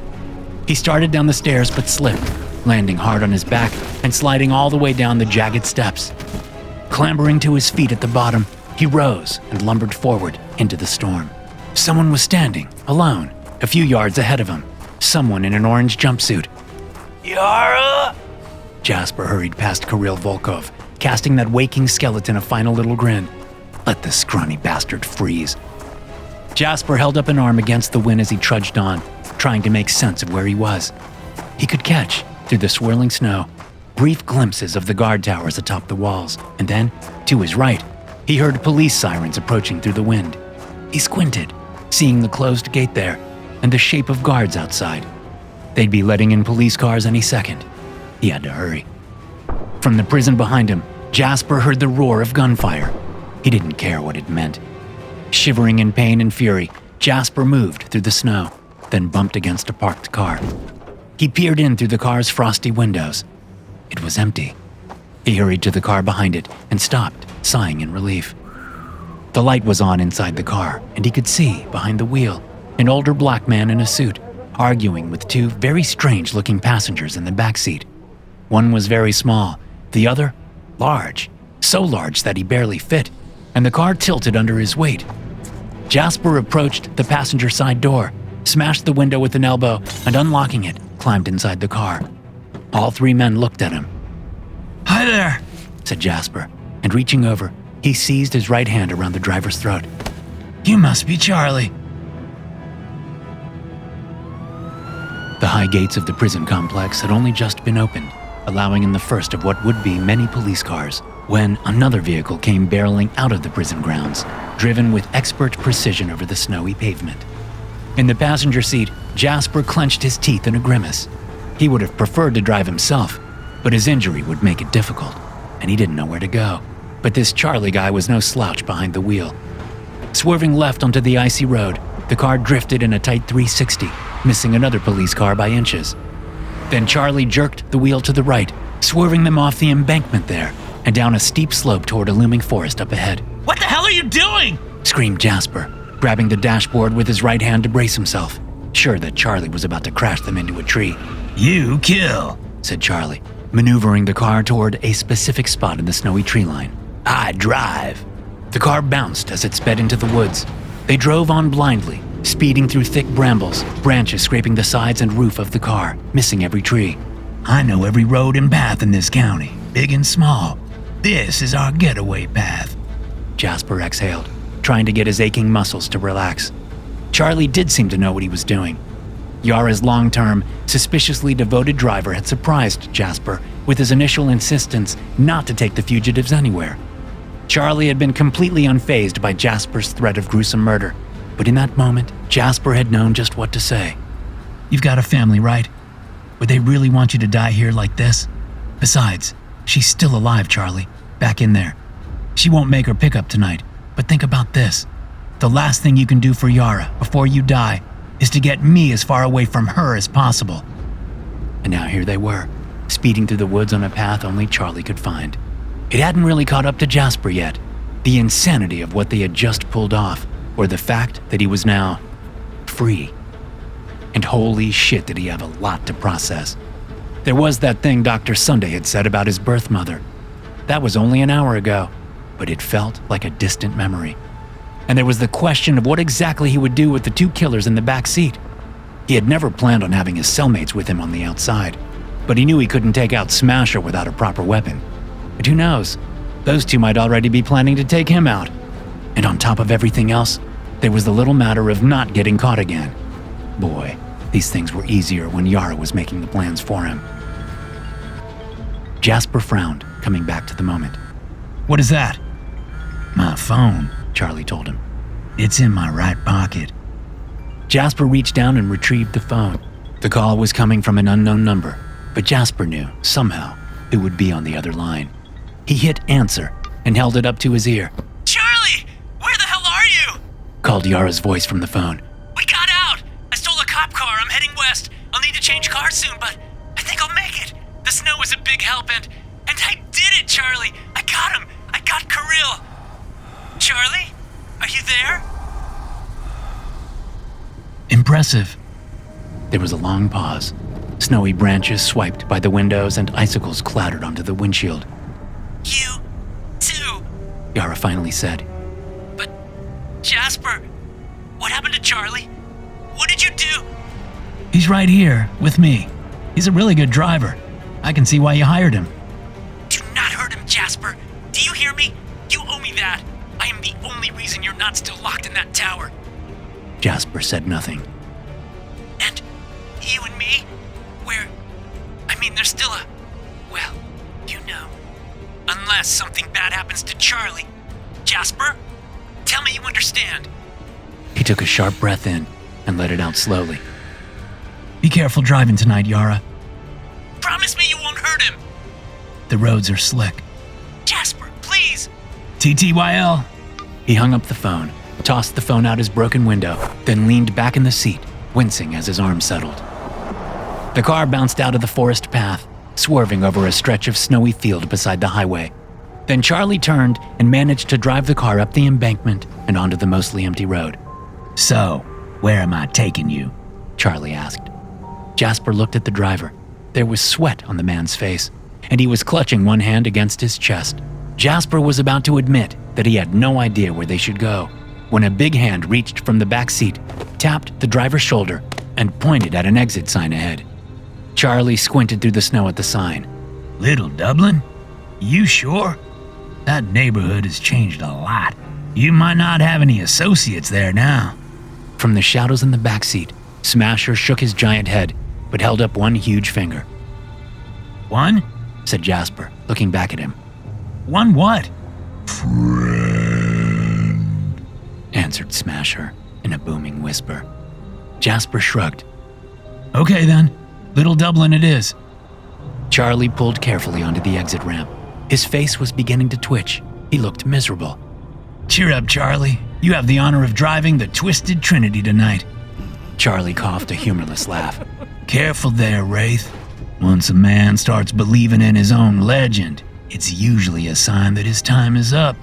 B: He started down the stairs but slipped, landing hard on his back and sliding all the way down the jagged steps. Clambering to his feet at the bottom, he rose and lumbered forward into the storm. Someone was standing, alone, a few yards ahead of him. Someone in an orange jumpsuit.
E: Yara!
B: Jasper hurried past Carrill Volkov, casting that waking skeleton a final little grin. Let the scrawny bastard freeze. Jasper held up an arm against the wind as he trudged on, trying to make sense of where he was. He could catch, through the swirling snow, brief glimpses of the guard towers atop the walls, and then, to his right, he heard police sirens approaching through the wind. He squinted, seeing the closed gate there, and the shape of guards outside. They'd be letting in police cars any second. He had to hurry. From the prison behind him, Jasper heard the roar of gunfire. He didn't care what it meant. Shivering in pain and fury, Jasper moved through the snow, then bumped against a parked car. He peered in through the car's frosty windows. It was empty. He hurried to the car behind it and stopped, sighing in relief. The light was on inside the car, and he could see, behind the wheel, an older black man in a suit, arguing with two very strange-looking passengers in the back seat. One was very small, the other large, so large that he barely fit, and the car tilted under his weight. Jasper approached the passenger side door, smashed the window with an elbow, and unlocking it, climbed inside the car. All three men looked at him,
E: Hi there,
B: said Jasper, and reaching over, he seized his right hand around the driver's throat.
E: You must be Charlie.
B: The high gates of the prison complex had only just been opened, allowing in the first of what would be many police cars, when another vehicle came barreling out of the prison grounds, driven with expert precision over the snowy pavement. In the passenger seat, Jasper clenched his teeth in a grimace. He would have preferred to drive himself, but his injury would make it difficult, and he didn't know where to go. But this Charlie guy was no slouch behind the wheel. Swerving left onto the icy road, the car drifted in a tight 360, missing another police car by inches. Then Charlie jerked the wheel to the right, swerving them off the embankment there, and down a steep slope toward a looming forest up ahead.
E: What the hell are you doing?
B: Screamed Jasper, grabbing the dashboard with his right hand to brace himself, sure that Charlie was about to crash them into a tree.
E: You kill,
B: said Charlie, maneuvering the car toward a specific spot in the snowy tree line.
E: I drive.
B: The car bounced as it sped into the woods. They drove on blindly, speeding through thick brambles, branches scraping the sides and roof of the car, missing every tree.
E: I know every road and path in this county, big and small. This is our getaway path.
B: Jasper exhaled, trying to get his aching muscles to relax. Charlie did seem to know what he was doing. Yara's long-term, suspiciously devoted driver had surprised Jasper with his initial insistence not to take the fugitives anywhere. Charlie had been completely unfazed by Jasper's threat of gruesome murder, but in that moment, Jasper had known just what to say.
E: You've got a family, right? Would they really want you to die here like this? Besides, she's still alive, Charlie, back in there. She won't make her pickup tonight, but think about this. The last thing you can do for Yara before you die is to get me as far away from her as possible.
B: And now here they were, speeding through the woods on a path only Charlie could find. It hadn't really caught up to Jasper yet, the insanity of what they had just pulled off, or the fact that he was now free. And holy shit did he have a lot to process. There was that thing Dr. Sunday had said about his birth mother. That was only an hour ago, but it felt like a distant memory. And there was the question of what exactly he would do with the two killers in the back seat. He had never planned on having his cellmates with him on the outside, but he knew he couldn't take out Smasher without a proper weapon. But who knows? Those two might already be planning to take him out. And on top of everything else, there was the little matter of not getting caught again. Boy, these things were easier when Yara was making the plans for him. Jasper frowned, coming back to the moment.
E: What is that? My phone,
B: Charlie told him.
E: It's in my right pocket.
B: Jasper reached down and retrieved the phone. The call was coming from an unknown number, but Jasper knew, somehow, who would be on the other line. He hit answer and held it up to his ear.
E: Charlie, where the hell are you?
B: Called Yara's voice from the phone.
E: We got out. I stole a cop car. I'm heading west. I'll need to change cars soon, but I think I'll make it. The snow was a big help, and I did it, Charlie. I got him. I got Carrill. Charlie, are you there? Impressive.
B: There was a long pause. Snowy branches swiped by the windows and icicles clattered onto the windshield.
E: You, too.
B: Yara finally said.
E: But, Jasper, what happened to Charlie? What did you do? He's right here, with me. He's a really good driver. I can see why you hired him. Do not hurt him, Jasper. Do you hear me? You owe me that. I am the only reason you're not still locked in that tower.
B: Jasper said nothing.
E: And you and me? There's still well, you know. Unless something bad happens to Charlie. Jasper, tell me you understand.
B: He took a sharp breath in and let it out slowly.
E: Be careful driving tonight, Yara. Promise me you won't hurt him. The roads are slick. Jasper, please. TTYL.
B: He hung up the phone, tossed the phone out his broken window, then leaned back in the seat, wincing as his arm settled. The car bounced out of the forest path, swerving over a stretch of snowy field beside the highway. Then Charlie turned and managed to drive the car up the embankment and onto the mostly empty road.
E: So, where am I taking you?
B: Charlie asked. Jasper looked at the driver. There was sweat on the man's face, and he was clutching one hand against his chest. Jasper was about to admit that he had no idea where they should go, when a big hand reached from the back seat, tapped the driver's shoulder, and pointed at an exit sign ahead. Charlie squinted through the snow at the sign.
E: Little Dublin? You sure? That neighborhood has changed a lot. You might not have any associates there now.
C: From the shadows in the backseat, Smasher shook his giant head, but held up one huge finger.
E: One?
C: Said Jasper, looking back at him.
E: One what?
C: Answered Smasher in a booming whisper. Jasper shrugged.
E: Okay then, Little Dublin it is.
C: Charlie pulled carefully onto the exit ramp. His face was beginning to twitch. He looked miserable.
E: Cheer up, Charlie. You have the honor of driving the Twisted Trinity tonight.
C: Charlie coughed a humorless laugh.
E: Careful there, Wraith. Once a man starts believing in his own legend, it's usually a sign that his time is up.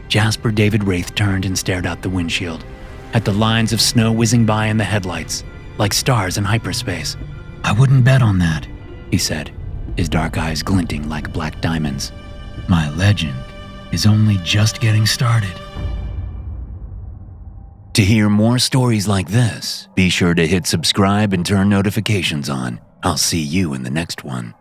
C: Jasper David Wraith turned and stared out the windshield, at the lines of snow whizzing by in the headlights, like stars in hyperspace.
E: I wouldn't bet on that,
C: he said, his dark eyes glinting like black diamonds.
E: My legend is only just getting started.
A: To hear more stories like this, be sure to hit subscribe and turn notifications on. I'll see you in the next one.